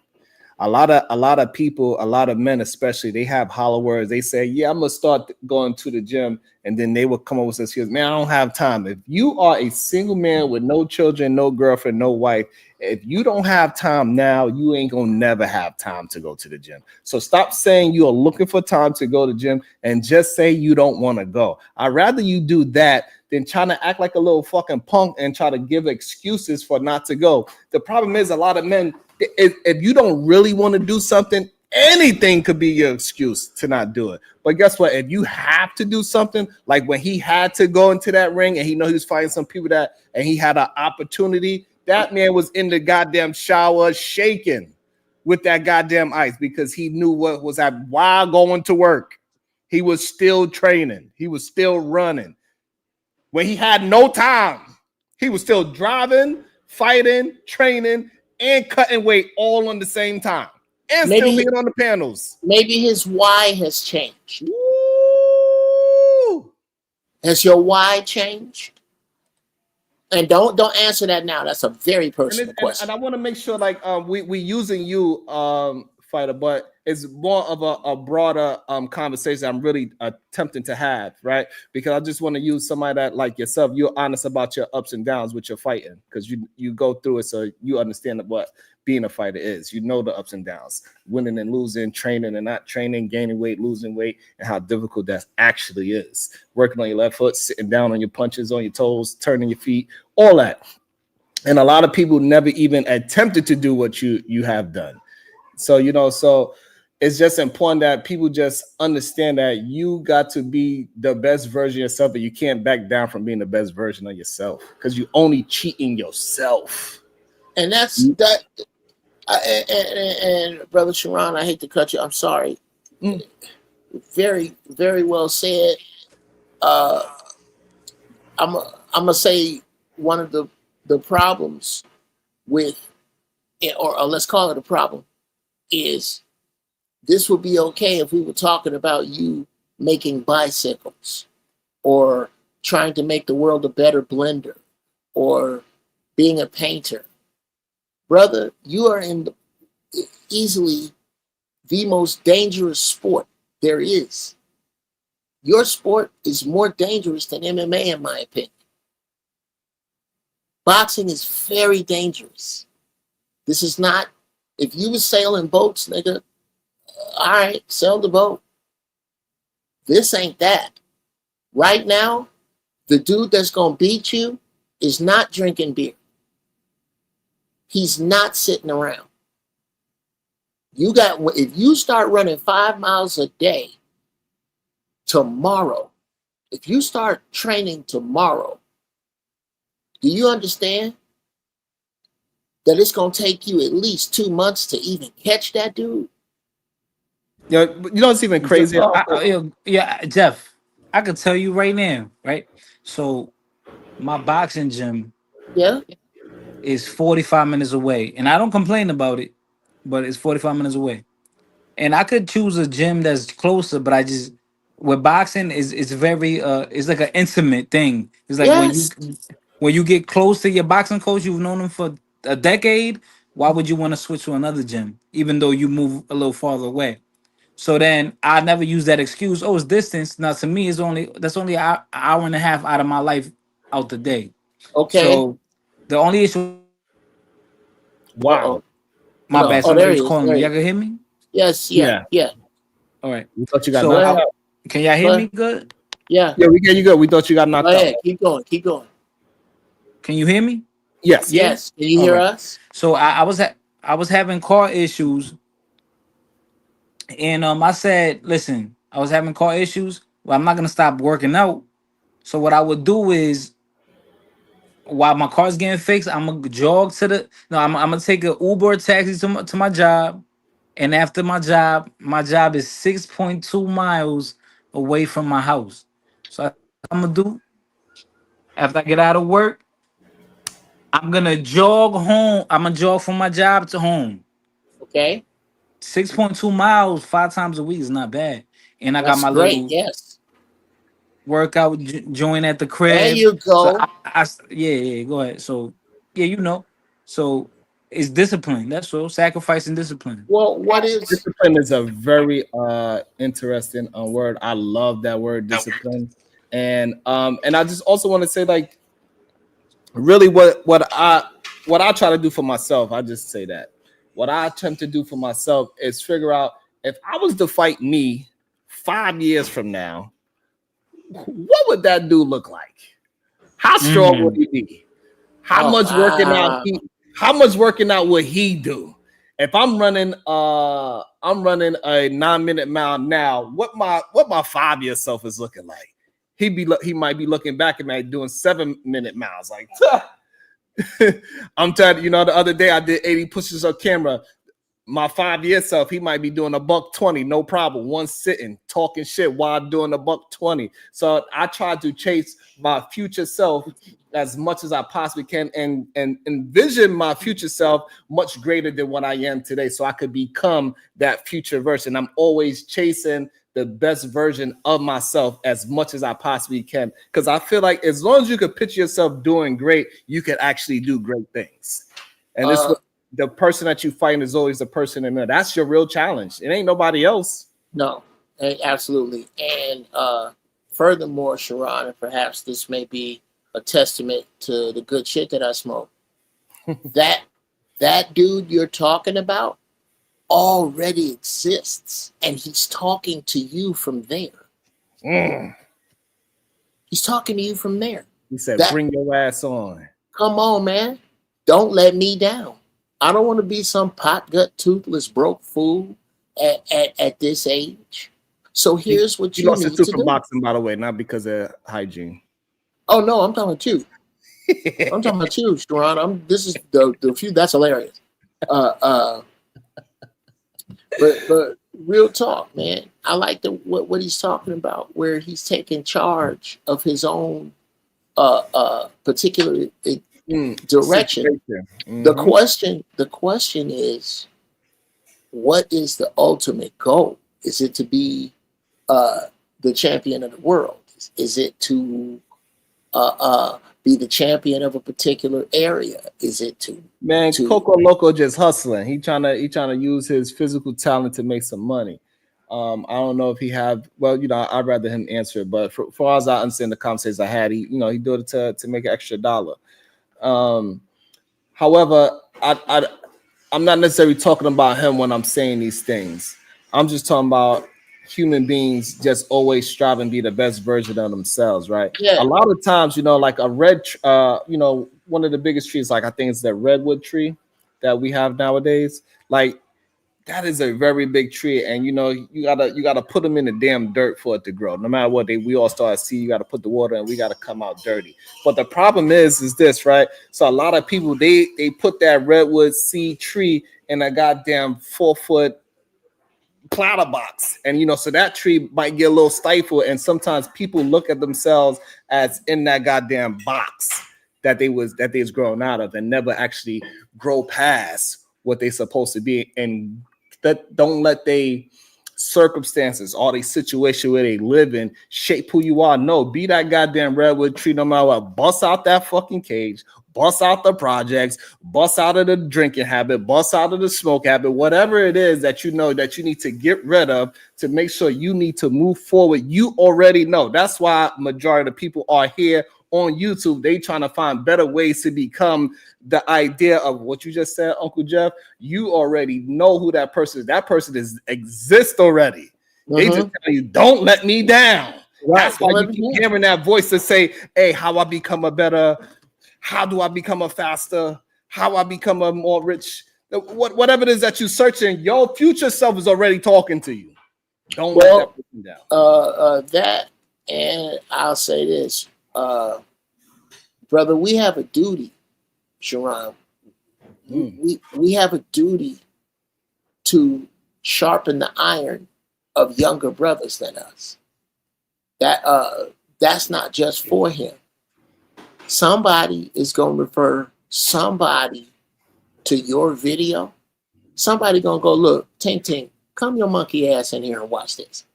A lot of people, a lot of men especially, they have hollow words. They say, yeah, I'm gonna start going to the gym, and then they will come up with this excuse, man, I don't have time. If you are a single man with no children, no girlfriend, no wife, if you don't have time now, you ain't gonna never have time to go to the gym. So stop saying you are looking for time to go to the gym and just say you don't want to go. I'd rather you do that than trying to act like a little fucking punk and try to give excuses for not to go. The problem is a lot of men, if you don't really want to do something, anything could be your excuse to not do it. But guess what? If you have to do something, like when he had to go into that ring and he know he was fighting some people and he had an opportunity, that man was in the goddamn shower shaking with that goddamn ice because he knew what was happening while going to work. He was still training. He was still running. When he had no time, he was still driving, fighting, training, and cutting weight all on the same time, and maybe still being on the panels. Maybe his why has changed. Woo! Has your why changed? And don't answer that now. That's a very personal question. And I want to make sure, like, we using you, fighter, but it's more of a broader conversation I'm really attempting to have, right? Because I just want to use somebody that, like yourself, you're honest about your ups and downs with your fighting, because you go through it, so you understand what being a fighter is. You know the ups and downs, winning and losing, training and not training, gaining weight, losing weight, and how difficult that actually is. Working on your left foot, sitting down on your punches, on your toes, turning your feet, all that. And a lot of people never even attempted to do what you have done. So, so it's just important that people just understand that you got to be the best version of yourself, and you can't back down from being the best version of yourself, because you're only cheating yourself. And that's that. And Brother Sharon, I hate to cut you. I'm sorry. Very, very well said. I'm gonna say one of the problems with, or let's call it a problem, is this would be okay if we were talking about you making bicycles, or trying to make the world a better blender, or being a painter. Brother, you are in easily the most dangerous sport there is. Your sport is more dangerous than MMA, in my opinion. Boxing is very dangerous. This is not, if you were sailing boats, nigga, all right, sail the boat. This ain't that. Right now, the dude that's gonna beat you is not drinking beer. He's not sitting around. If you start running 5 miles a day tomorrow, if you start training tomorrow, do you understand that it's going to take you at least 2 months to even catch that dude? It's even crazy. Yeah, Jeff, I could tell you right now, right? So my boxing gym is 45 minutes away, and I don't complain about it, but it's 45 minutes away. And I could choose a gym that's closer, but I just, with boxing it's very it's like an intimate thing. It's like when you get close to your boxing coach, you've known him for a decade, why would you want to switch to another gym even though you move a little farther away? So then I never use that excuse, oh, it's distance. Now to me, that's only an hour and a half out of my life out the day. Okay. So the only issue. Wow. My bad. Somebody's calling me. Y'all can hear me? Yes. Yeah. All right. We thought you got knocked out. Can y'all hear me good? Yeah. Yeah, we get you good. We thought you got knocked out. Keep going. Can you hear me? Yes. Can you hear us? So I was having car issues, And I said, listen, I was having car issues. Well, I'm not gonna stop working out. So what I would do is, while my car's getting fixed, I'm gonna jog to the. No, I'm gonna take an Uber or taxi to my job. And after my job is 6.2 miles away from my house. So I'm gonna do after I get out of work, I'm gonna jog home. I'm gonna jog from my job to home. Okay, 6.2 miles 5 times a week is not bad. And I got that's my great. little Yes, workout joint at the there crib. you So go. yeah, go ahead. So yeah, so it's discipline. That's all. Sacrifice and discipline. Well, what is Discipline is a very interesting word. I love that word, discipline. And I just also want to say, like, really what I try to do for myself, I just say that. What I attempt to do for myself is figure out, if I was to fight me 5 years from now, what would that dude look like? How strong would Mm. he be? How oh much working out wow, how much working out would he do? If I'm running a 9-minute mile now, what my 5-year self is looking like? He might be looking back at me doing 7-minute miles. Like, I'm telling you, the other day I did 80 pushes on camera. My 5-year self, he might be doing a $120, no problem. One sitting, talking shit while doing a $120. So I try to chase my future self as much as I possibly can, and envision my future self much greater than what I am today, so I could become that future version. I'm always chasing the best version of myself as much as I possibly can, because I feel like as long as you could picture yourself doing great, you can actually do great things. And this uh, the person that you fight is always the person in there. That's your real challenge. It ain't nobody else. no, absolutely. And furthermore, Sharon, and perhaps this may be a testament to the good shit that I smoke. that dude you're talking about already exists, and he's talking to you from there. Mm. He's talking to you from there. He said, That bring your ass on. come on, man. Don't let me down. I don't want to be some pot gut toothless broke fool at this age. So here's what He you lost his need tooth to from do. boxing, by the way, not because of hygiene. Oh no, I'm talking about you. I'm talking about you, Sharon. This is the few. That's hilarious. But real talk, man. I like what he's talking about, where he's taking charge of his own particular direction. Mm-hmm. The question is, what is the ultimate goal? Is it to be the champion of the world? Is it to be the champion of a particular area? Is it to Coco Loco just hustling? He trying to use his physical talent to make some money. I don't know if he have. Well, I'd rather him answer it. But for far as I understand the conversations I had, he do it to make an extra dollar. However, I'm not necessarily talking about him when I'm saying these things. I'm just talking about human beings just always striving to be the best version of themselves, right? Yeah. A lot of times, like a one of the biggest trees, like I think it's the redwood tree that we have nowadays. Like, that is a very big tree, and you gotta put them in the damn dirt for it to grow. No matter what, we all start to see, you gotta put the water and we gotta come out dirty. But the problem is this, right? So a lot of people they put that redwood seed tree in a goddamn 4-foot platter box, and so that tree might get a little stifled, and sometimes people look at themselves as in that goddamn box that they was growing out of, and never actually grow past what they're supposed to be, and that don't let they circumstances or the situation where they live in shape who you are. No, be that goddamn redwood tree no matter what. Bust out that fucking cage, bust out the projects, bust out of the drinking habit, bust out of the smoke habit, whatever it is that you know that you need to get rid of to make sure you need to move forward. You already know. That's why majority of the people are here on YouTube. They trying to find better ways to become the idea of what you just said, Uncle Jeff. You already know who that person is. That person exists already. They just tell you, don't let me down. Right. That's why you keep hearing that voice to say, hey, how do I become a faster, how I become a more rich? Whatever it is that you're searching, your future self is already talking to you. Don't Well, let that person down. That, and I'll say this, brother, we have a duty, Sharon. We have a duty to sharpen the iron of younger brothers than us. That's not just for him. Somebody is going to refer somebody to your video. Somebody going to go, look, Tink Tink, come your monkey ass in here and watch this.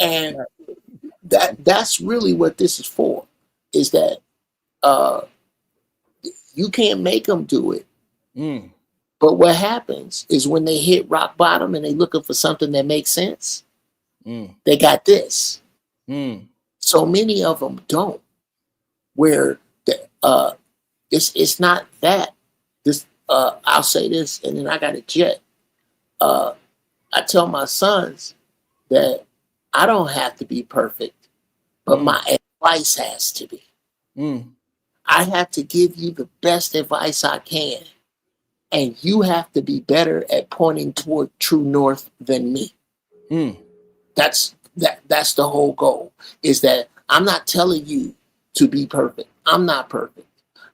And that's really what this is for, is that you can't make them do it. But what happens is when they hit rock bottom and they looking for something that makes sense, they got this. So many of them don't. Where it's not that. This I'll say this, and then I got a jet. I tell my sons that I don't have to be perfect, but my advice has to be. I have to give you the best advice I can, and you have to be better at pointing toward true north than me. That's the whole goal, is that I'm not telling you to be perfect. I'm not perfect.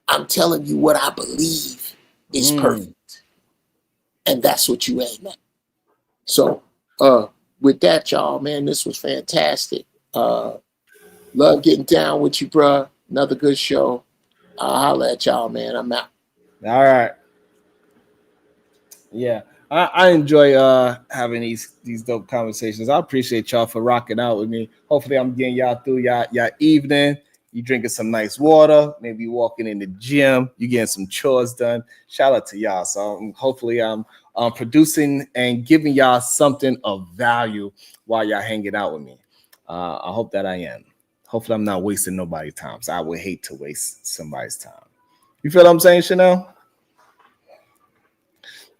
I'm telling you what I believe is perfect. And that's what you aim at. So with that, y'all, man, this was fantastic. Love getting down with you, bruh. Another good show. I'll holler at y'all, man. I'm out. All right. Yeah. I enjoy having these dope conversations. I appreciate y'all for rocking out with me. Hopefully I'm getting y'all through y'all evening. You drinking some nice water, maybe walking in the gym, you getting some chores done. Shout out to y'all. So hopefully I'm producing and giving y'all something of value while y'all hanging out with me. I hope that I am. Hopefully I'm not wasting nobody's time. So I would hate to waste somebody's time. You feel what I'm saying, Chanel?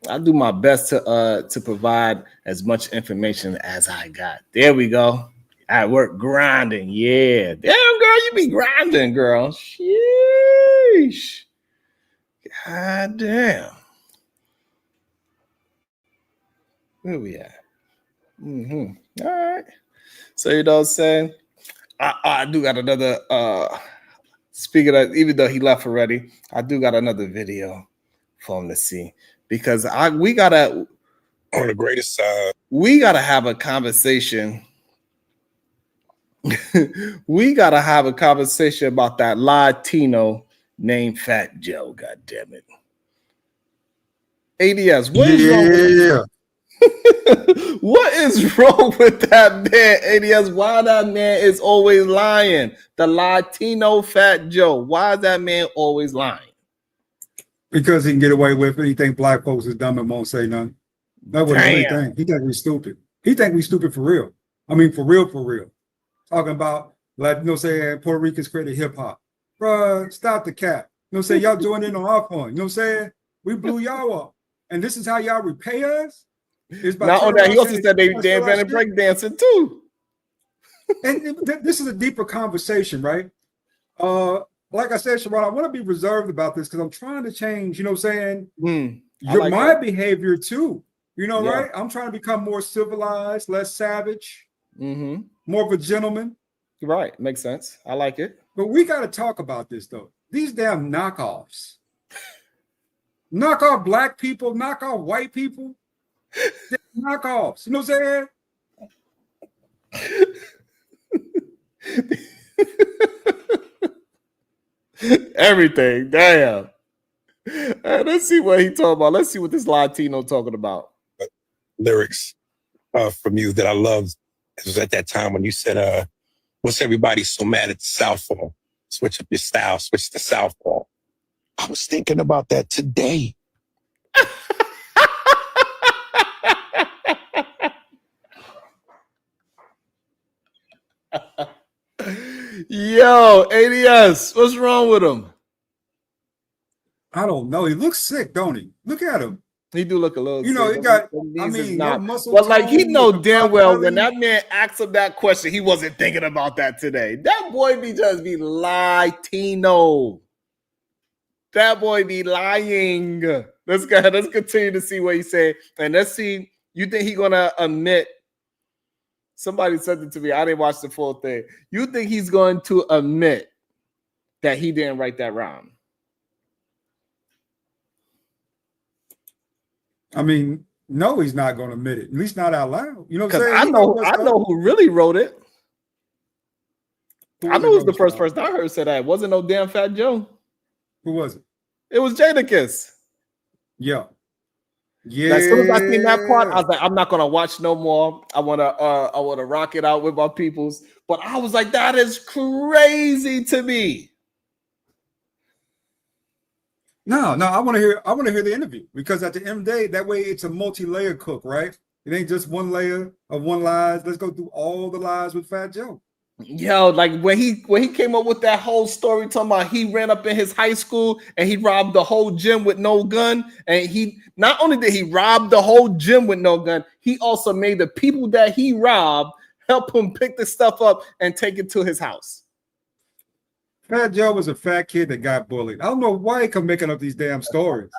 I do my best to provide as much information as I got. There we go. At work grinding. Yeah. Damn, girl, you be grinding, girl. Sheesh. God damn. Where we at? All right. So you know what I'm saying? I do got another speaking of, even though he left already, I do got another video for him to see. Because we gotta on the greatest side. We gotta have a conversation. We gotta have a conversation about that Latino named Fat Joe. God damn it. ADS, what is wrong with what is wrong with that man? ADS, why that man is always lying? The Latino Fat Joe. Why is that man always lying? Because he can get away with it. He think black folks is dumb and won't say nothing. That's what he really think. He think we stupid. He think we stupid for real. I mean, for real, for real. Talking about, like, you know, saying Puerto Ricans created hip hop. Bruh, stop the cap. You know, say y'all joined in on our point. You know what I'm saying? We blew y'all up. And this is how y'all repay us? Not only that, he also said they invented breakdancing too. And this is a deeper conversation, right? Like I said, Sharon, I want to be reserved about this because I'm trying to change, you know what I'm saying? My behavior too, you know, right? I'm trying to become more civilized, less savage, more of a gentleman. Right. Makes sense. I like it. But we got to talk about this, though. These damn knockoffs. Knock off black people, knock off white people. Knockoffs. You know what I'm saying? Everything. Damn. Let's see what he talking about. Let's see what this Latino talking about. Lyrics from you that I loved. It was at that time when you said, what's everybody so mad at the Southpaw? Switch up your style, switch to Southpaw. I was thinking about that today. Yo, ADS, what's wrong with him? I don't know. He looks sick, don't he? Look at him. He do look a little. You know, sick. he got. I mean, no muscle. But like he know damn well when that man asked him that question, he wasn't thinking about that today. That boy be just be Latino. That boy be lying. Let's go ahead. Let's continue to see what he said. And let's see. You think he gonna admit? Somebody said it to me. I didn't watch the full thing. You think he's going to admit that he didn't write that rhyme? I mean, no, he's not going to admit it. At least not out loud. You know what I'm Because saying? I know who really wrote it. Who I know was it was the first it? person I heard say that. It wasn't no damn Fat Joe. Who was it? It was Jadakiss. Yeah. Yeah. As soon as I seen that part, I was like, I'm not gonna watch no more. I wanna rock it out with my peoples. But I was like, that is crazy to me. No, I want to hear the interview, because at the end of the day, that way it's a multi-layer cook, right? It ain't just one layer of one lies. Let's go through all the lies with Fat Joe. Yo, like when he came up with that whole story talking about he ran up in his high school and he robbed the whole gym with no gun. And he not only did he rob the whole gym with no gun, he also made the people that he robbed help him pick the stuff up and take it to his house. Fat Joe was a fat kid that got bullied. I don't know why he come making up these damn stories.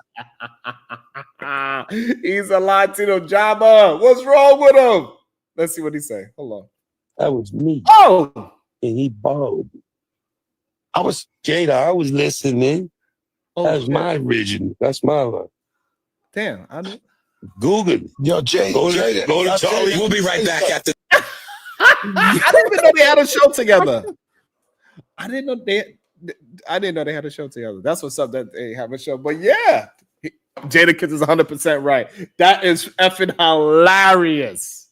He's a Latino jobber. What's wrong with him? Let's see what he say. Hold on. That was me. Oh, And he borrowed. I was listening. oh That's shit. my original. That's my line. Damn, I did. Google it. Yo, Jay, Go to Charlie. we'll be right back after. I didn't even know they had a show together. I didn't know they had a show together. That's what's up, that they have a show. But yeah, Jadakiss is 100% right. That is effing hilarious.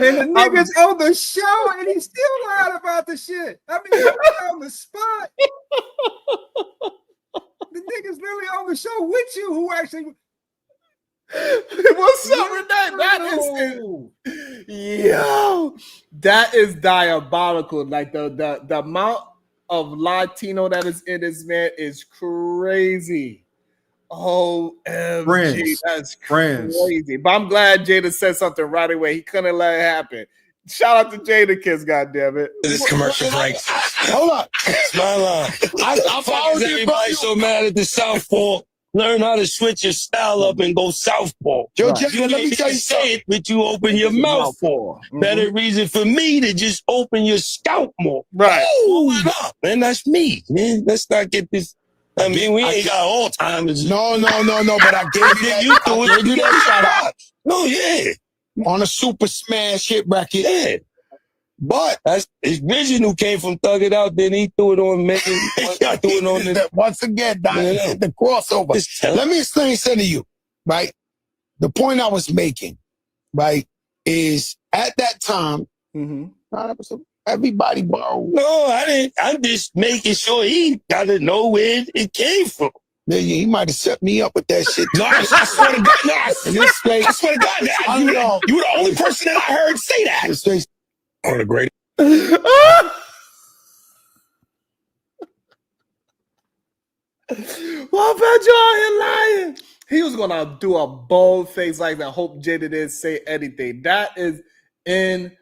And the nigga's on the show and he still lied about the shit. I mean, he's on the spot. The nigga's literally on the show with you, who actually. What's up, Renee? That is, yo, that is diabolical. Like the amount of Latino that is in this man is crazy. OMG, that's crazy. But I'm glad Jada said something right away. He couldn't let it happen. Shout out to Jadakiss, goddammit. This commercial break. Hold on. It's my line. I followed everybody so mad at the Southpaw. Learn how to switch your style up and go southpaw. Yo, Right. Jay, You let me tell you say something. it, but you open your mouth for. Better reason for me to just open your scalp more. Right. Ooh, man, that's me. Man, let's not get this. I mean, we ain't got all time. No, but I gave you that shout out. No, yeah. On a super smash hit record. Yeah. But That's his vision who came from Thug It Out, then he threw it on making threw it on the once again, the crossover. Let me explain something to you, right? The point I was making, right, is at that time, everybody borrowed. No, I didn't. I'm just making sure he got to know where it came from. Man, he might have set me up with that shit. No, I swear to God, no. I swear to God, you were the only person that I heard say that. On the great. Why Fat Joe out here lying? He was gonna do a bold face like that. Hope Jada didn't say anything. That is insanity.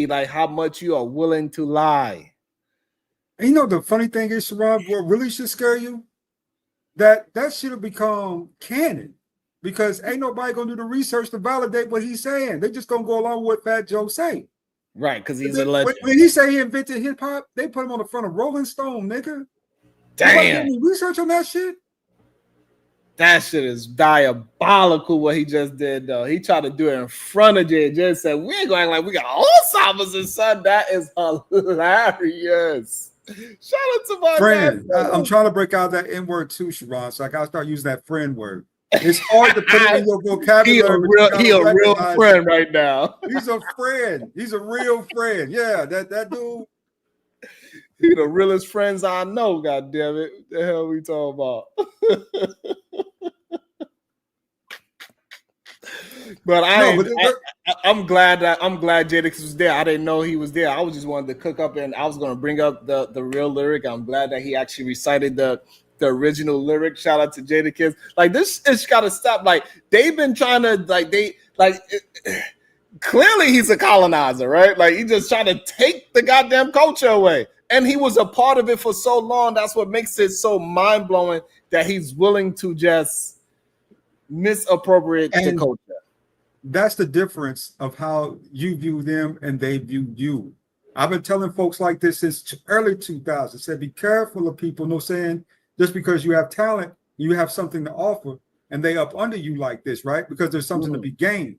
Like how much you are willing to lie. And you know the funny thing is, Sharab, what really should scare you? That should have become canon. Because ain't nobody gonna do the research to validate what he's saying. They just gonna go along with what Fat Joe say. Right, because he's a legend. When he say he invented hip hop, they put him on the front of Rolling Stone, nigga. Damn. Any research on that shit? That shit is diabolical what he just did, though. He tried to do it in front of Jay. Jay said, we ain't going like we got Alzheimer's and son. That is hilarious. Shout out to my friend. dad. I'm trying to break out that N-word too, Sharon. So I gotta start using that friend word. It's hard to put it in your vocabulary. He a real friend right now. He's a friend. He's a real friend. Yeah, that dude. He the realest friends I know. God damn it! What the hell we talking about? But I'm glad Jadakiss was there. I didn't know he was there. I was just wanted to cook up, and I was going to bring up the real lyric. I'm glad that he actually recited the original lyric. Shout out to Jadakiss. Like this is got to stop. Like they've been trying to clearly he's a colonizer, right? Like he's just trying to take the goddamn culture away. and he was a part of it for so long. That's what makes it so mind blowing that he's willing to just misappropriate the culture. That's the difference of how you view them and they view you. I've been telling folks like this since early 2000s. Said, be careful of people. No saying just because you have talent, you have something to offer, and they up under you like this, right? Because there's something to be gained.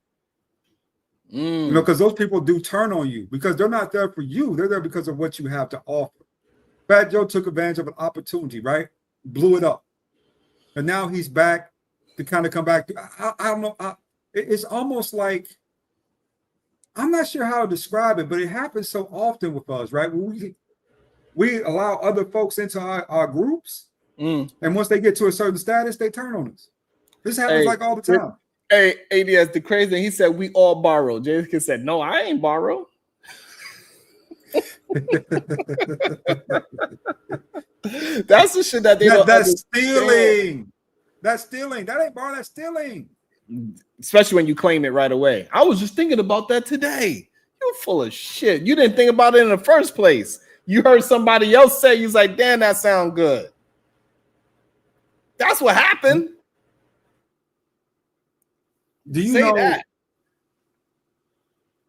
You know, because those people do turn on you because they're not there for you. They're there because of what you have to offer. Fat Joe took advantage of an opportunity, right? Blew it up. And now he's back to kind of come back. I don't know. It's almost like, I'm not sure how to describe it, but it happens so often with us, right? We allow other folks into our groups. And once they get to a certain status, they turn on us. This happens like all the time. Hey, ADS, the crazy thing, he said we all borrow. Jason said, no, I ain't borrow. That's the shit that they don't That's stealing. That's stealing. That ain't borrow, that's stealing. Especially when you claim it right away. I was just thinking about that today. You're full of shit. You didn't think about it in the first place. You heard somebody else say, you was like, damn, that sound good. That's what happened. Do you know that?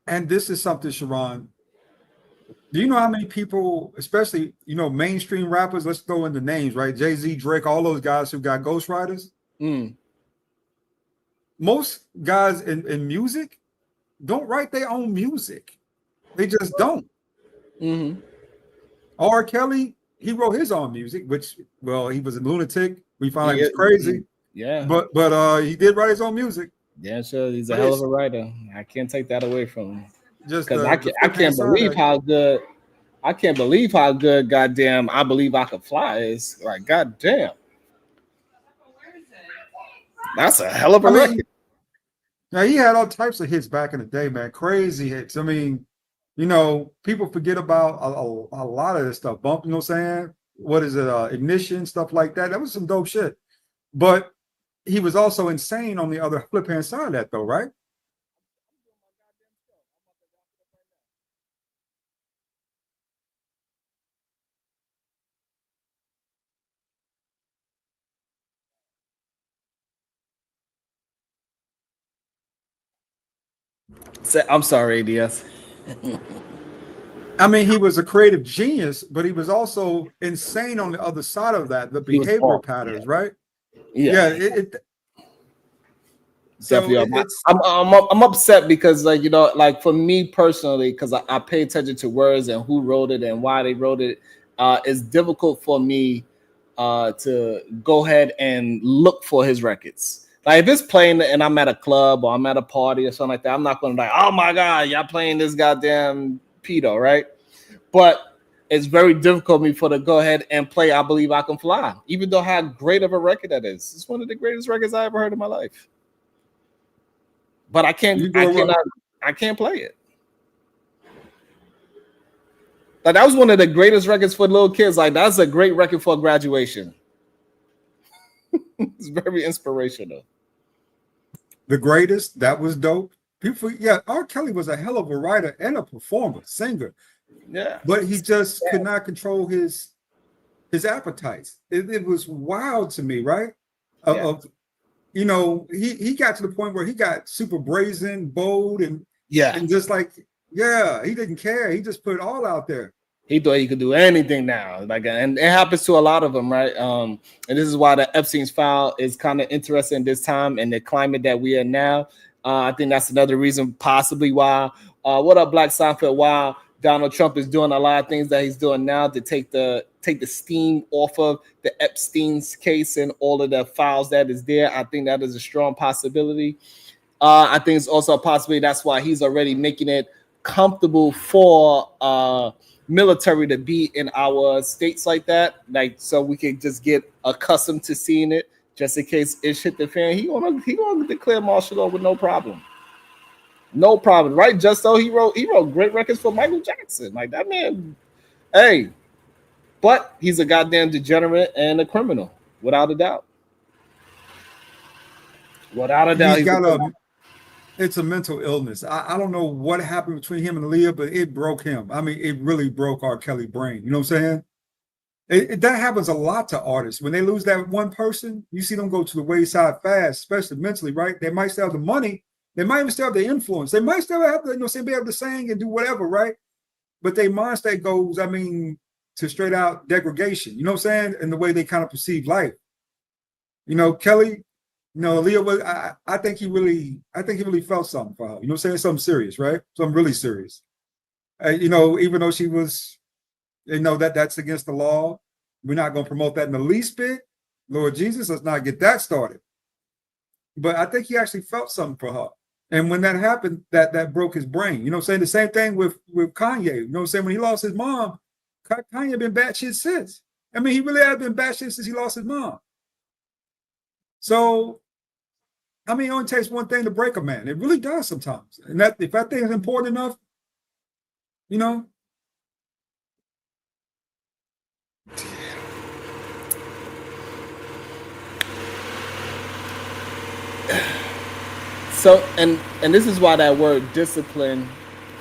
And this is something, Sharon. Do you know how many people, especially, you know, mainstream rappers, let's throw in the names, right? Jay-Z, Drake, all those guys who got ghostwriters. Most guys in music don't write their own music. They just don't. R. Kelly, he wrote his own music, which, well, he was a lunatic. We found out he was crazy. Yeah. But he did write his own music. Yeah, sure. He's a hell of a writer. I can't take that away from him. Just because I can't believe how good. I can't believe how good. Goddamn, I Believe I Could Fly is. Like, goddamn, that's a hell of a record. Now he had all types of hits back in the day, man. Crazy hits. I mean, you know, people forget about a lot of this stuff. Bump, you know what I'm saying? What is it? Ignition, stuff like that. That was some dope shit. But he was also insane on the other flip hand side of that, though, right? I'm sorry, ADS. I mean, he was a creative genius, but he was also insane on the other side of that, the behavioral patterns, right? Yeah. So I'm upset because, like, you know, like for me personally, because I pay attention to words and who wrote it and why they wrote it. It's difficult for me to go ahead and look for his records. Like if it's playing and I'm at a club or I'm at a party or something like that, I'm not going to like, oh my God, y'all playing this goddamn pedo, right? But it's very difficult for me to go ahead and play I Believe I Can Fly, even though how great of a record that is. It's one of the greatest records I ever heard in my life. But I can't play it. Like that was one of the greatest records for little kids. Like that's a great record for graduation. It's very inspirational. The greatest, that was dope. People, R. Kelly was a hell of a writer and a performer, singer. Yeah. But he just could not control his appetites. It was wild to me, right? You know, he got to the point where he got super brazen, bold, and just like, he didn't care. He just put it all out there. He thought he could do anything now. Like, and it happens to a lot of them, right? And this is why the Epstein's file is kind of interesting this time and the climate that we are now. I think that's another reason possibly why, what up, Black Seinfeld, why Donald Trump is doing a lot of things that he's doing now to take the steam off of the Epstein's case and all of the files that is there. I think that is a strong possibility. I think it's also a possibility that's why he's already making it comfortable for military to be in our states like that, like so we can just get accustomed to seeing it, just in case it hit the fan. He gonna declare martial law with no problem, right? Just so he wrote great records for Michael Jackson, like that man. Hey, but he's a goddamn degenerate and a criminal, without a doubt. It's a mental illness. I don't know what happened between him and Leah, but it broke him. I mean, it really broke R. Kelly brain. You know what I'm saying? That happens a lot to artists. When they lose that one person, you see them go to the wayside fast, especially mentally, right? They might still have the money. They might even still have the influence. They might still have the, be able to sing and do whatever, right? But their mind state goes, I mean, to straight out degradation. You know what I'm saying? And the way they kind of perceive life. You know, Kelly, Leah was. I think he really felt something for her. You know what I'm saying? Something serious, right? Something really serious. Even though she was, that's against the law. We're not going to promote that in the least bit. Lord Jesus, let's not get that started. But I think he actually felt something for her. And when that happened, that broke his brain. You know what I'm saying? The same thing with Kanye. You know what I'm saying? When he lost his mom, Kanye been batshit since. I mean, he really has been batshit since he lost his mom. So, I mean, it only takes one thing to break a man. It really does sometimes. And if that thing is important enough, So, and this is why that word discipline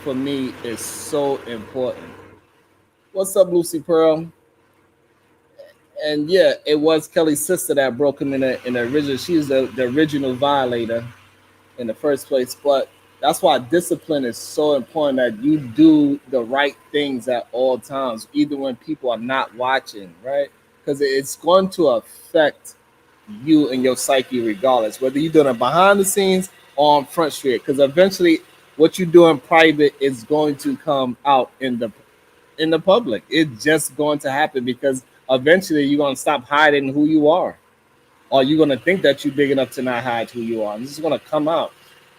for me is so important. What's up, Lucy Pearl? And yeah, it was Kelly's sister that broke him in the original. She was the original violator in the first place. But that's why discipline is so important, that you do the right things at all times, even when people are not watching, right? Because it's going to affect you and your psyche regardless, whether you're doing it behind the scenes or on Front Street. Because eventually what you do in private is going to come out in the public. It's just going to happen, because eventually you're going to stop hiding who you are, or you're going to think that you're big enough to not hide who you are. And this is going to come out.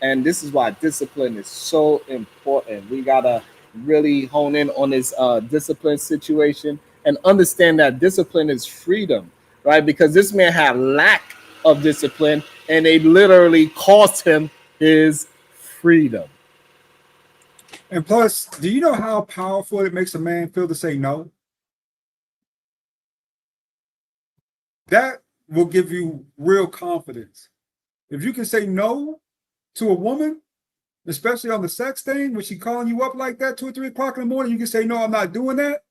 And this is why discipline is so important. We got to really hone in on this discipline situation and understand that discipline is freedom, right? Because this man had lack of discipline, and they literally cost him his freedom. And plus, do you know how powerful it makes a man feel to say no? That will give you real confidence. If you can say no to a woman, especially on the sex thing, when she calling you up like that 2 or 3 o'clock in the morning, you can say, no, I'm not doing that.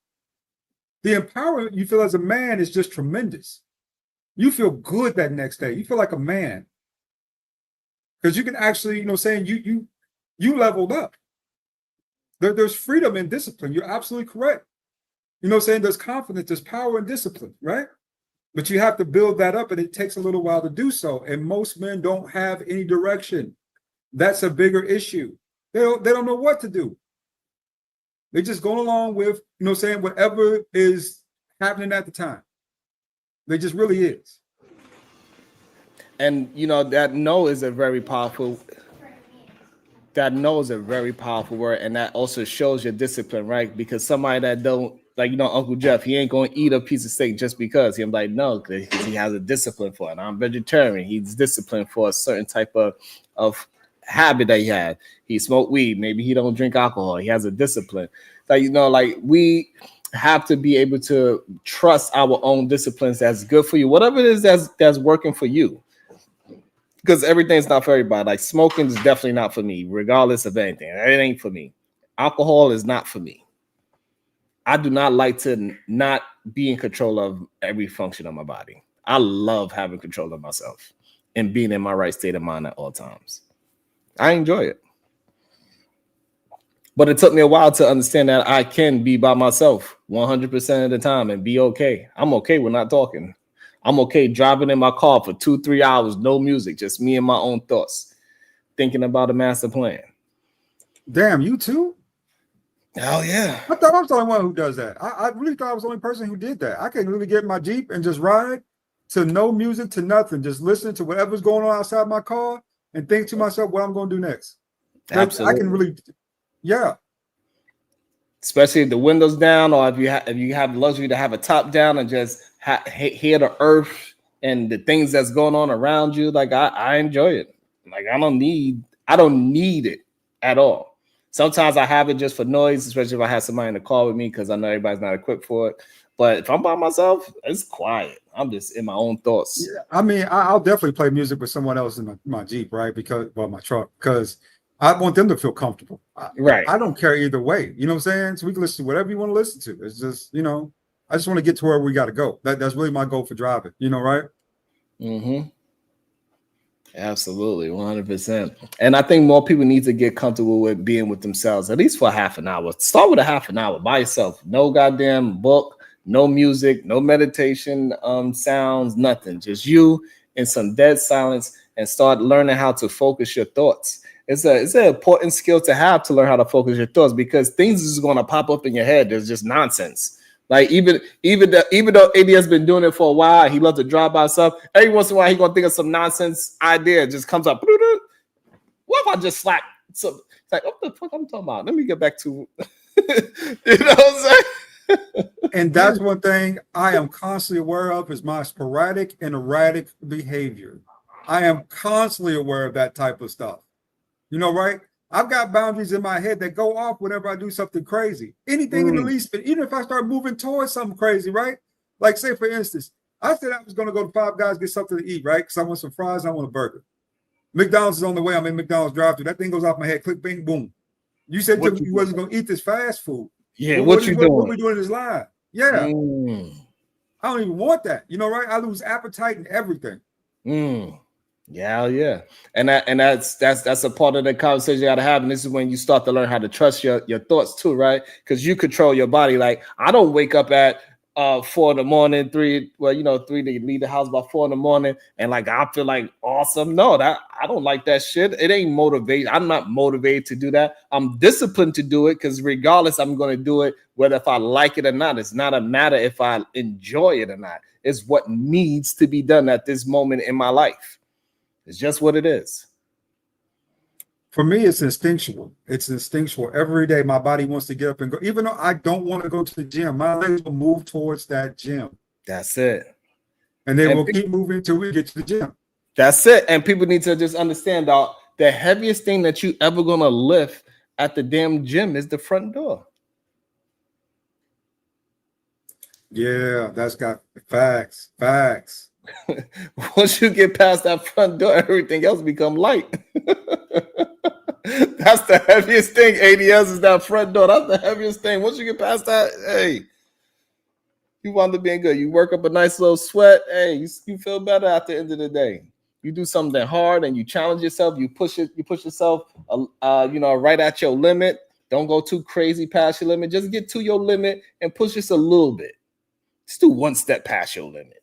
The empowerment you feel as a man is just tremendous. You feel good that next day. You feel like a man. Because you can actually, you leveled up. There's freedom and discipline. You're absolutely correct. There's confidence, there's power and discipline, right? But you have to build that up, and it takes a little while to do so. And most men don't have any direction. That's a bigger issue. They don't know what to do. They just go along with, whatever is happening at the time. They just really is. And that no is a very powerful. That no is a very powerful word, and that also shows your discipline, right? Because somebody that don't, like, Uncle Jeff, he ain't going to eat a piece of steak just because. He's like, no, because he has a discipline for it. I'm vegetarian. He's disciplined for a certain type of habit that he had. He smoked weed. Maybe he don't drink alcohol. He has a discipline. Like we have to be able to trust our own disciplines that's good for you, whatever it is that's working for you. Because everything's not for everybody. Like smoking is definitely not for me, regardless of anything. It ain't for me. Alcohol is not for me. I do not like to not be in control of every function of my body. I love having control of myself and being in my right state of mind at all times. I enjoy it. But it took me a while to understand that I can be by myself 100% of the time and be okay. I'm okay with not talking. I'm okay driving in my car for 2-3 hours, no music, just me and my own thoughts, thinking about a master plan. Damn, you too? Hell yeah. I thought I was the only one who does that. I really thought I was the only person who did that. I can really get in my Jeep and just ride to no music, to nothing, just listen to whatever's going on outside my car and think to myself what I'm going to do next. Absolutely. I can really, yeah. Especially if the windows down, or if you have the luxury to have a top down and just hear the earth and the things that's going on around you. Like I enjoy it. Like I don't need it at all. Sometimes I have it just for noise, especially if I have somebody in the car with me, because I know everybody's not equipped for it. But if I'm by myself, it's quiet. I'm just in my own thoughts. Yeah, I mean, I'll definitely play music with someone else in my Jeep, right? Because, well, my truck, because I want them to feel comfortable. Right. I don't care either way. You know what I'm saying? So we can listen to whatever you want to listen to. It's just, I just want to get to where we got to go. That's really my goal for driving, right? Mm-hmm. Absolutely, 100%. And I think more people need to get comfortable with being with themselves, at least for half an hour. Start with a half an hour by yourself. No goddamn book, no music, no meditation, sounds, nothing. Just you in some dead silence, and start learning how to focus your thoughts. It's an important skill to have, to learn how to focus your thoughts, because things is going to pop up in your head. There's just nonsense. Like even though AD has been doing it for a while, he loves to drive by himself. Every once in a while, he gonna think of some nonsense idea. It just comes up. What if I just slap? So it's like, what the fuck I'm talking about? Let me get back to, you know what I'm saying? And that's one thing I am constantly aware of is my sporadic and erratic behavior. I am constantly aware of that type of stuff. Right? I've got boundaries in my head that go off whenever I do something crazy. Anything in the least bit, even if I start moving towards something crazy, right? Like, say, for instance, I said I was going to go to Five Guys, get something to eat, right? Because I want some fries, I want a burger. McDonald's is on the way. I'm in McDonald's drive-thru. That thing goes off my head. Click, bing, boom. You said you wasn't going to eat this fast food. Yeah, what you doing? What we doing in this line? Yeah. I don't even want that. Right? I lose appetite and everything. Yeah. And that's a part of the conversation you gotta have. And this is when you start to learn how to trust your thoughts too, right? Because you control your body. Like, I don't wake up at 4 in the morning, 3 to leave the house by 4 in the morning, and like I feel like awesome. No, I don't like that shit. It ain't motivate. I'm not motivated to do that. I'm disciplined to do it, because regardless, I'm gonna do it whether if I like it or not. It's not a matter if I enjoy it or not. It's what needs to be done at this moment in my life. It's just what it is. For me, it's instinctual. It's instinctual. Every day, my body wants to get up and go. Even though I don't want to go to the gym, my legs will move towards that gym. That's it. And they will keep moving until we get to the gym. That's it. And people need to just understand that the heaviest thing that you ever going to lift at the damn gym is the front door. Yeah, that's got facts. Once you get past that front door, everything else become light. That's the heaviest thing. ADS is that front door. That's the heaviest thing. Once you get past that, hey, you wind up being good. You work up a nice little sweat. Hey, you feel better at the end of the day. You do something hard and you challenge yourself. You push yourself, right at your limit. Don't go too crazy past your limit. Just get to your limit and push just a little bit. Just do one step past your limit.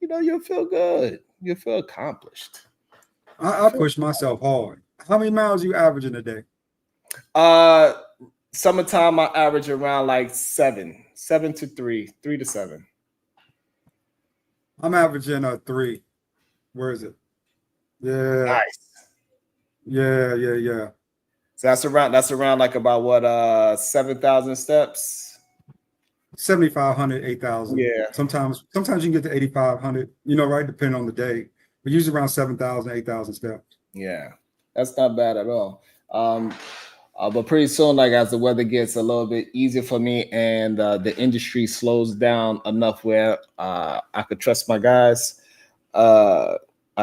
You'll feel good. You'll feel accomplished. I push myself hard. How many miles are you averaging a day? Summertime, I average around like 7 to 3 to 7. I'm averaging 3. Where is it? Yeah. Nice. Yeah. So that's around like about what 7,000 steps. 7,500, 8,000. Yeah. Sometimes you can get to 8,500, right? Depending on the day. But usually around 7,000, 8,000 steps. Yeah. That's not bad at all. But pretty soon, like as the weather gets a little bit easier for me and the industry slows down enough where I could trust my guys, I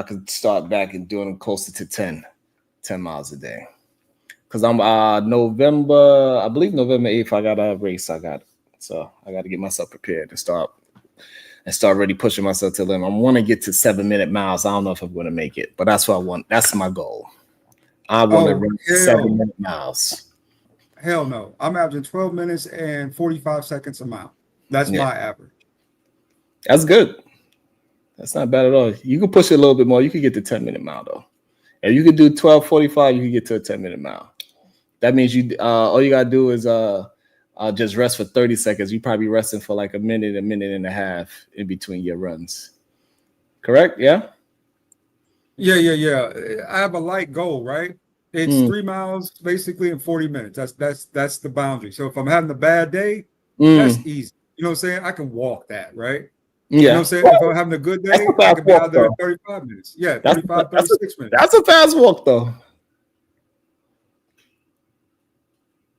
could start back and doing closer to 10 miles a day. Because I'm November 8th, I got a race. So I got to get myself prepared to start really pushing myself to the limit. I want to get to 7-minute miles. I don't know if I'm going to make it, but that's what I want. That's my goal. I want to run 7-minute miles. Hell no. I'm averaging 12 minutes and 45 seconds a mile. That's my average. That's good. That's not bad at all. You can push it a little bit more. You can get to 10-minute mile though. If you could do 12:45, you can get to a 10-minute mile. That means all you gotta do is just rest for 30 seconds. You probably resting for like a minute and a half in between your runs. Correct? Yeah. Yeah. I have a light goal, right? It's 3 miles basically in 40 minutes. That's the boundary. So if I'm having a bad day, that's easy. You know what I'm saying? I can walk that, right? Yeah. You know what I'm saying? If I'm having a good day, I can be out there in 35 minutes. Yeah, 36 minutes. That's a fast walk though.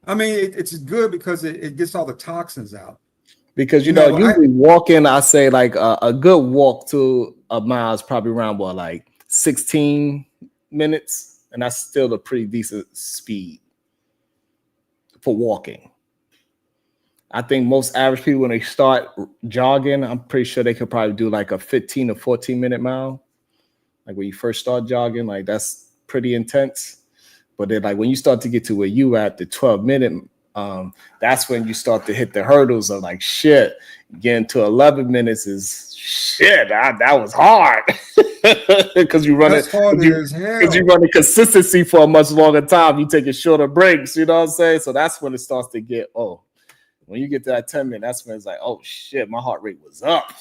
I mean, it's good because it gets all the toxins out. Because You know, usually walking, I say like a good walk to a mile is probably around what, like 16 minutes, and that's still a pretty decent speed for walking. I think most average people, when they start jogging, I'm pretty sure they could probably do like a 15 or 14-minute mile. Like when you first start jogging, like that's pretty intense. But then like when you start to get to where you at, the 12-minute, that's when you start to hit the hurdles of like, shit, getting to 11 minutes is shit. That was hard. Because you run that's hard as hell. Because you run the consistency for a much longer time. You taking shorter breaks, you know what I'm saying? So that's when it starts to get, when you get to that 10 minutes, that's when it's like, oh shit, my heart rate was up.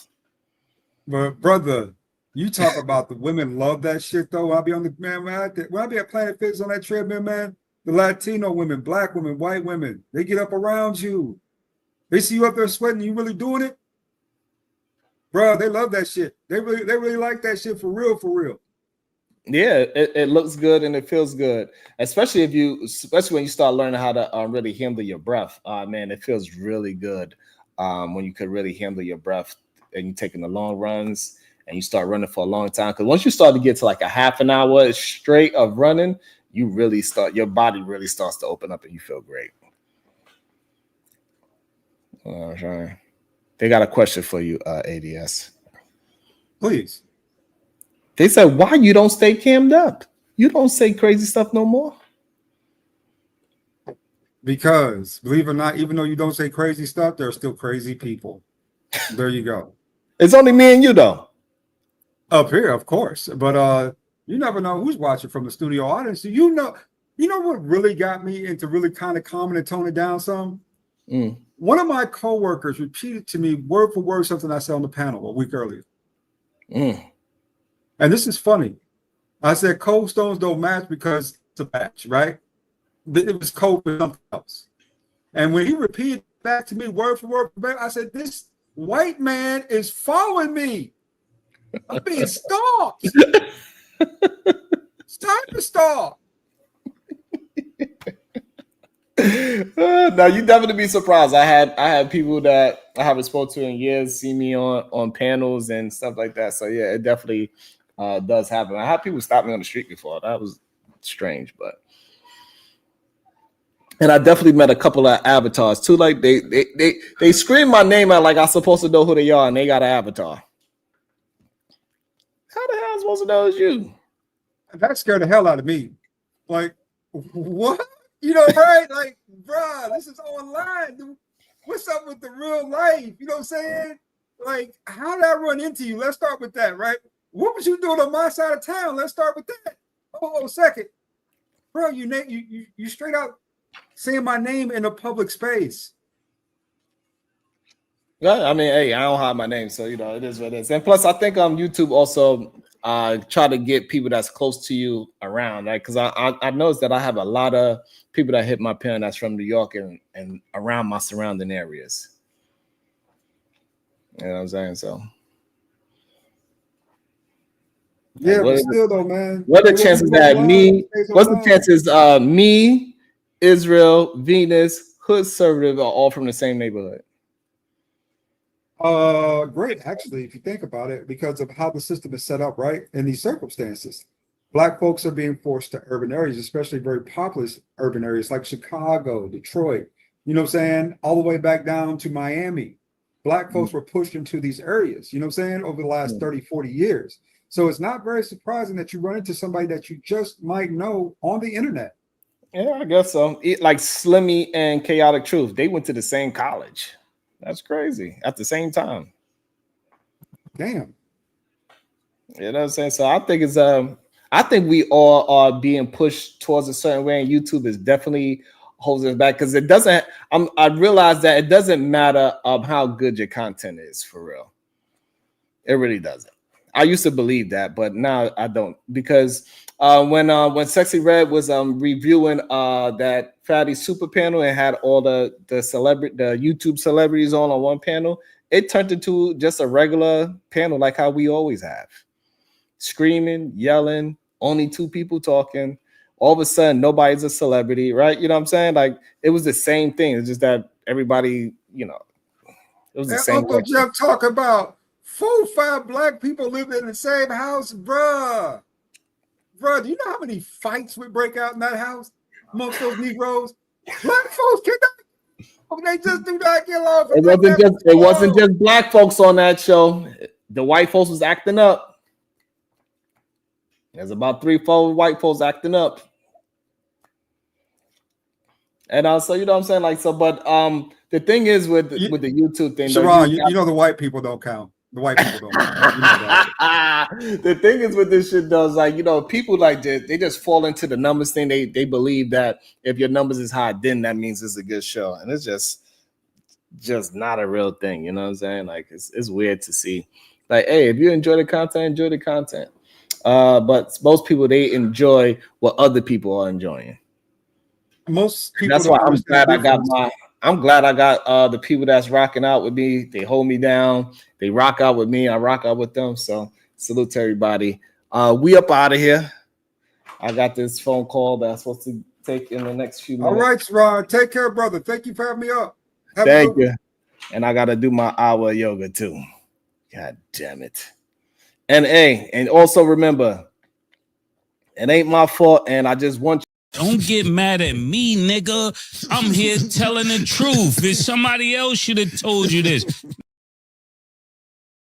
But brother, you talk about the women love that shit though. I'll be on the man when I be at Planet Fitness on that treadmill, man. The Latino women, black women, white women, they get up around you. They see you up there sweating. You really doing it, bro? They love that shit. They really like that shit for real, for real. Yeah, it looks good and it feels good, especially when you start learning how to really handle your breath. Man, it feels really good when you could really handle your breath and you're taking the long runs and you start running for a long time. Because once you start to get to like a half an hour straight of running, your body really starts to open up and you feel great. They got a question for you, ADS. Please. They said, why you don't stay cammed up? You don't say crazy stuff no more. Because, believe it or not, even though you don't say crazy stuff, there are still crazy people. There you go. It's only me and you, though. Up here, of course. But you never know who's watching from the studio audience. You know what really got me into really kind of calming and toning down some? One of my coworkers repeated to me word for word something I said on the panel a week earlier. And this is funny. I said cold stones don't match because it's a match, right? It was cold for something else. And when he repeated back to me word for word, I said, this white man is following me. I'm being stalked. It's time to stalk. Now you definitely be surprised. I had people that I haven't spoken to in years see me on panels and stuff like that. So yeah, it definitely does happen. I had people stop me on the street before. That was strange, and I definitely met a couple of avatars too. Like they scream my name out like I'm supposed to know who they are, and they got an avatar. How the hell am I supposed to know it's you? That scared the hell out of me. Like, what? You know, right? Like, bruh, this is online. Dude. What's up with the real life? You know what I'm saying? Like, how did I run into you? Let's start with that, right? What was you doing on my side of town? Let's start with that. Oh, second. Bro, you straight out saying my name in a public space. Yeah, I mean, hey, I don't hide my name, so it is what it is. And plus, I think YouTube also try to get people that's close to you around, right? Because I noticed that I have a lot of people that hit my pin that's from New York and around my surrounding areas. You know what I'm saying? So yeah, but still though, man. What are the chances that me, Israel, Venus, Hood Conservative are all from the same neighborhood? Great, actually, if you think about it, because of how the system is set up, right? In these circumstances, Black folks are being forced to urban areas, especially very populous urban areas like Chicago, Detroit, you know what I'm saying? All the way back down to Miami. Black folks were pushed into these areas, you know what I'm saying, over the last 30, 40 years. So it's not very surprising that you run into somebody that you just might know on the internet. Yeah, I guess so. Like Slimmy and Chaotic Truth, they went to the same college. That's crazy. At the same time. Damn. You know what I'm saying? So I think I think we all are being pushed towards a certain way, and YouTube is definitely holds us back because it doesn't. I realize that it doesn't matter how good your content is for real. It really doesn't. I used to believe that, but now I don't, because when Sexy Red was reviewing that Fatty Super panel and had all the YouTube celebrities on one panel, it turned into just a regular panel like how we always have. Screaming, yelling, only two people talking. All of a sudden, nobody's a celebrity, right? You know what I'm saying? Like, it was the same thing. It's just that everybody, It was the And same. Uncle Jeff talk about 4 or 5 black people living in the same house, bruh. Bruh, do you know how many fights would break out in that house amongst those Negroes? Black folks they just do not get along. It wasn't just black folks on that show. The white folks was acting up. There's about 3-4 white folks acting up. And so you know what I'm saying? Like, so, but the thing is with the YouTube thing, Sharon, you know the white people don't count. The white people don't count. You know that. The thing is with this shit though, is like, you know, people like this, they just fall into the numbers thing. They believe that if your numbers is high, then that means it's a good show. And it's just not a real thing, you know what I'm saying? Like it's weird to see. Like, hey, if you enjoy the content, enjoy the content. But most people, they enjoy what other people are enjoying. Most people. That's why I'm glad I got the people that's rocking out with me. They hold me down. They rock out with me. I rock out with them. So salute to everybody. We up out of here. I got this phone call that I'm supposed to take in the next few minutes. All right, Ron. Take care, brother. Thank you for having me up. Thank you. And I got to do my hour of yoga too. God damn it. And also remember, it ain't my fault. And I just want you. Don't get mad at me, nigga. I'm here telling the truth. If somebody else should have told you this.